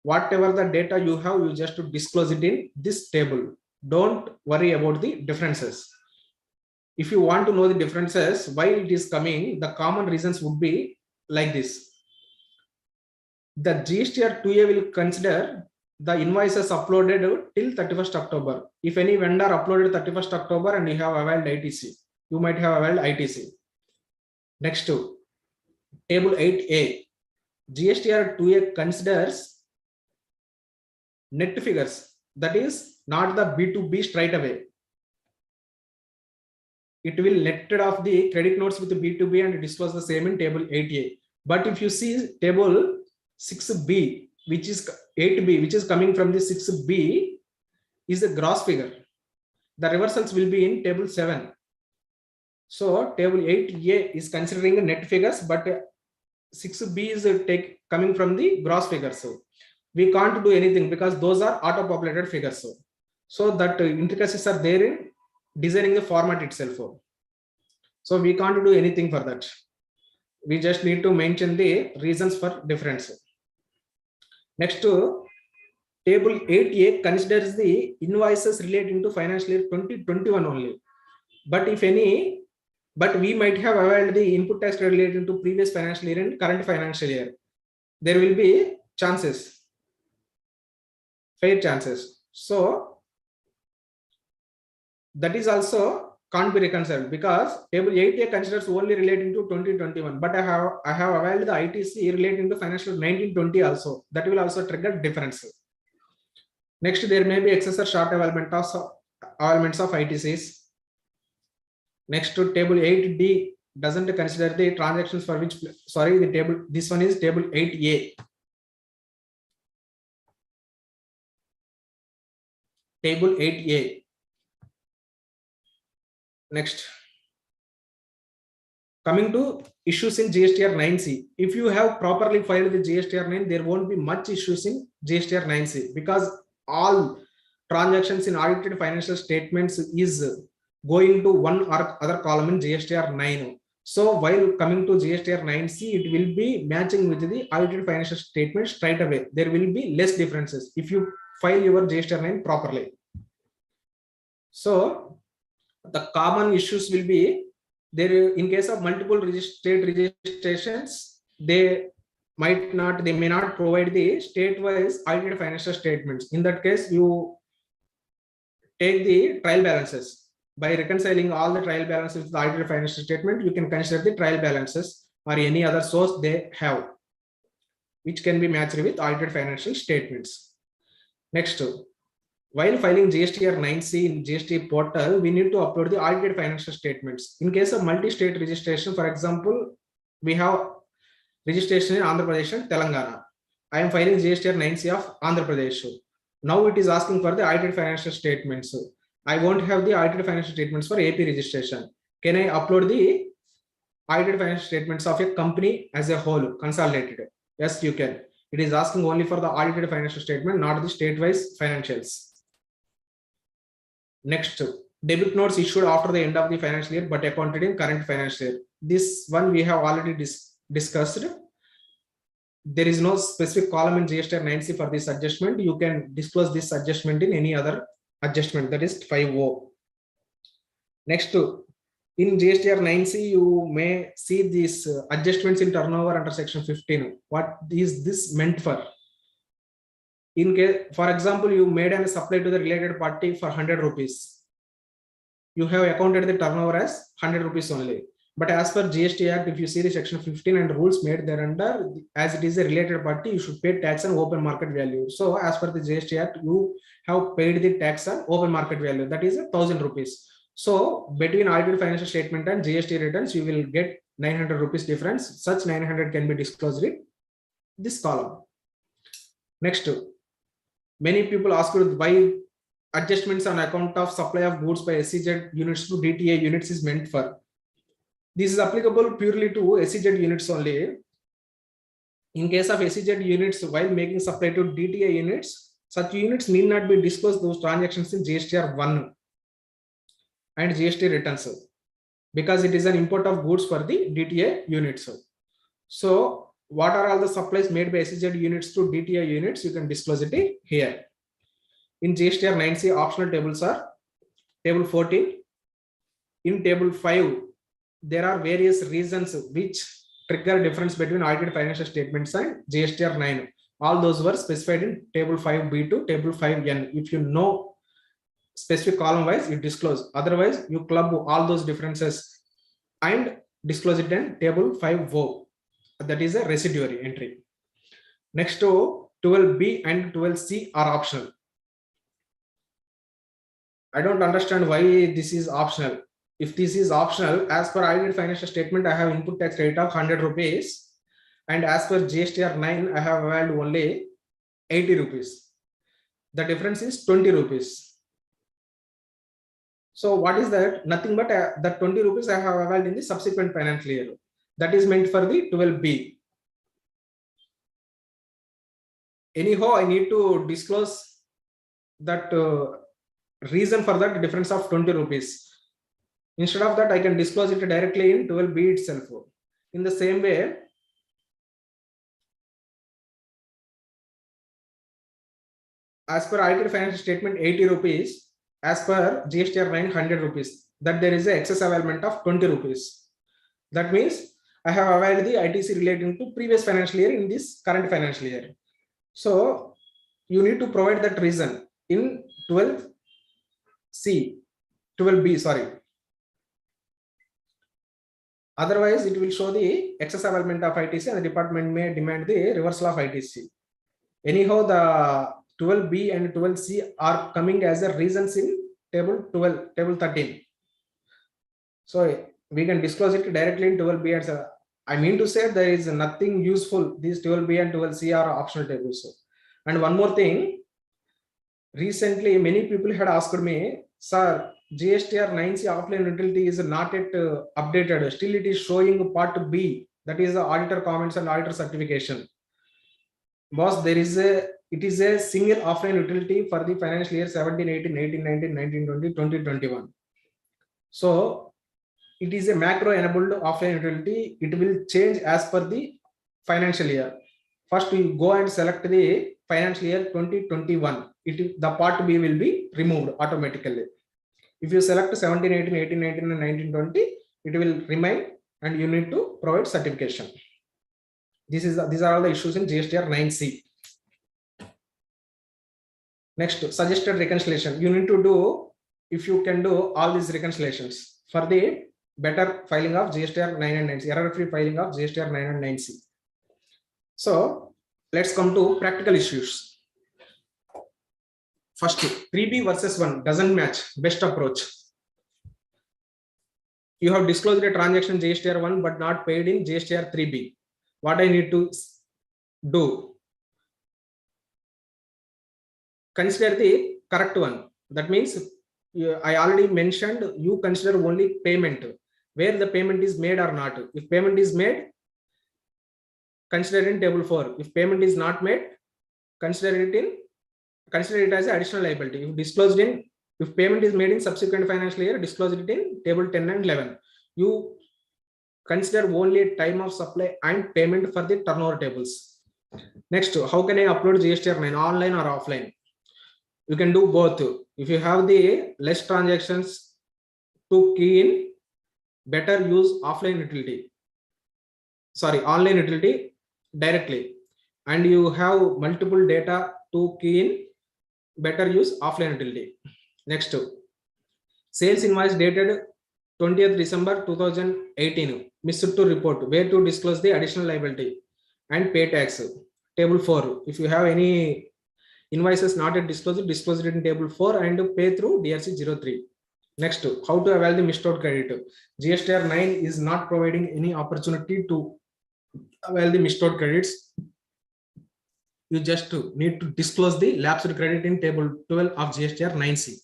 Whatever the data you have, you just to disclose it in this table. Don't worry about the differences. If you want to know the differences, why it is coming, the common reasons would be like this. The Gstr 2A will consider the invoices uploaded till 31st October. If any vendor uploaded 31st October and you have availed ITC, you might have availed ITC. Next to table 8A, Gstr 2A considers net figures, that is not the B2B straight away. It will netted off the credit notes with the B2B and disclose the same in table 8A. But if you see table 6B, which is 8B, which is coming from the 6B, is a gross figure. The reversals will be in table 7. So table 8A is considering the net figures, but 6B is coming from the gross figures. So we can't do anything because those are auto-populated figures. So that intricacies are there in designing the format itself. So we can't do anything for that. We just need to mention the reasons for difference. Next to table 8A considers the invoices relating to financial year 2021 only. But if any, but we might have availed the input tax relating to previous financial year and current financial year. There will be chances, fair chances. So that is also can't be reconciled because table 8A considers only relating to 2021, but I have availed the ITC relating to financial 1920 also. That will also trigger difference. Next, there may be excess or short availments of ITCs. Next to table 8D doesn't consider the transactions for which, sorry, the table, this one is table 8A. Table 8A. Next, coming to issues in Gstr 9C. If you have properly filed the Gstr 9, there won't be much issues in Gstr 9C because all transactions in audited financial statements is going to one or other column in Gstr 9. So while coming to Gstr 9C, it will be matching with the audited financial statement straight away. There will be less differences if you file your Gstr 9 properly. So the common issues will be there in case of multiple state registrations, they may not provide the state-wise audited financial statements. In that case, you take the trial balances. By reconciling all the trial balances with the audited financial statement, you can consider the trial balances or any other source they have, which can be matched with audited financial statements. Next, while filing Gstr 9C in GST portal, we need to upload the audited financial statements. In case of multi-state registration, for example, we have registration in Andhra Pradesh and Telangana. I am filing Gstr 9C of Andhra Pradesh. Now it is asking for the audited financial statements. I won't have the audited financial statements for AP registration. can I upload the audited financial statements of a company as a whole, consolidated? Yes, you can. It is asking only for the audited financial statement, not the state-wise financials. Next, debit notes issued after the end of the financial year, but accounted in current financial year. This one we have already discussed. There is no specific column in Gstr 9C for this adjustment. You can disclose this adjustment in any other adjustment, that is 5O. Next, in Gstr 9C, you may see these adjustments in turnover under section 15. What is this meant for? In case, for example, you made a supply to the related party for 100 rupees. You have accounted the turnover as 100 rupees only. But as per GST Act, if you see the section 15 and rules made thereunder, as it is a related party, you should pay tax on open market value. So as per the GST Act, you have paid the tax on open market value, that is 1,000 rupees. So between audited financial statement and GST returns, you will get 900 rupees difference. Such 900 can be disclosed in this column. Next, many people ask why adjustments on account of supply of goods by SEZ units to DTA units is meant for. This is applicable purely to SEZ units only. In case of SEZ units, while making supply to DTA units, such units need not be disclosed those transactions in GSTR 1 and GST returns, because it is an import of goods for the DTA units. So what are all the supplies made by SEZ units to DTA units? You can disclose it here. In GSTR 9C, optional tables are table 14. In table 5, there are various reasons which trigger difference between audited financial statements and GSTR 9. All those were specified in table 5B to table 5N. If you know specific column wise, you disclose. Otherwise, you club all those differences and disclose it in table 5O. That is a residuary entry. Next to 12B and 12C are optional. I don't understand why this is optional. If this is optional, as per audited financial statement, I have input tax rate of 100 rupees. And as per GSTR 9, I have availed only 80 rupees. The difference is 20 rupees. So what is that? Nothing but the 20 rupees I have availed in the subsequent financial year. That is meant for the 12B. Anyhow, I need to disclose that reason for that difference of 20 rupees. Instead of that, I can disclose it directly in 12B itself. In the same way, as per audited financial statement, 80 rupees, as per GSTR 9, 100 rupees, that there is an excess availment of 20 rupees. That means I have availed the ITC relating to previous financial year in this current financial year. So you need to provide that reason in 12B, sorry. Otherwise, it will show the excess availment of ITC and the department may demand the reversal of ITC. Anyhow, the 12B and 12C are coming as a reasons in table 13. So we can disclose it directly in 12B. And I mean to say there is nothing useful. These 12B and 12C are optional tables. And one more thing, recently many people had asked me, sir, GSTR 9C offline utility is not yet updated. Still it is showing part B, that is the auditor comments and auditor certification. Boss, it is a single offline utility for the financial year 17, 18, 18, 19, 19, 20, 2021. So it is a macro enabled offline utility. It will change as per the financial year. First, we go and select the financial year 2021. The part B will be removed automatically. If you select 17, 18, 18, 19, and 19, 20, it will remain and you need to provide certification. These are all the issues in GSTR 9C. Next, suggested reconciliation. You need to do, if you can do all these reconciliations for the better filing of GSTR 9 and 9C, error-free filing of GSTR 9 and 9C. So let's come to practical issues. First, 3B versus 1 doesn't match. Best approach. You have disclosed a transaction GSTR 1 but not paid in GSTR 3B. What I need to do? Consider the correct one. That means I already mentioned you consider only payment. where the payment is made or not. If payment is made, consider in table 4. If payment is not made, consider it as additional liability. If payment is made in subsequent financial year, disclose it in table 10 and 11. You consider only time of supply and payment for the turnover tables. Next, how can I upload Gstr 9, online or offline? You can do both. If you have the less transactions to key in, better use online utility directly. And you have multiple data to key in, better use offline utility. Next, sales invoice dated 20th December 2018, missed to report, where to disclose the additional liability and pay tax. Table 4. If you have any invoices not yet disclosed, disclose it in table 4 and pay through DRC 03. Next, how to avail the missed out credit. Gstr 9 is not providing any opportunity to avail the missed out credits. You just need to disclose the lapsed credit in table 12 of Gstr 9C.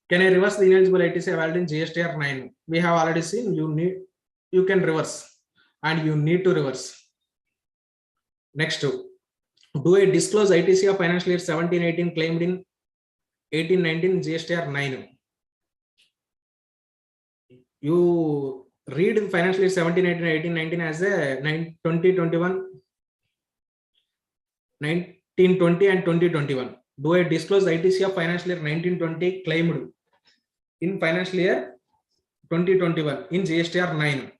Can I reverse the ineligible ITC availed in Gstr 9? We have already seen you can reverse and you need to reverse. Next, do I disclose ITC of financial year 17-18 claimed in 18-19 Gstr 9? You read financial year 17-18 18-19 as a 20-21, 19-20 and 20-21. Do I disclose ITC of financial year 19-20 claimed in financial year 2021 in Gstr 9?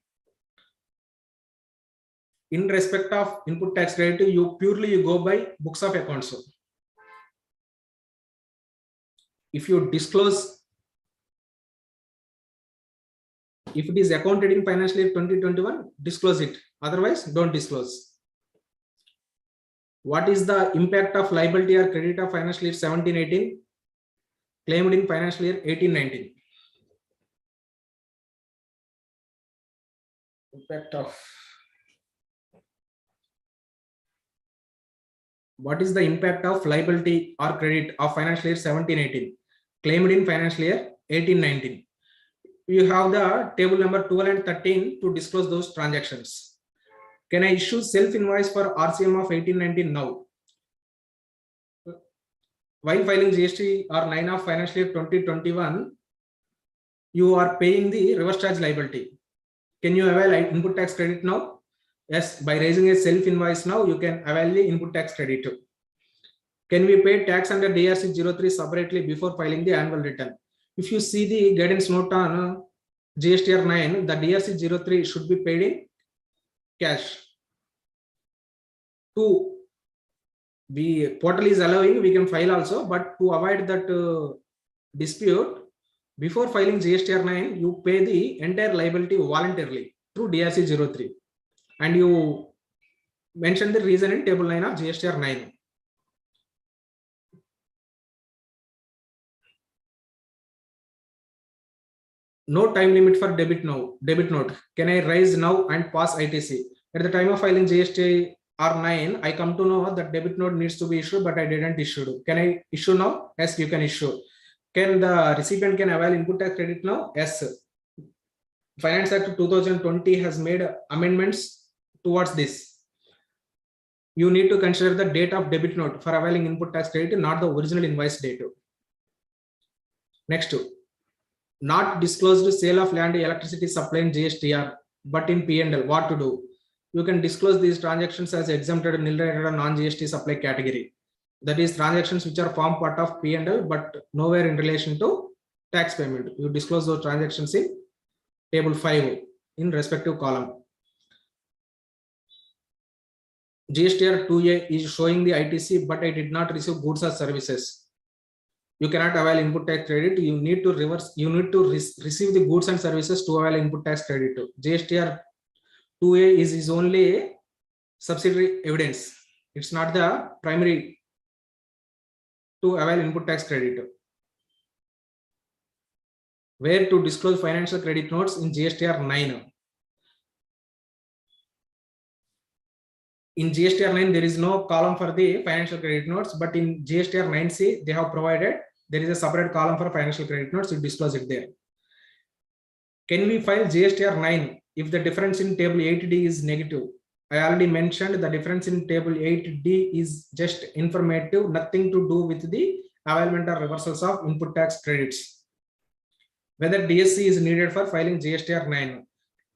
In respect of input tax credit, you purely go by books of accounts. If you disclose, if it is accounted in financial year 2021, disclose it. Otherwise, don't disclose. What is the impact of liability or credit of financial year 17-18 claimed in financial year 18-19? Impact of, what is the impact of liability or credit of financial year 17-18 claimed in financial year 18-19? You have the table number 12 and 13 to disclose those transactions. Can I issue self invoice for RCM of 18-19 now? While filing GST or 9 of financial year 2021, you are paying the reverse charge liability. Can you avail input tax credit now? Yes, by raising a self invoice now, you can avail the input tax credit. Can we pay tax under DRC 03 separately before filing the annual return? If you see the guidance note on Gstr 9, the DRC 03 should be paid in cash. To be portal is allowing, we can file also, but to avoid that dispute, before filing Gstr 9, you pay the entire liability voluntarily through DRC 03, and you mention the reason in table 9 of Gstr 9. No time limit for debit note. Can I raise now and pass ITC? At the time of filing GST R9, I come to know that debit note needs to be issued, but I didn't issue. Can I issue now? Yes, you can issue. Can the recipient can avail input tax credit now? Yes. Finance Act 2020 has made amendments towards this. You need to consider the date of debit note for availing input tax credit, not the original invoice date. Next, not disclosed sale of land, electricity supply in GSTR, but in P&L. What to do? You can disclose these transactions as exempted, nil-rated, or non-GST supply category. That is transactions which are form part of P&L, but nowhere in relation to tax payment. You disclose those transactions in table 5 in respective column. GSTR 2A is showing the ITC, but I did not receive goods or services. You cannot avail input tax credit. You need to reverse. You need to receive the goods and services to avail input tax credit. GSTR 2A is only a subsidiary evidence. It's not the primary to avail input tax credit. Where to disclose financial credit notes in GSTR 9? In GSTR 9, there is no column for the financial credit notes, but in GSTR 9C, they have provided there is a separate column for financial credit notes. You disclose it there. Can we file GSTR 9 if the difference in table 8D is negative? I already mentioned the difference in table 8D is just informative, nothing to do with the availment or reversals of input tax credits. Whether DSC is needed for filing GSTR 9.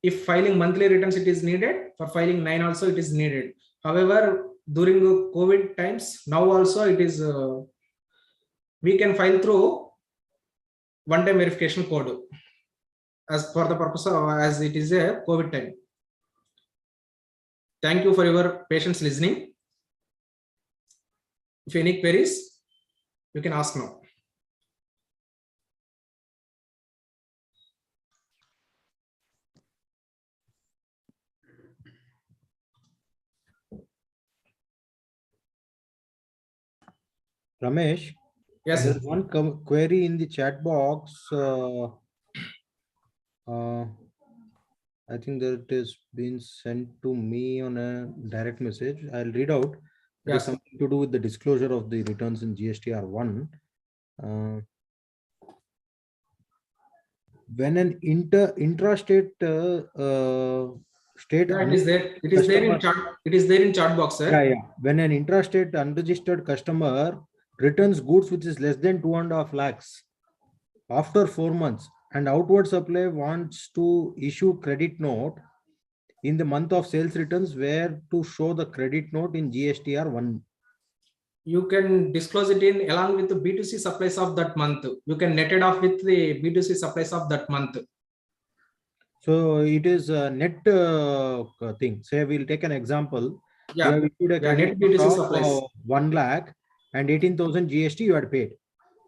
If filing monthly returns, it is needed. For filing 9 also, it is needed. However, during the COVID times, now also it is, we can file through one-time verification code as for the purpose of, as it is a COVID time. Thank you for your patience listening. If any queries, you can ask now. Ramesh, Yes, there's sir. one query in the chat box. I think that it has been sent to me on a direct message. I'll read out. It Yes. is something to do with the disclosure of the returns in GSTR 1. When an intrastate state Yeah, it is there. It is there in chart. It is there in chart box, sir. Yeah. When an intrastate unregistered customer returns goods which is less than 2.5 lakhs after 4 months, and outward supply wants to issue credit note in the month of sales returns, where to show the credit note in GSTR 1. You can disclose it in along with the B2C supplies of that month. You can net it off with the B2C supplies of that month. So it is a net thing. Say we'll take an example. Yeah. You have issued a credit net B2C note supplies. of 1 lakh and 18,000 GST you had paid.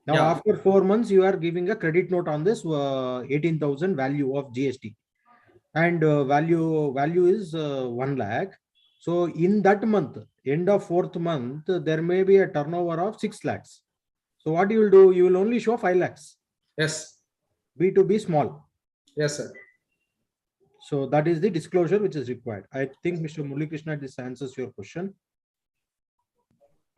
Now Yeah. after 4 months, you are giving a credit note on this 18,000 value of GST, and value is 1 lakh. So in that month, end of 4th month, there may be a turnover of 6 lakhs. So what you will do? You will only show 5 lakhs. Yes. B2B small. Yes, sir. So that is the disclosure which is required. I think Mr. Murali Krishna, this answers your question.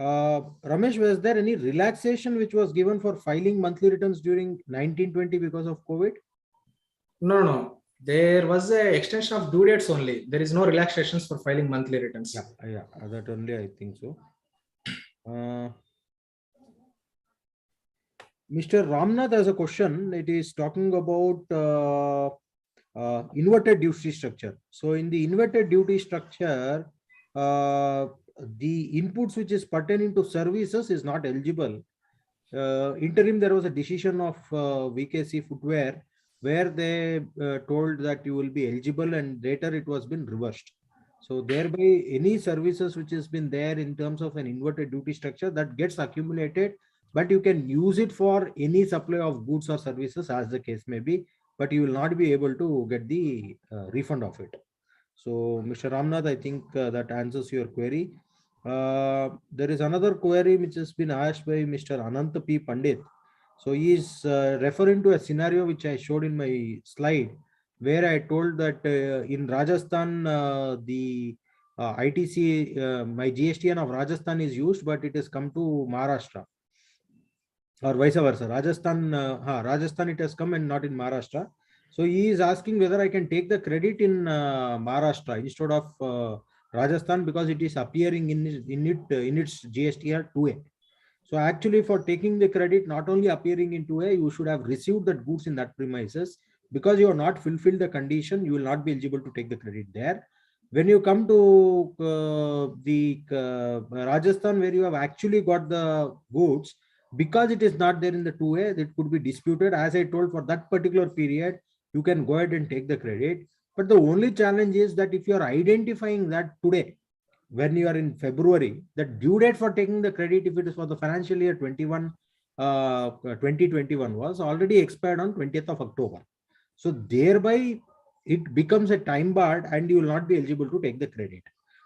Ramesh, was there any relaxation which was given for filing monthly returns during 1920 because of COVID? No. There was an extension of due dates only. There is no relaxations for filing monthly returns. Yeah, that only I think so. Mr. Ramnath has a question. It is talking about inverted duty structure. So in the inverted duty structure, the inputs which is pertaining to services is not eligible. Interim, there was a decision of VKC Footwear where they told that you will be eligible, and later it was been reversed. So thereby any services which has been there in terms of an inverted duty structure, that gets accumulated, but you can use it for any supply of goods or services as the case may be, but you will not be able to get the refund of it. So Mr. Ramnath, I think that answers your query. There is another query which has been asked by Mr. Anant P. Pandit. So he is referring to a scenario which I showed in my slide, where I told that in Rajasthan, the ITC, my GSTN of Rajasthan is used, but it has come to Maharashtra, or vice versa. Rajasthan it has come and not in Maharashtra. So he is asking whether I can take the credit in Maharashtra instead of Rajasthan, because it is appearing in its GSTR 2A. So actually, for taking the credit, not only appearing in 2A, you should have received that goods in that premises. Because you have not fulfilled the condition, you will not be eligible to take the credit there. When you come to Rajasthan, where you have actually got the goods, because it is not there in the 2A, it could be disputed. As I told, for that particular period, you can go ahead and take the credit. But the only challenge is that if you are identifying that today, when you are in February, the due date for taking the credit, if it is for the financial year 2021 was already expired on 20th of October. So thereby it becomes a time bar and you will not be eligible to take the credit.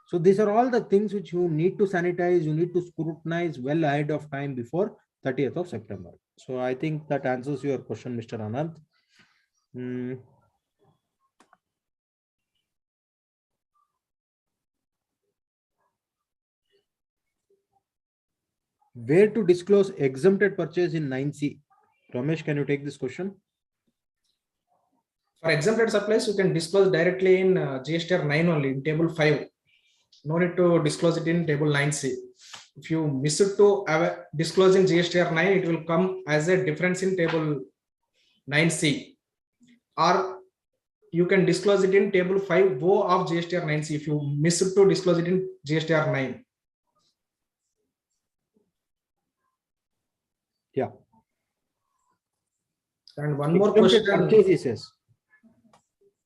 So these are all the things which you need to sanitize, you need to scrutinize well ahead of time before 30th of September. So I think that answers your question, Mr. Anand. Where to disclose exempted purchase in 9C? Ramesh, can you take this question? For exempted supplies, you can disclose directly in Gstr 9 only in table 5. No need to disclose it in table 9C. If you miss it to disclose in Gstr 9, it will come as a difference in table 9C. Or you can disclose it in table 5O of Gstr 9C if you miss it to disclose it in Gstr 9. Yeah. And one more Exempted question. purchases.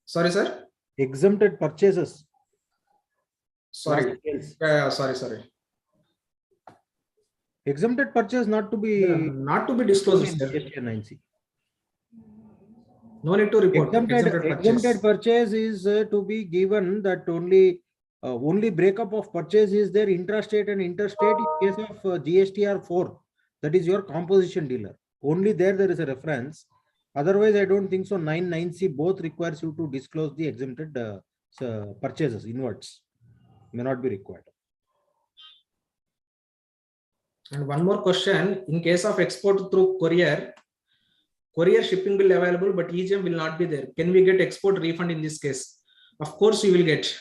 Sorry, sir. Exempted purchases. Sorry. Not sales. Sorry. Exempted purchase not to be Not to be disclosed. in Gstr 9C. No need to report. Exempted purchase is to be given that only breakup of purchase is there intrastate and interstate in case of GSTR 4. That is your composition dealer. Only there is a reference. Otherwise, I don't think so. 9C both requires you to disclose the exempted purchases inwards. May not be required. And one more question. In case of export through courier shipping bill available, but EGM will not be there. Can we get export refund in this case? Of course, you will get.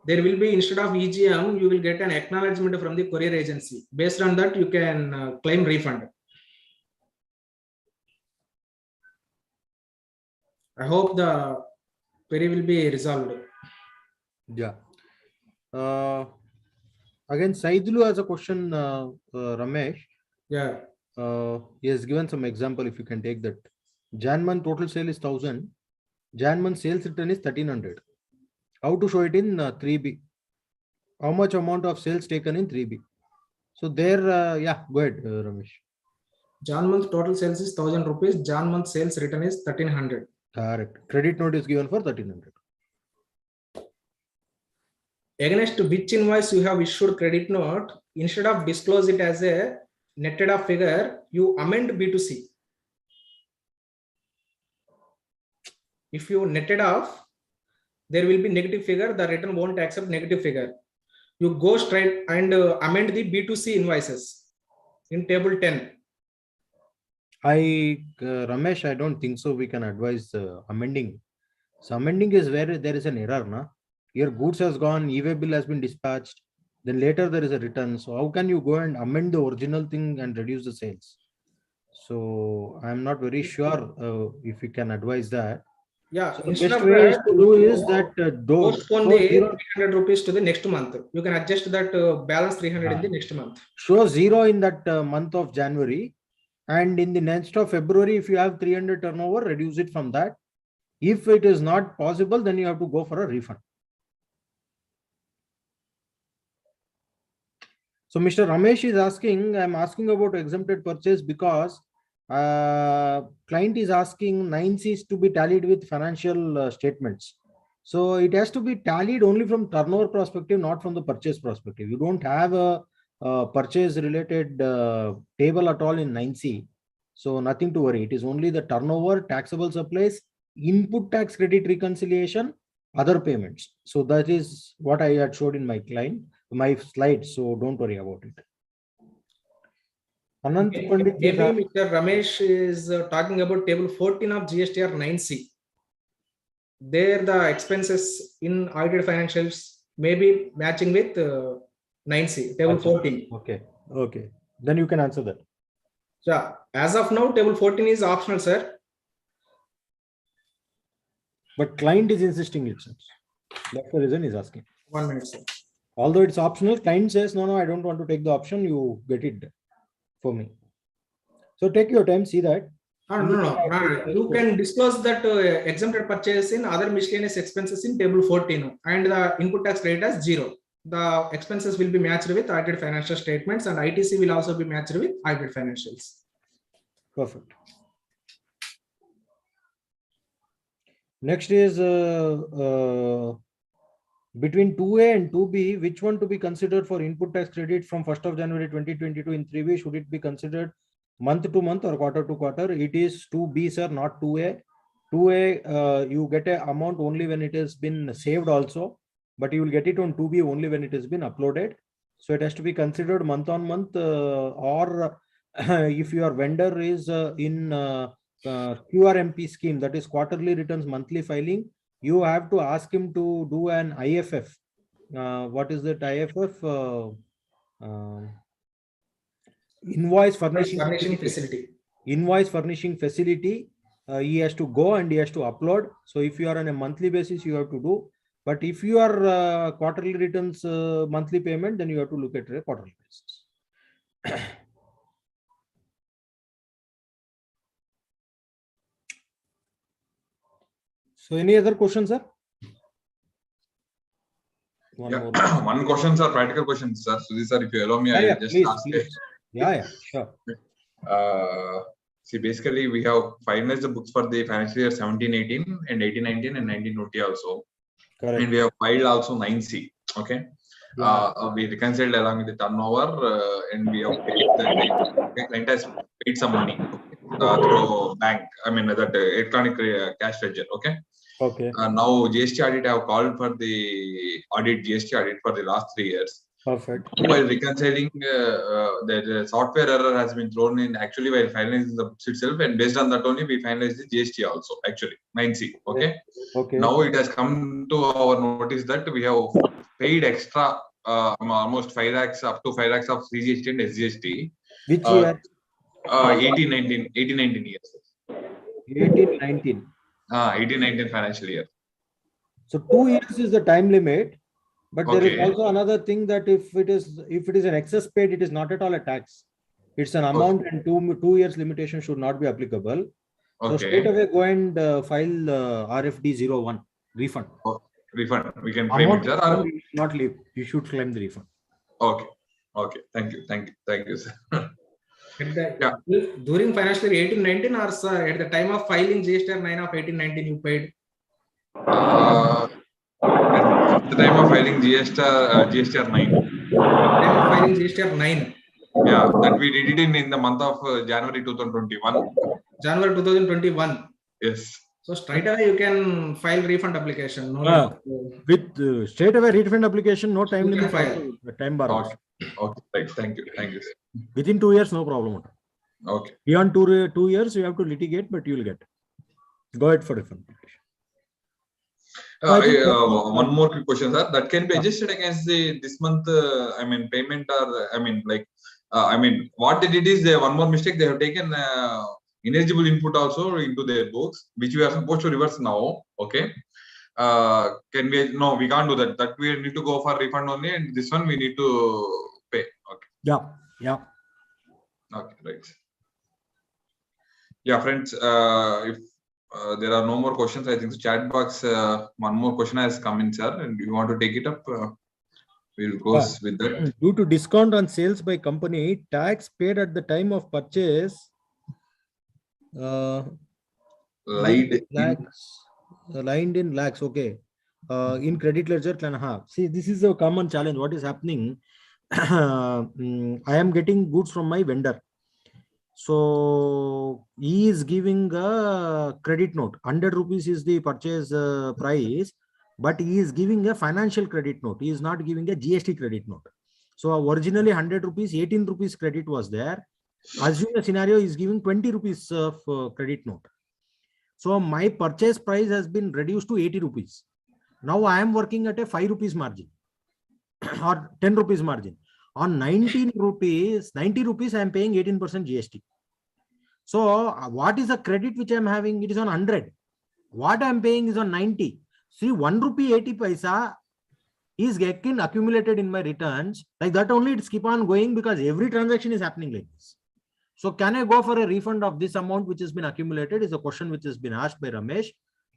There will be, instead of EGM, you will get an acknowledgement from the courier agency. Based on that, you can claim refund. I hope the query will be resolved. Yeah. Again, Saidulu has a question, Ramesh. Yeah. He has given some example. If you can take that. Jan month total sale is 1,000. Jan month sales return is 1,300. How to show it in 3B? How much amount of sales taken in 3B? So there, yeah, go ahead, Ramesh. Jan month total sales is 1,000 rupees. Jan month sales return is 1,300. Correct. Credit note is given for 1,300. Against which invoice you have issued credit note, instead of disclose it as a netted off figure, you amend B2C. If you netted off, there will be negative figure. The return won't accept negative figure. You go straight and amend the B2C invoices in table 10. Ramesh, I don't think so. We can advise amending. So amending is where there is an error, na? Your goods has gone, e-way bill has been dispatched. Then later there is a return. So how can you go and amend the original thing and reduce the sales? So I'm not very sure if we can advise that. Yeah, so instead best of way that, is to do is that postpone the 300 rupees to the next month. You can adjust that balance 300 in the next month. Show 0 in that month of January, and in the next of February, if you have 300 turnover, reduce it from that. If it is not possible, then you have to go for a refund. So Mr. Ramesh is asking, I'm asking about exempted purchase because client is asking 9Cs to be tallied with financial statements. So it has to be tallied only from turnover perspective, not from the purchase perspective. You don't have a purchase related table at all in 9C. So nothing to worry. It is only the turnover, taxable supplies, input tax credit reconciliation, other payments. So that is what I had showed in my slides. So don't worry about it. Maybe Mr. Ramesh is talking about table 14 of GSTR 9C. There the expenses in audited financials may be matching with 9C, table 14. Okay. Then you can answer that. So as of now, table 14 is optional, sir. But client is insisting it. That's the reason he's asking. 1 minute, sir. Although it's optional, client says, no, I don't want to take the option. You get it for me. So take your time, see that. No. You can disclose that exempted purchase in other miscellaneous expenses in table 14 and the input tax credit as 0. The expenses will be matched with audited financial statements and ITC will also be matched with audited financials. Perfect. Next is between 2A and 2B, which one to be considered for input tax credit from 1st of January 2022 in 3B? Should it be considered month to month or quarter to quarter? It is 2B, sir, not 2A. 2A, you get an amount only when it has been saved also, but you will get it on 2B only when it has been uploaded. So it has to be considered month on month or if your vendor is in QRMP scheme, that is quarterly returns monthly filing, you have to ask him to do an IFF. What is that IFF? Invoice furnishing facility. Invoice furnishing facility. He has to go and he has to upload. So if you are on a monthly basis, you have to do. But if you are quarterly returns monthly payment, then you have to look at a quarterly basis. So any other questions, sir? More. One questions are practical questions, sir. So these are, if you allow me, I will just ask it. Yeah, sure. See, basically, we have finalized the books for the financial year 17-18 and 18-19 and 19-20 also. Correct. And we have filed also 9C. Okay. Yeah. We reconciled along with the turnover and we have paid the client. Okay. Client has paid some money through bank. I mean, that electronic cash ledger. Okay. Okay. Now GST audit, I have called for the GST audit for the last 3 years. Perfect. While reconciling, the software error has been thrown in actually while finalizing the books itself, and based on that only we finalized the GST also, actually 9C. Okay. Okay. Now it has come to our notice that we have paid extra almost 5 lakhs up to 5 lakhs of CGST and SGST. Which year? 18-19 years. 18-19. 18-19 financial year. So 2 years is the time limit, but there is Okay. also another thing that if it is an excess paid, it is not at all a tax. It's an amount, and 2 years limitation should not be applicable. So straight away go and file RFD 01 refund. Refund. We can claim it, sir. Not leave. You should claim the refund. Okay. Thank you, sir. During financial year 18-19, or sir, at the time of filing Gstr 9 of 18-19, you paid? At the time of filing Gstr 9. Time of filing Gstr 9. Yeah, that we did it in the month of January 2021. January 2021. Yes. So straight away you can file refund application. No with straight away refund application, no time limit. File. Time bar. Okay. Right. Thank you. Sir. Within 2 years, no problem. Okay. Beyond 2 years, you have to litigate, but you will get. Go ahead for refund application. One more quick question, sir. That can be adjusted against this month. Payment or what they did is one more mistake. They have taken ineligible input also into their books, which we are supposed to reverse now. Okay. Can we? No, we can't do that. That we need to go for refund only, and this one we need to pay. Okay. Yeah. Okay. Right. Yeah, friends. If there are no more questions, I think the chat box, one more question has come in, sir, and you want to take it up? We'll go with that. Due to discount on sales by company, tax paid at the time of purchase lined in lakhs. Okay. In credit ledger can see, this is a common challenge. What is happening? I am getting goods from my vendor. So he is giving a credit note. 100 rupees is the purchase price, but he is giving a financial credit note. He is not giving a GST credit note. So originally 100 rupees, 18 rupees credit was there. Assume a scenario is giving 20 rupees of credit note. So my purchase price has been reduced to 80 rupees. Now I am working at a 5 rupees margin or 10 rupees margin. On 90 rupees, I am paying 18% GST. So what is the credit which I am having? It is on 100. What I am paying is on 90. See, 1 rupee 80 paisa is getting accumulated in my returns. Like that only, it's keep on going because every transaction is happening like this. So can I go for a refund of this amount which has been accumulated is a question which has been asked by Ramesh.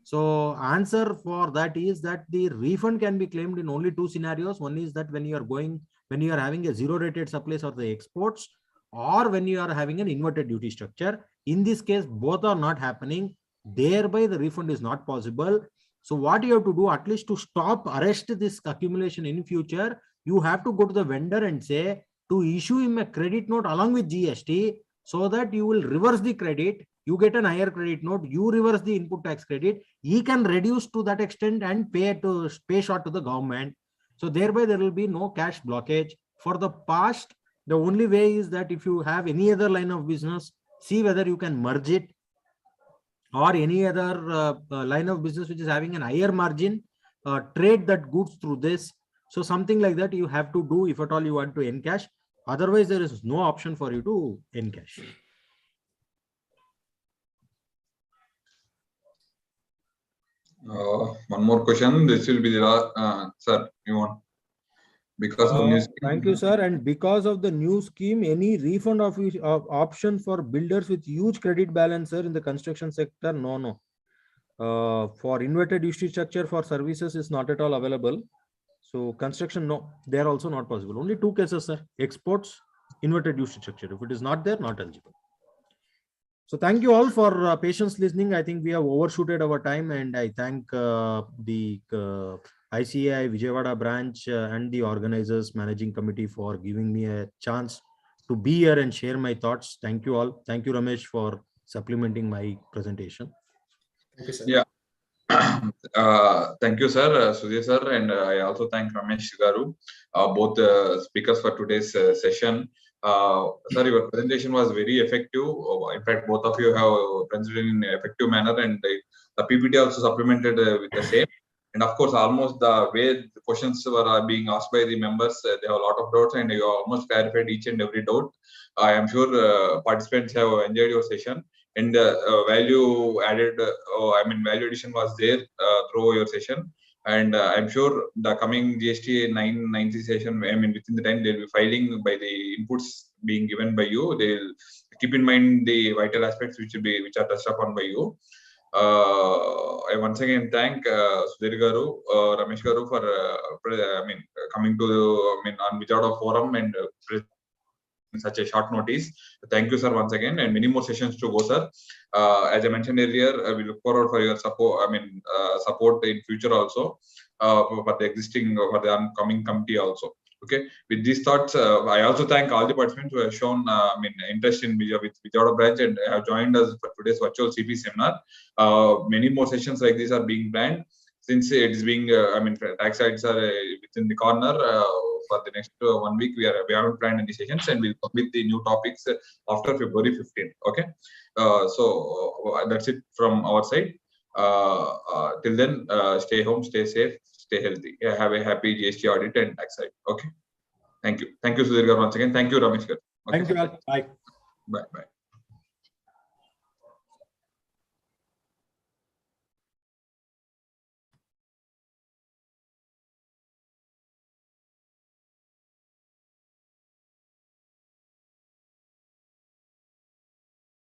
So answer for that is that the refund can be claimed in only 2 scenarios. One is that when you are having a zero rated supplies or the exports, or when you are having an inverted duty structure. In this case, both are not happening. Thereby the refund is not possible. So what you have to do, at least to arrest this accumulation in future, you have to go to the vendor and say to issue him a credit note along with GST, so that you will reverse the credit. You get an higher credit note, you reverse the input tax credit. He can reduce to that extent and pay short to the government. So thereby there will be no cash blockage. For the past, the only way is that if you have any other line of business, see whether you can merge it. or any other line of business which is having an higher margin, trade that goods through this. So something like that you have to do if at all you want to encash. Otherwise, there is no option for you to encash. One more question. This will be the last, sir. You want? Because of news. Thank you, sir. And because of the new scheme, any refund of option for builders with huge credit balance, sir, in the construction sector? No. For inverted UST structure for services is not at all available. So construction, no, they are also not possible. Only two cases, sir. Exports, inverted UST structure. If it is not there, not eligible. So thank you all for patience listening. I think we have overshooted our time, and I thank the ICAI Vijayawada branch and the organizers managing committee for giving me a chance to be here and share my thoughts. Thank you all. Thank you, Ramesh, for supplementing my presentation. Thank you, sir. Yeah. Thank you, sir, Sudhir sir, and I also thank Ramesh Garu, both speakers for today's session. Sir, your presentation was very effective. In fact, both of you have presented in an effective manner, and the PPT also supplemented with the same. And of course, almost the way the questions were being asked by the members, they have a lot of doubts, and you almost clarified each and every doubt. I am sure participants have enjoyed your session. And value added, value addition was there through your session. And I'm sure the coming GST 990 session, within the time they'll be filing by the inputs being given by you. They'll keep in mind the vital aspects which are touched upon by you. I once again thank Sudhir Garu, Ramesh Garu for coming to on Vijayawada forum and such a short notice. Thank you, sir, once again, and many more sessions to go, sir. As I mentioned earlier, we look forward for your support. Support in future also for the upcoming committee also. Okay. With these thoughts, I also thank all the participants who have shown interest in Vijayawada branch and have joined us for today's virtual CP seminar. Many more sessions like these are being planned. Since it is being, tax sites are within the corner. For the next 1 week, we haven't planned any sessions, and we'll come with the new topics after February 15th. Okay, so that's it from our side. Till then, stay home, stay safe, stay healthy. Have a happy GST audit and tax side. Okay, thank you, Sudhir Garu, once again. Thank you, Ramesh Garu. Okay. Thank you all. Bye. Bye.